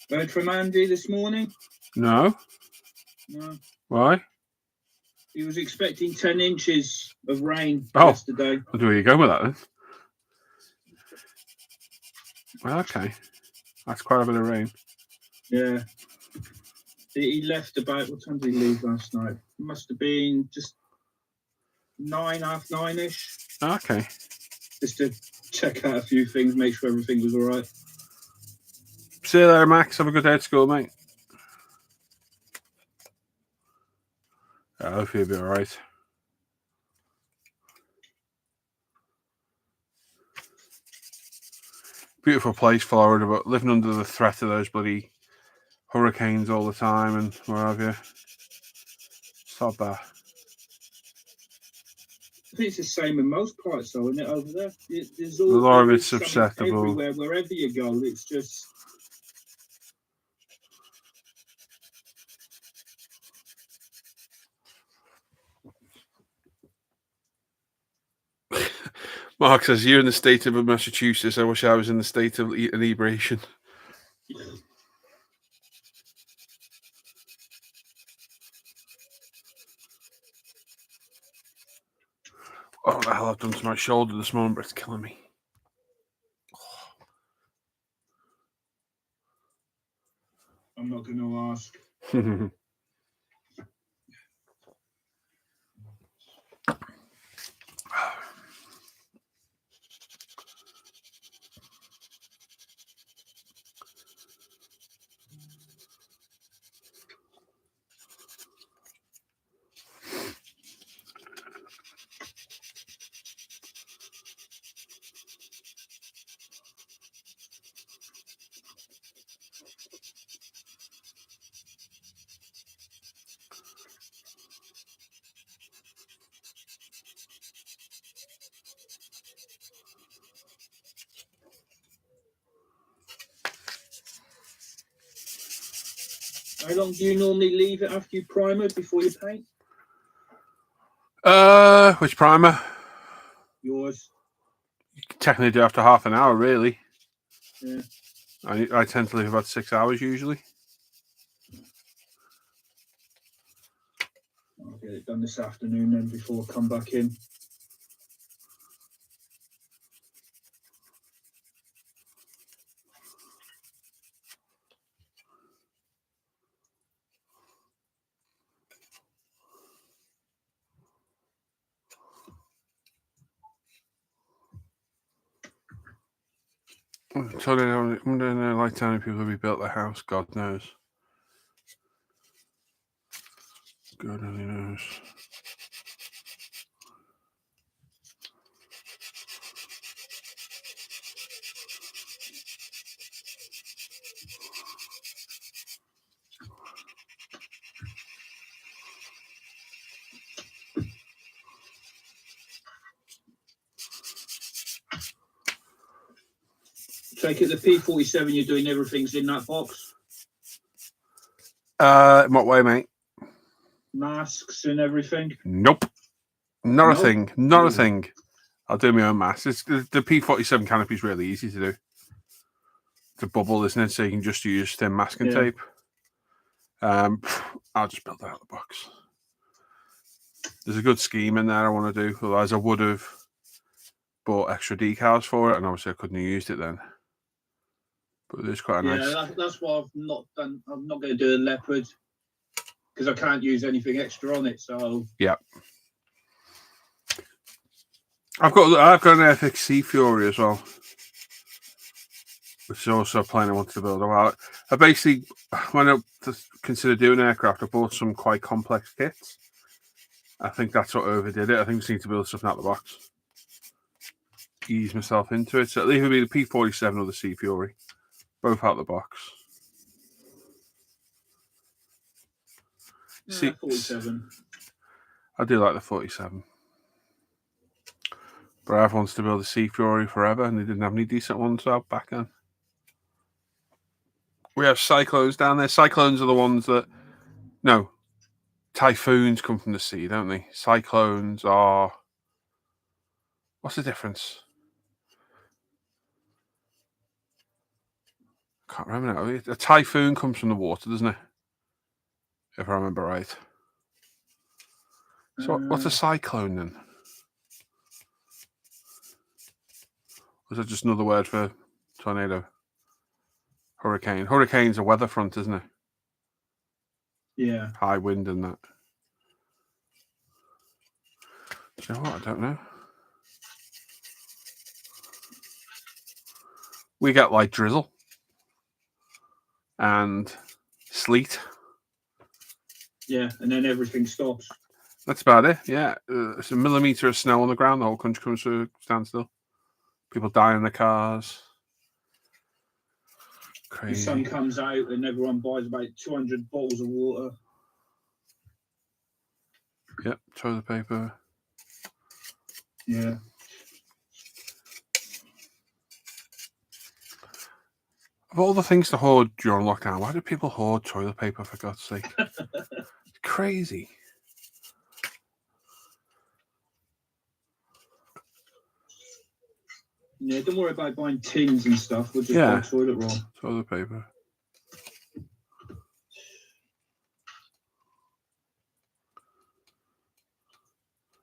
Heard from Andy this morning? No. No. Why? He was expecting 10 inches of rain yesterday. Where are you going with that then? Well, okay. That's quite a bit of rain. Yeah. He left about, what time did he leave last night? Must have been just 9, half 9-ish. Okay. just to check out a few things, make sure everything was all right. See you later, Max. Have a good day at school, mate. I hope you'll be all right. Beautiful place, Florida, but living under the threat of those bloody hurricanes all the time and where have you. It's not bad. I think it's the same in most parts, though, isn't it, over there? There's A lot of it's something susceptible. everywhere, wherever you go. It's just... Mark says, you're in the state of Massachusetts. I wish I was in the state of inebriation. Oh, what the hell I've done to my shoulder this morning, but it's killing me. I'm not going to ask. How long do you normally leave it after you primer before you paint? Which primer? Yours. You can technically do after half an hour, really. Yeah. I tend to leave about 6 hours usually. I'll get it done this afternoon then before I come back in. I'm wondering in a lifetime if people rebuilt their house. God knows. God only knows. Take it the P47, you're doing everything's in that box? In what way, mate? Masks and everything? Nope. Not a Nope. thing. Not a thing. I'll do my own mask. The P47 canopy is really easy to do. It's a bubble, isn't it? So you can just use thin masking tape. I'll just build that out of the box. There's a good scheme in there I want to do. Otherwise, I would have bought extra decals for it, and obviously I couldn't have used it then. But there's quite a nice. Yeah, that's why I've not done. I'm not going to do a leopard because I can't use anything extra on it. So yeah, I've got an Airfix Sea Fury as well, which is also a plane I wanted to build a while. I basically, when I considered doing aircraft, I bought some quite complex kits. I think that's what overdid it. I think I just need to build something out of the box, ease myself into it. So it'll either be the P47 or the Sea Fury, both out of the box. yeah, 47. I do like the 47. Brav wants to build a Sea Fury forever, and they didn't have any decent ones out back then. We have cyclones down there. Cyclones are the ones that... No. Typhoons come from the sea, don't they? Cyclones are... What's the difference? I can't remember now. A typhoon comes from the water, doesn't it? If I remember right. So what's a cyclone then? Or is that just another word for tornado? Hurricane. Hurricane's a weather front, isn't it? Yeah. High wind and that. Do you know what? I don't know. We get like drizzle and sleet. Yeah, and then everything stops. That's about it. Yeah, it's a millimetre of snow on the ground. The whole country comes to a standstill. People die in their cars. Crazy. The sun comes out and everyone buys about 200 bottles of water. Yep, toilet paper. Yeah. Of all the things to hoard during lockdown, why do people hoard toilet paper, for God's sake? It's crazy. Yeah, don't worry about buying tins and stuff. We'll just buy toilet roll. Toilet paper.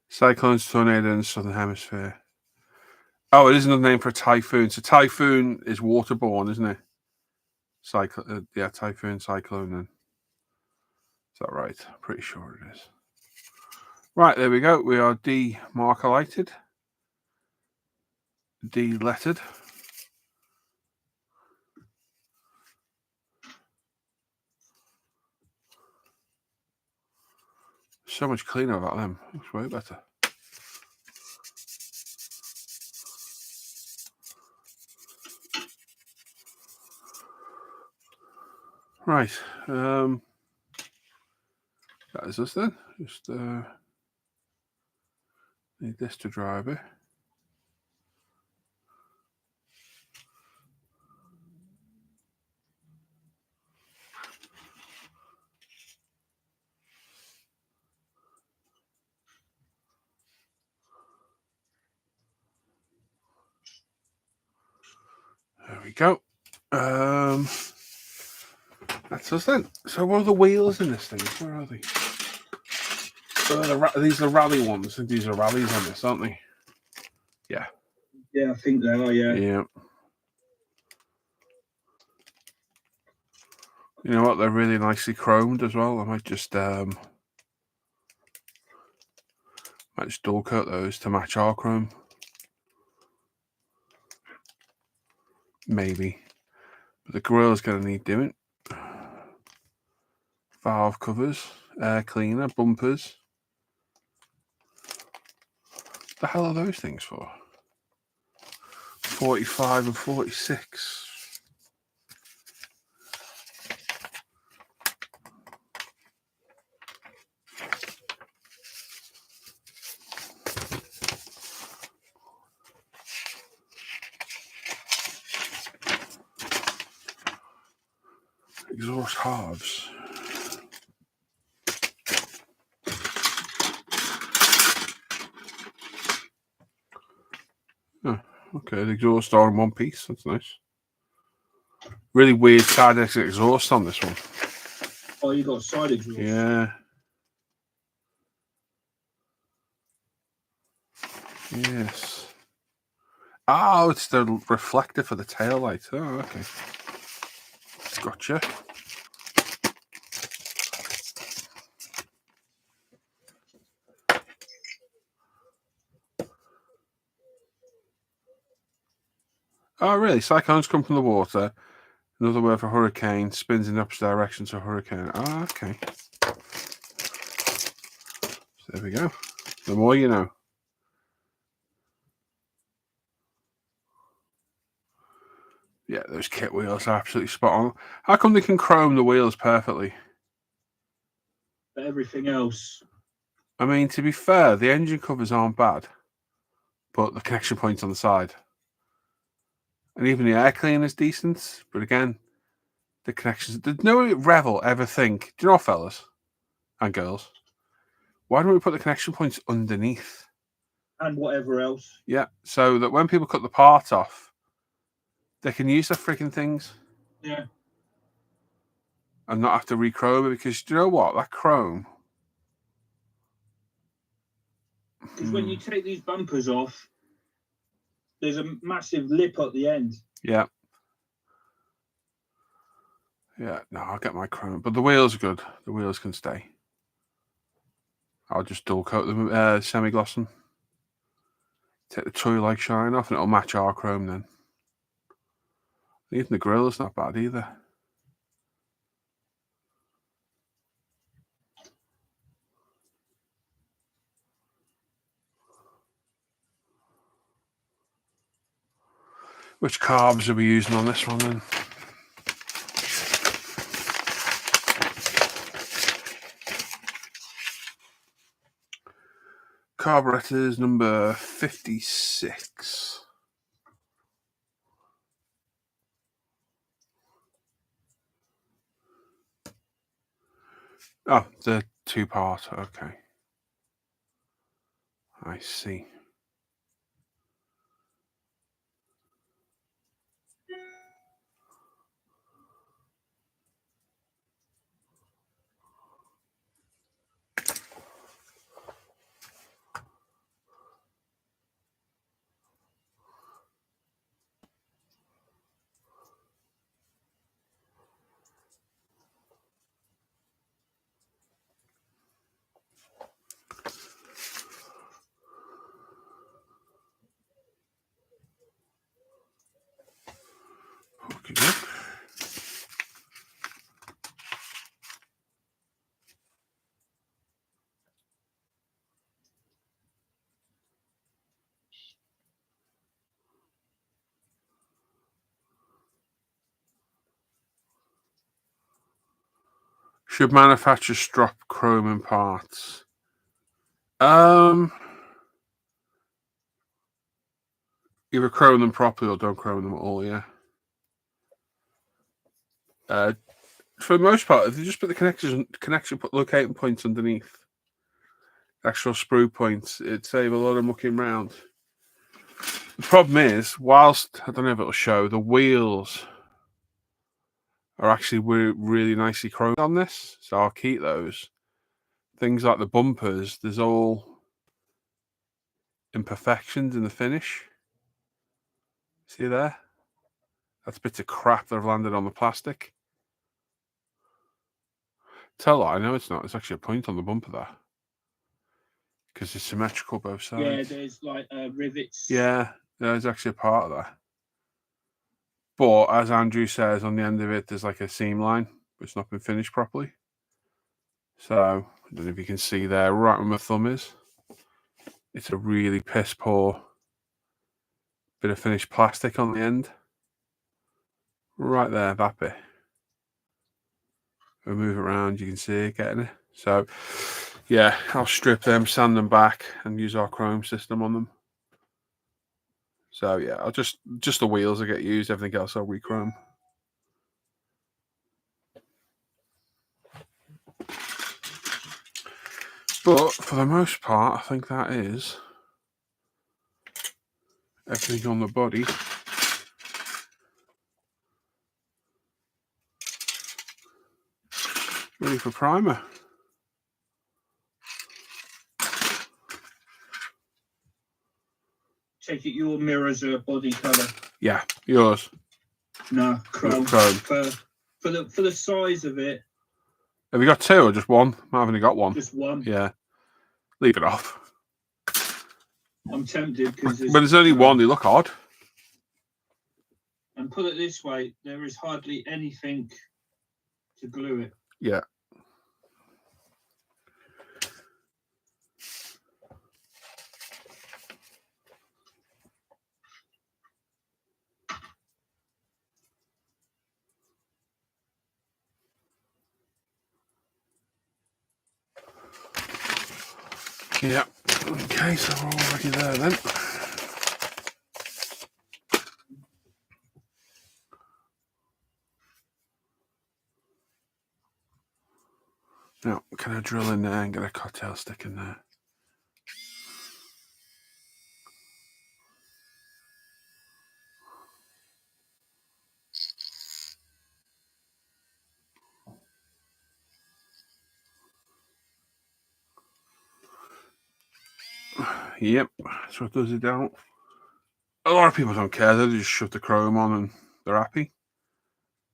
Cyclones, tornado in the southern hemisphere. Oh, it is another name for a typhoon. So typhoon is waterborne, isn't it? Typhoon, cyclone. Then is that right? I'm pretty sure it is. Right, there we go. We are demarkalighted, delettered. So much cleaner about them. Looks way better. Right. That is us then. Just need this to drive it. There we go. That's us then. So what are the wheels in this thing? Where are they? These are rally ones. I think these are rallies on this, aren't they? Yeah. Yeah, I think they are, yeah. Yeah. You know what? They're really nicely chromed as well. I might just dual coat those to match our chrome. Maybe. But the grille's going to need doing. Valve covers, air cleaner, bumpers. The hell are those things for? 45 and 46. Exhaust halves. Oh, okay, the exhaust are in one piece. That's nice. Really weird side exhaust on this one. Oh, you got a side exhaust? Yeah. Yes. Oh, it's the reflector for the tail light. Oh, okay. Gotcha. Oh, really? Cyclones come from the water. Another word for hurricane. Spins in the opposite direction to hurricane. Oh, okay. So there we go. The more you know. Yeah, those kit wheels are absolutely spot on. How come they can chrome the wheels perfectly? But everything else. I mean, to be fair, the engine covers aren't bad, but the connection points on the side. And even the air cleaner is decent, but again, the connections. Did no Revel ever think, do you know, fellas and girls, why don't we put the connection points underneath? And whatever else. Yeah, so that when people cut the part off, they can use the freaking things. Yeah. And not have to re-chrome it, because do you know what? That chrome. Because when you take these bumpers off, there's a massive lip at the end. Yeah. Yeah, no, I'll get my chrome. But the wheels are good. The wheels can stay. I'll just dual coat them, semi-gloss them. Take the toy-like shine off and it'll match our chrome then. Even the grill is not bad either. Which carbs are we using on this one then? Carburetors number 56. Oh, the 2-part. Okay. I see. Okay. Should manufacturers drop chrome in parts? Either chrome them properly or don't chrome them at all, yeah. For the most part, if you just put the connection locating points underneath, actual sprue points, it'd save a lot of mucking around. The problem is, whilst, I don't know if it'll show, the wheels are actually really nicely chromed on this, so I'll keep those. Things like the bumpers, there's all imperfections in the finish. See there? That's bits of crap that have landed on the plastic. Tell her, I know it's not. It's actually a point on the bumper there. Because it's symmetrical both sides. Yeah, there's like rivets. Yeah, there's actually a part of that. But as Andrew says, on the end of it, there's like a seam line, but it's not been finished properly. So, I don't know if you can see there, right where my thumb is. It's a really piss poor bit of finished plastic on the end. Right there, that bit. We'll move it around, you can see it getting it. So, yeah, I'll strip them, sand them back, and use our chrome system on them. So, yeah, I'll just the wheels will get used, everything else I'll re-chrome. But for the most part, I think that is everything on the body. Ready for primer. Take it your mirrors are body colour. Yeah, yours. No, chrome. Chrome. For the size of it. Have you got two or just one? I've only got one. Just one. Yeah. Leave it off. I'm tempted because but there's only one, they look odd. And put it this way, there is hardly anything to glue it. Yeah. Yeah. Okay, so we're all ready there then. Now, can I drill in there and get a cocktail stick in there? Yep, so it does it down. A lot of people don't care, they just shove the chrome on and they're happy.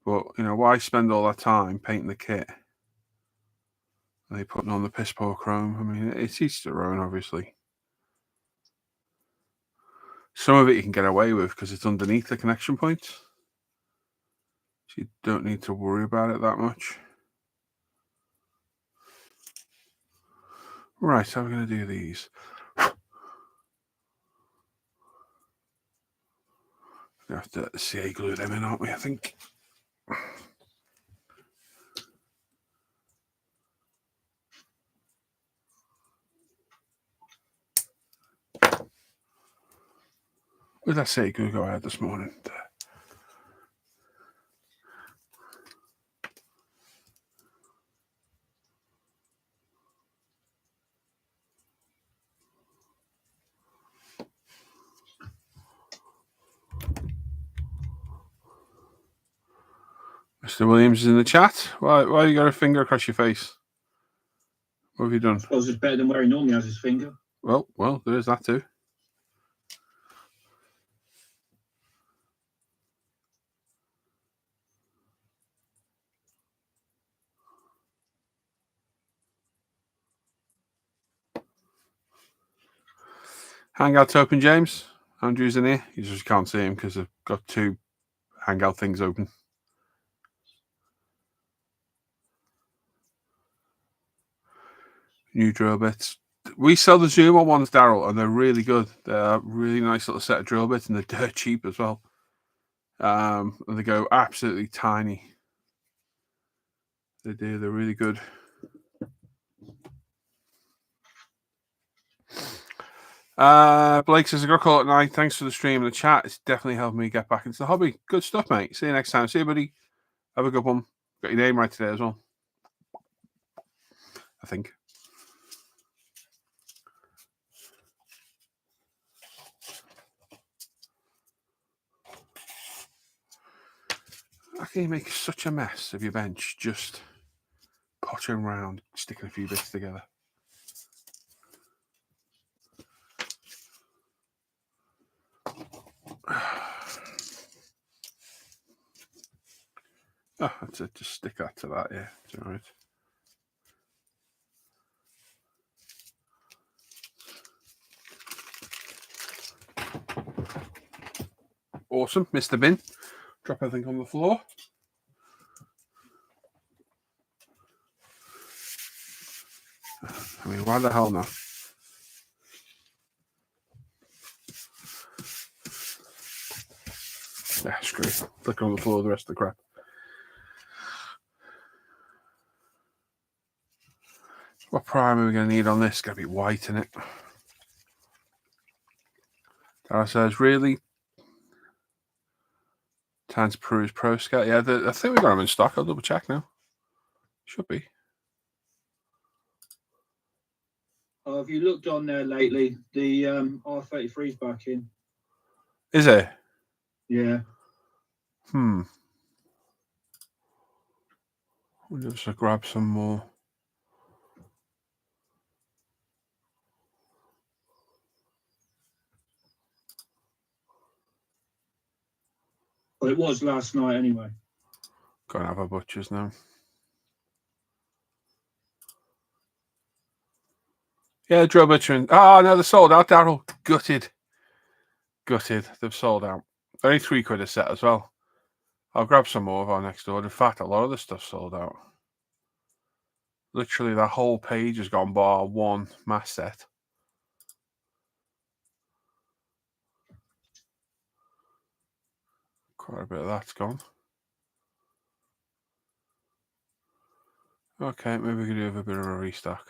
But, you know, why spend all that time painting the kit? Are they putting on the piss poor chrome? I mean, it's each their own, obviously. Some of it you can get away with because it's underneath the connection points. you don't need to worry about it that much. Right, so we're going to do these. We have to CA glue them in, aren't we? I think. Where did I say glue go out this morning? Mr. Williams is in the chat. Why you got a finger across your face? What have you done? I suppose it's better than where he normally has his finger. Well, there is that too. Hangout's open, James. Andrew's in here. You just can't see him because I've got two Hangout things open. New drill bits. We sell the Zoomer ones, Daryl, and they're really good. They're a really nice little set of drill bits, and they're dirt cheap as well. And they go absolutely tiny. They do. They're really good. Blake says, I got a call at night. Thanks for the stream and the chat. It's definitely helped me get back into the hobby. Good stuff, mate. See you next time. See you, buddy. Have a good one. Got your name right today as well, I think. How can you make such a mess of your bench just pottering around, sticking a few bits together? Oh, that's it. Just stick that to that, yeah. It's all right. Awesome. Mr. Bin. Drop everything on the floor. I mean, why the hell not? Yeah, screw it. Flick on the floor the rest of the crap. What primer are we going to need on this? It's going to be white in it. Dara says, really? Time to peruse ProScale. Yeah, I think we got them in stock. I'll double check now. Should be. Have you looked on there lately? The R33's back in. Is it? Yeah. I'll just grab some more. Well, it was last night anyway. Go and have a butcher's now. Yeah, drill butcher. Oh, no, they're sold out, Daryl. Gutted. They've sold out. Only £3 a set as well. I'll grab some more of our next order. In fact, a lot of the stuff sold out. Literally, that whole page has gone bar one mass set. Quite a bit of that's gone. Okay, maybe we could do a bit of a restock.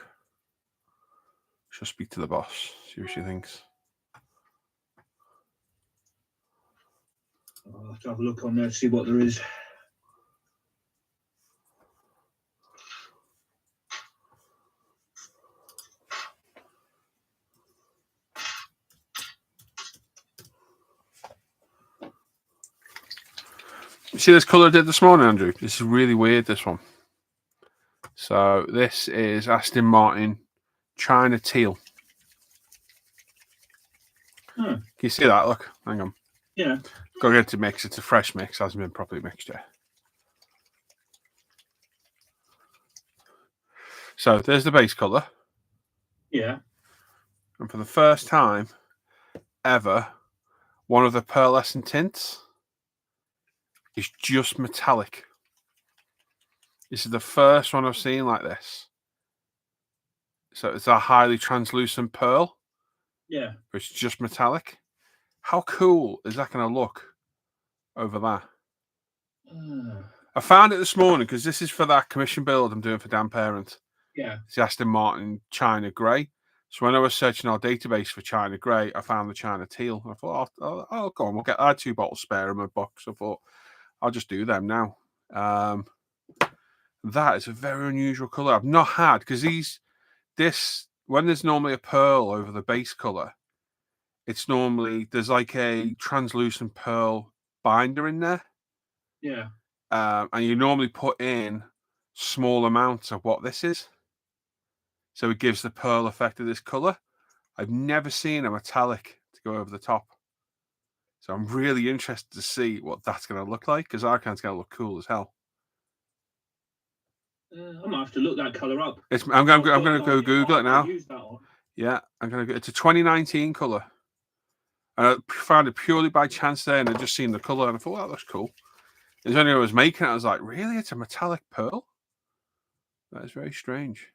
She'll speak to the boss, see what she thinks. I'll have to have a look on there, see what there is. You see this colour I did this morning, Andrew? This is really weird, this one. So this is Aston Martin China Teal. Can you see that? Look, hang on. Yeah. Got to get it to mix. It's a fresh mix. Hasn't been properly mixed yet. So there's the base colour. Yeah. And for the first time ever, one of the pearlescent tints is just metallic. This is the first one I've seen like this. So it's a highly translucent pearl. Yeah. But it's just metallic. How cool is that going to look over that? I found it this morning because this is for that commission build I'm doing for Dan Parent. Yeah. It's the Aston Martin China Grey. So when I was searching our database for China Grey, I found the China Teal. I thought, oh, go on, I had 2 bottles spare in my box. I thought, I'll just do them now. That is a very unusual colour. I've not had, because when there's normally a pearl over the base colour, it's normally, there's like a translucent pearl binder in there. Yeah. And you normally put in small amounts of what this is. So it gives the pearl effect of this colour. I've never seen a metallic to go over the top. So I'm really interested to see what that's going to look like, because Arcan's going to look cool as hell. I might have to look that colour up. I'm going to go Google it now. Yeah, I'm going to go. It's a 2019 colour. And I found it purely by chance there, and I just seen the colour, and I thought, well, that looks cool. As only I was making it, I was like, really? It's a metallic pearl? That is very strange.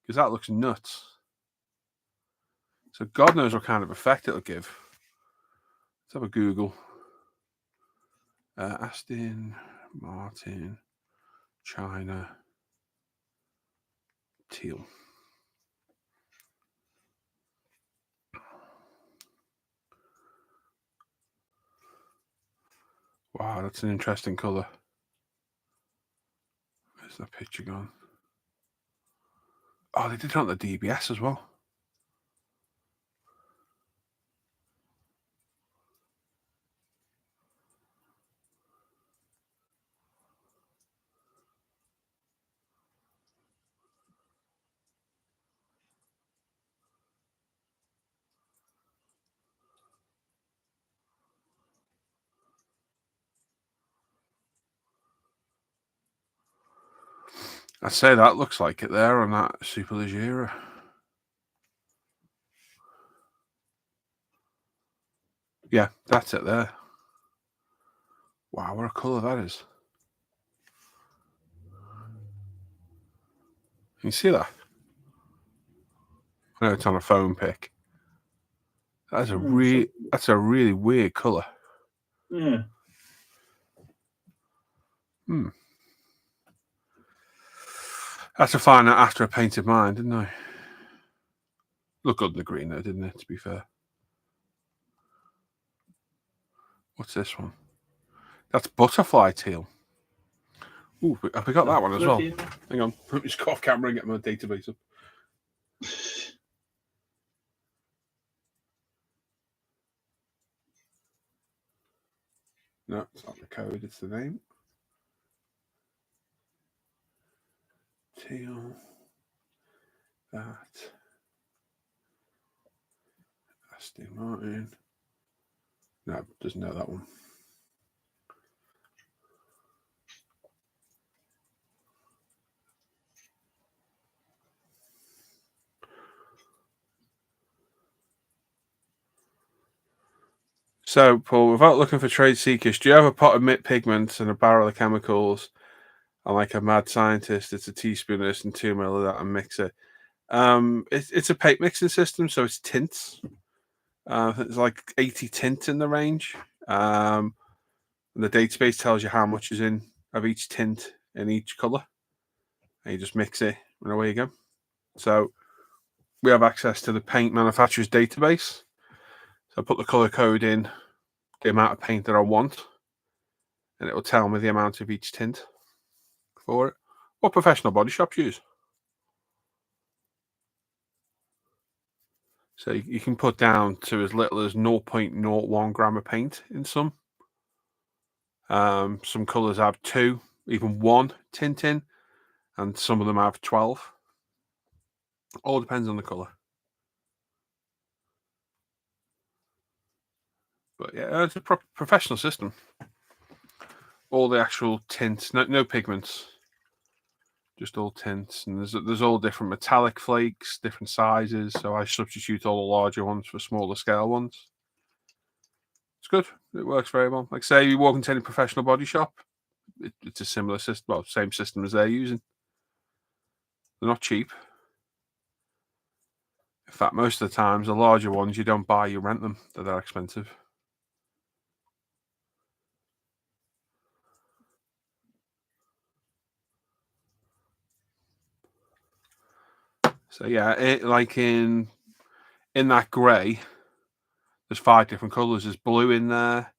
Because that looks nuts. So God knows what kind of effect it'll give. Let's have a Google. Aston Martin China Teal. Wow, that's an interesting colour. Where's that picture gone? Oh, they did it on the DBS as well. I'd say that looks like it there on that Superleggera. Yeah, that's it there. Wow, what a colour that is. Can you see that? I know it's on a phone pic. That's a really weird colour. Yeah. That's to find out after I painted mine, didn't I? Looked good in the green though, didn't it, to be fair? What's this one? That's butterfly teal. Ooh, I forgot that one as well. Hang on, put my off camera and get my database up. No, it's not the code, it's the name. Teal. That. Aston Martin. No, doesn't know that one. So, Paul, without looking for trade secrets, do you have a pot of MIT pigments and a barrel of chemicals? And like a mad scientist, it's a teaspoon of this and 2 ml of that and mix it. It's a paint mixing system, so it's tints. There's like 80 tints in the range. And the database tells you how much is in of each tint in each colour. And you just mix it and away you go. So we have access to the paint manufacturer's database. So I put the colour code in, the amount of paint that I want, and it will tell me the amount of each tint for it. What professional body shops use. So you can put down to as little as 0.01 gram of paint in some. Some colours have 2, even 1 tint in, and some of them have 12. All depends on the colour. But yeah, it's a professional system. All the actual tints, no pigments, just all tints. And there's all different metallic flakes, different sizes. So I substitute all the larger ones for smaller scale ones. It's good. It works very well. Like say you walk into any professional body shop, it's a similar system. Well, same system as they're using. They're not cheap. In fact, most of the times, the larger ones you don't buy, you rent them. They're that expensive. So yeah, like in that grey, there's 5 different colours. There's blue in there,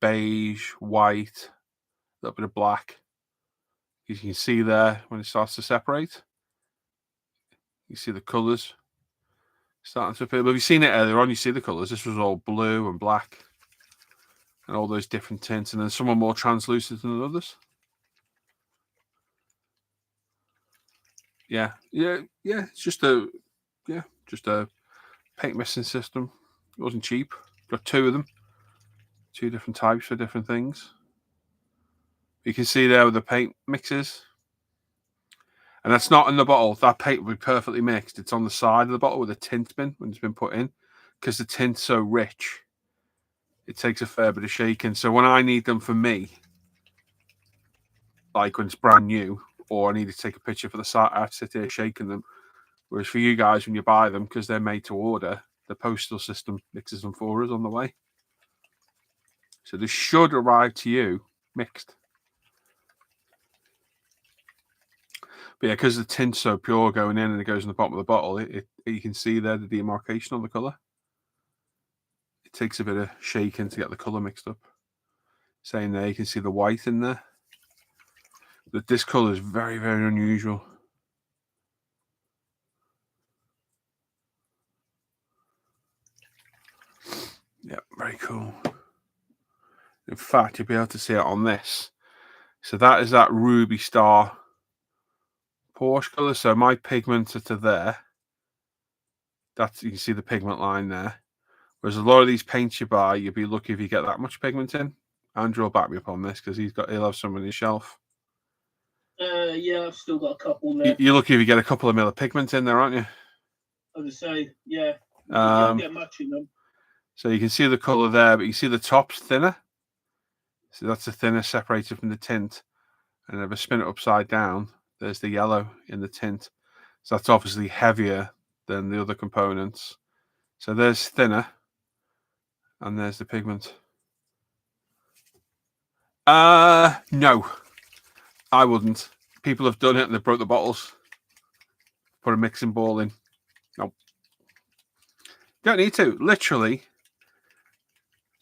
beige, white, a little bit of black. You can see there when it starts to separate. You see the colours starting to appear. But you've seen it earlier on, you see the colours. This was all blue and black and all those different tints. And then some are more translucent than others. Yeah. It's just a paint mixing system. It wasn't cheap. Got 2 of them. 2 different types for different things. You can see there with the paint mixes. And that's not in the bottle. That paint will be perfectly mixed. It's on the side of the bottle where the tint's been when it's been put in. Because the tint's so rich, it takes a fair bit of shaking. So when I need them for me, like when it's brand new, or I need to take a picture for the site, I have to sit here shaking them. Whereas for you guys, when you buy them, because they're made to order, the postal system mixes them for us on the way. So they should arrive to you mixed. But yeah, because the tint's so pure going in and it goes in the bottom of the bottle, you can see there the demarcation on the colour. It takes a bit of shaking to get the colour mixed up. Same there, you can see the white in there. But this colour is very, very unusual. Yeah, very cool. In fact, you'll be able to see it on this. So that is that Ruby Star Porsche colour. So my pigments are to there. That's, you can see the pigment line there. Whereas a lot of these paints you buy, you'll be lucky if you get that much pigment in. Andrew will back me up on this because he'll have some on his shelf. Yeah, I've still got a couple left. You're lucky if you get a couple of mil of pigment in there, aren't you? I would say, yeah. You don't get much in them. So you can see the colour there, but you see the top's thinner. So that's the thinner separated from the tint. And if I spin it upside down, there's the yellow in the tint. So that's obviously heavier than the other components. So there's thinner, and there's the pigment. No, I wouldn't. People have done it and they broke the bottles. Put a mixing ball in. Nope. Don't need to. Literally,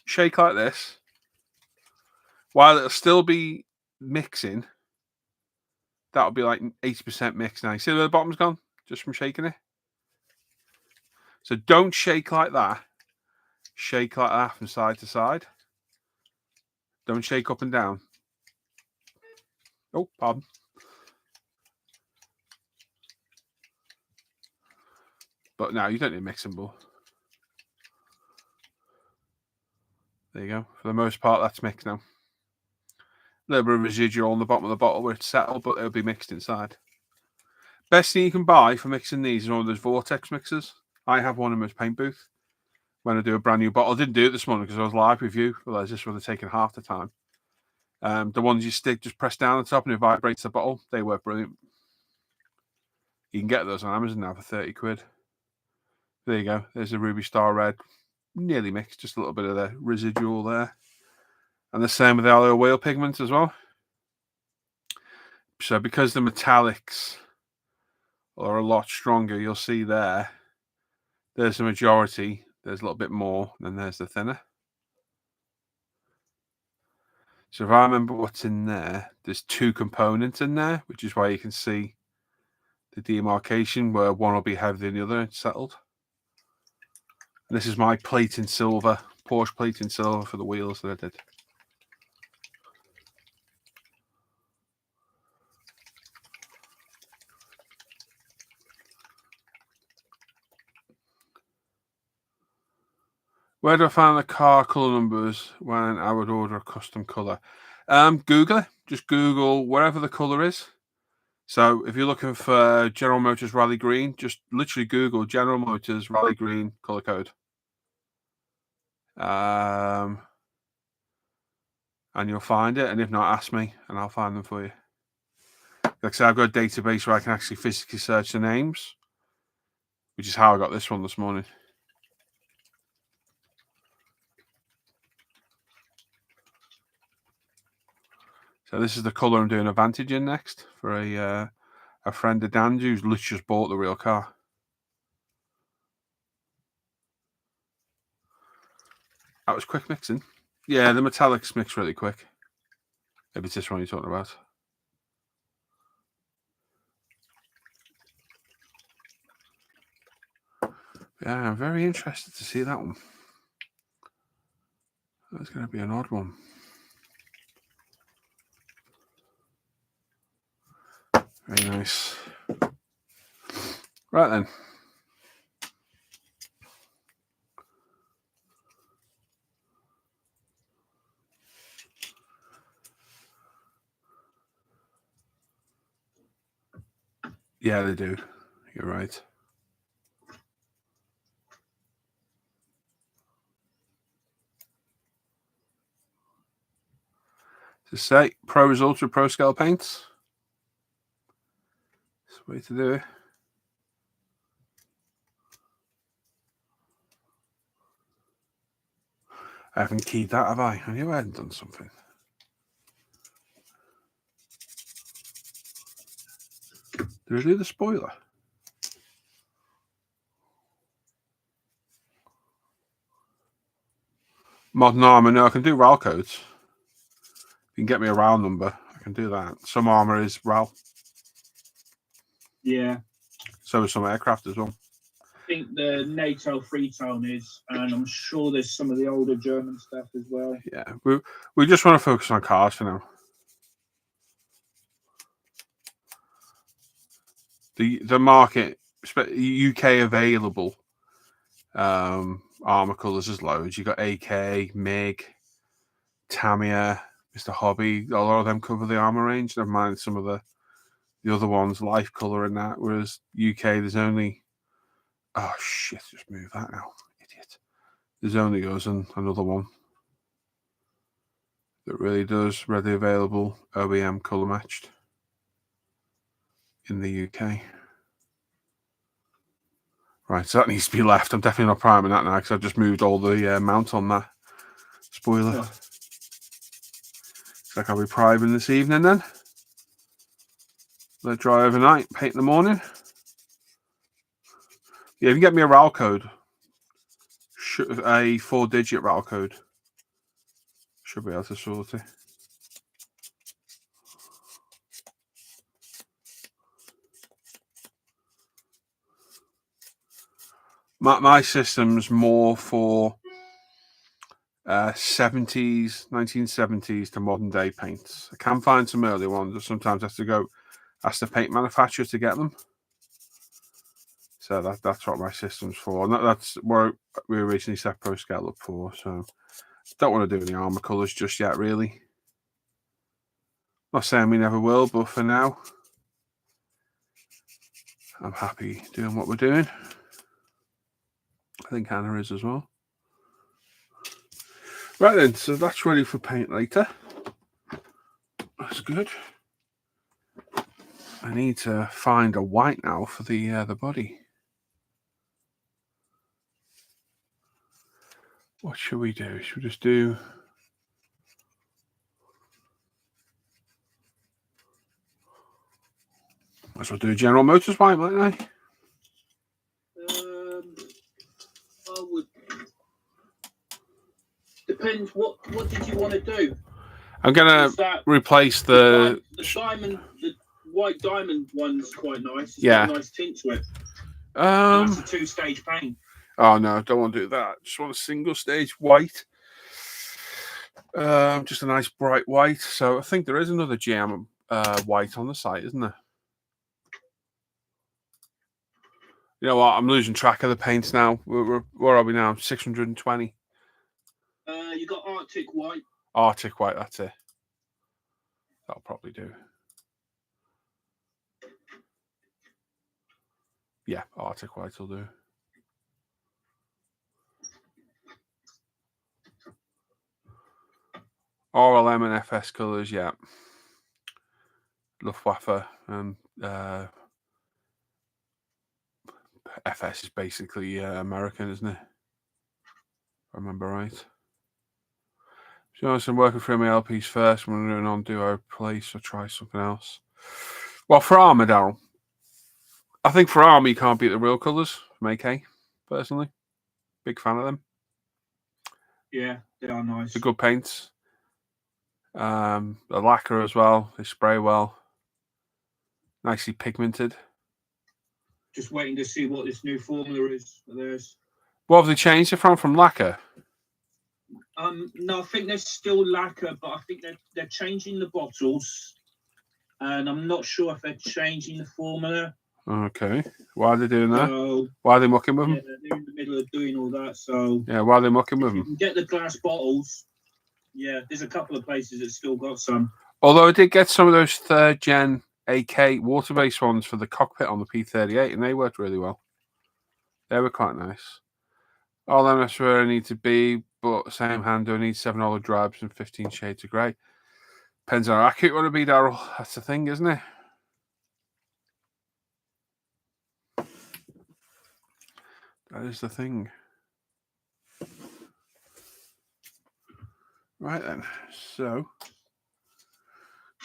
shake like this. While it'll still be mixing, that'll be like 80% mixed now. You see where the bottom's gone? Just from shaking it. So don't shake like that. Shake like that from side to side. Don't shake up and down. Oh, pardon. But no, you don't need a mixing bowl. There you go. For the most part, that's mixed now. A little bit of residual on the bottom of the bottle where it's settled, but it'll be mixed inside. Best thing you can buy for mixing these is one of those vortex mixers. I have one in my paint booth when I do a brand new bottle. I didn't do it this morning because I was live with you. Realised this would have taken half the time. The ones you stick, just press down on top and it vibrates the bottle. They work brilliant. You can get those on Amazon now for 30 quid. There you go. There's a Ruby Star Red. Nearly mixed. Just a little bit of the residual there. And the same with the alloy wheel pigment as well. So because the metallics are a lot stronger, you'll see there's the majority. There's a little bit more. Then there's the thinner. So if I remember what's in there, there's 2 components in there, which is why you can see the demarcation where one will be heavier than the other. It's settled. And this is my plate in silver, Porsche plate in silver for the wheels that I did. Where do I find the car colour numbers when I would order a custom colour? Google it. Just Google wherever the colour is. So if you're looking for General Motors Rally Green, just literally Google General Motors Rally Green colour code. And you'll find it. And if not, ask me and I'll find them for you. Like I said, I've got a database where I can actually physically search the names, which is how I got this one this morning. So this is the colour I'm doing a Vantage in next for a friend of Dan's who's literally just bought the real car. That was quick mixing. Yeah, the metallics mix really quick. Maybe it's this one you're talking about. Yeah, I'm very interested to see that one. That's going to be an odd one. Very nice. Right then. Yeah, they do. You're right. To say, Pro results with ProScale paints. It's the way to do it. I haven't keyed that, have I? I knew I hadn't done something. Did I do the spoiler? Modern armor. No, I can do RAL codes. You can get me a RAL number. I can do that. Some armor is RAL. Yeah. So is some aircraft as well. I think the NATO Freetown is, and I'm sure there's some of the older German stuff as well. Yeah, we just want to focus on cars for now. The market, UK available armor colours is loads. You got AK, MiG, Tamiya, Mr. Hobby. A lot of them cover the armor range. Never mind some of the other ones, Life Colour and that. Whereas UK, there's only just move that now, idiot. There's only us and another one that really does readily available OEM colour matched in the UK. Right, so that needs to be left. I'm definitely not priming that now because I've just moved all the mount on that spoiler. Oh. Looks like I'll be priming this evening then. Let it dry overnight, paint in the morning. Yeah, if you get me a RAL code, a 4-digit RAL code, should be able to sort it. My system's more for 1970s to modern day paints. I can find some earlier ones, but sometimes I have to ask the paint manufacturer to get them. So that's what my system's for. And that's what we originally set ProScale up for. So don't want to do any armor colors just yet, really. Not saying we never will, but for now, I'm happy doing what we're doing. I think Anna is as well. Right then, so that's ready for paint later. That's good. I need to find a white now for the body. What should we do? Should we just do... Might as well do a General Motors white, mightn't I? I would... Depends, what did you want to do? I'm going to replace the white diamond one's quite nice. It's yeah. got a nice tint to it. That's a 2-stage paint. Oh no, don't want to do that. Just want a single stage white. Just a nice bright white. So I think there is another GM white on the site, isn't there? You know what? I'm losing track of the paints now. Where are we now? 620. You got Arctic white. Arctic white, that's it. That'll probably do. Yeah, Arctic white will do. RLM and FS colours, yeah. Luftwaffe and FS is basically American, isn't it? If I remember right. So I'm working through my LPs first. I'm going on do I replace or try something else? Well, for Armour, Daryl, I think for Armour you can't beat the real colours from AK, personally. Big fan of them. Yeah, they are nice. They're good paints. The lacquer as well. They spray well. Nicely pigmented. Just waiting to see what this new formula is for theirs. What have they changed it from lacquer? No, I think they're still lacquer, but I think they're changing the bottles, and I'm not sure if they're changing the formula. Okay. Why are they doing that? So, why are they mucking with them? Yeah, they're in the middle of doing all that. So yeah, why are they mucking with you them? can get the glass bottles. Yeah, there's a couple of places that still got some. Although I did get some of those 3rd gen AK water-based ones for the cockpit on the P38, and they worked really well. They were quite nice. All them that's where I need to be, but same hand, do I need 7 olive drabs and 15 shades of grey? Depends on how accurate you want to be, Daryl. That's the thing, isn't it? That is the thing. Right then, so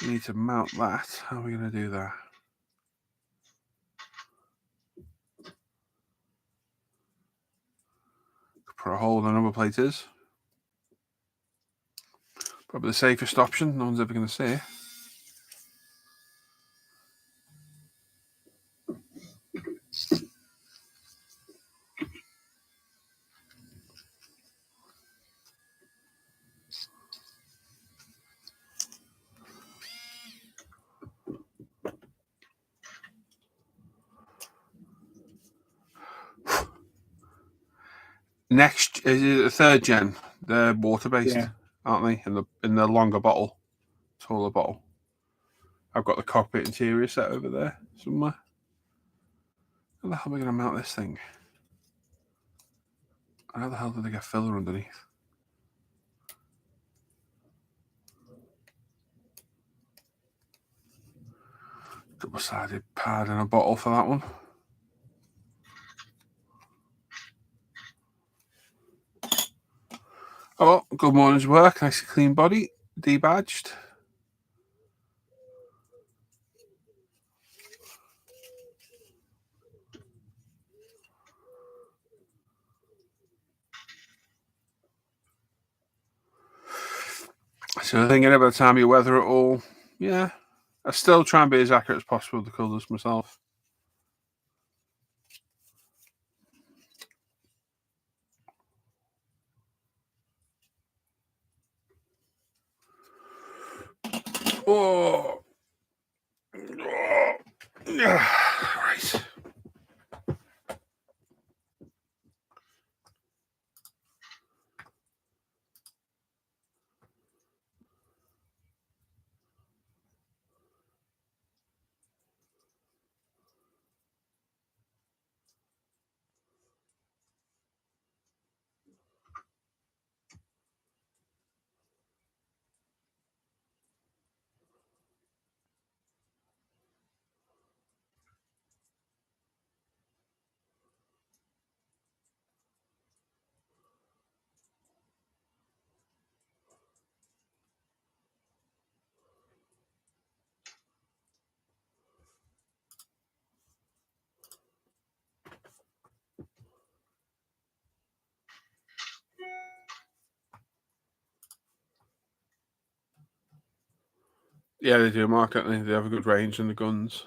we need to mount that. How are we going to do that? Put a hole in the number plate is. Probably the safest option. No one's ever going to see it. Next is the 3rd gen. They're water-based, aren't they? In the longer bottle, taller bottle. I've got the cockpit interior set over there somewhere. How the hell am I going to mount this thing? How the hell did I get filler underneath? Double-sided pad and a bottle for that one. Oh, well, good morning's work. Nice clean body, debadged. So thinking about the time you weather it all, yeah. I still try and be as accurate as possible with the colours myself. Oh. Right. Yeah, they do, Mark, don't they? They have a good range in the guns.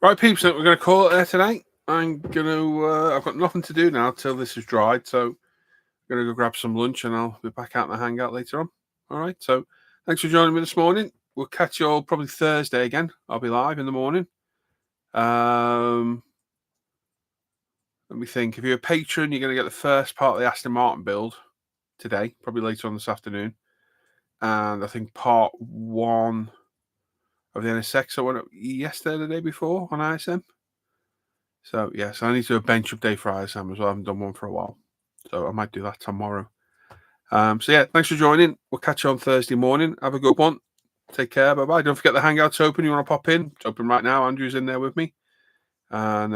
Right, peeps, we're going to call it there tonight. I'm going to, I've got nothing to do now till this is dried, so I'm going to go grab some lunch and I'll be back out in the hangout later on. All right, so thanks for joining me this morning. We'll catch you all probably Thursday again. I'll be live in the morning. Let me think. If you're a patron, you're going to get the first part of the Aston Martin build. today, probably later on this afternoon. And I think part 1 of the NSX I went up yesterday, the day before on ISM. So yes, I need to do a bench update for ISM as well. I haven't done one for a while, so I might do that tomorrow. So yeah, thanks for joining. We'll catch you on Thursday morning. Have a good one. Take care. Bye bye. Don't forget the Hangout's open. You want to pop in? It's open right now. Andrew's in there with me, and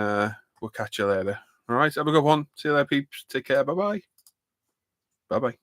we'll catch you later. All right. Have a good one. See you later, peeps. Take care. Bye bye. Bye bye.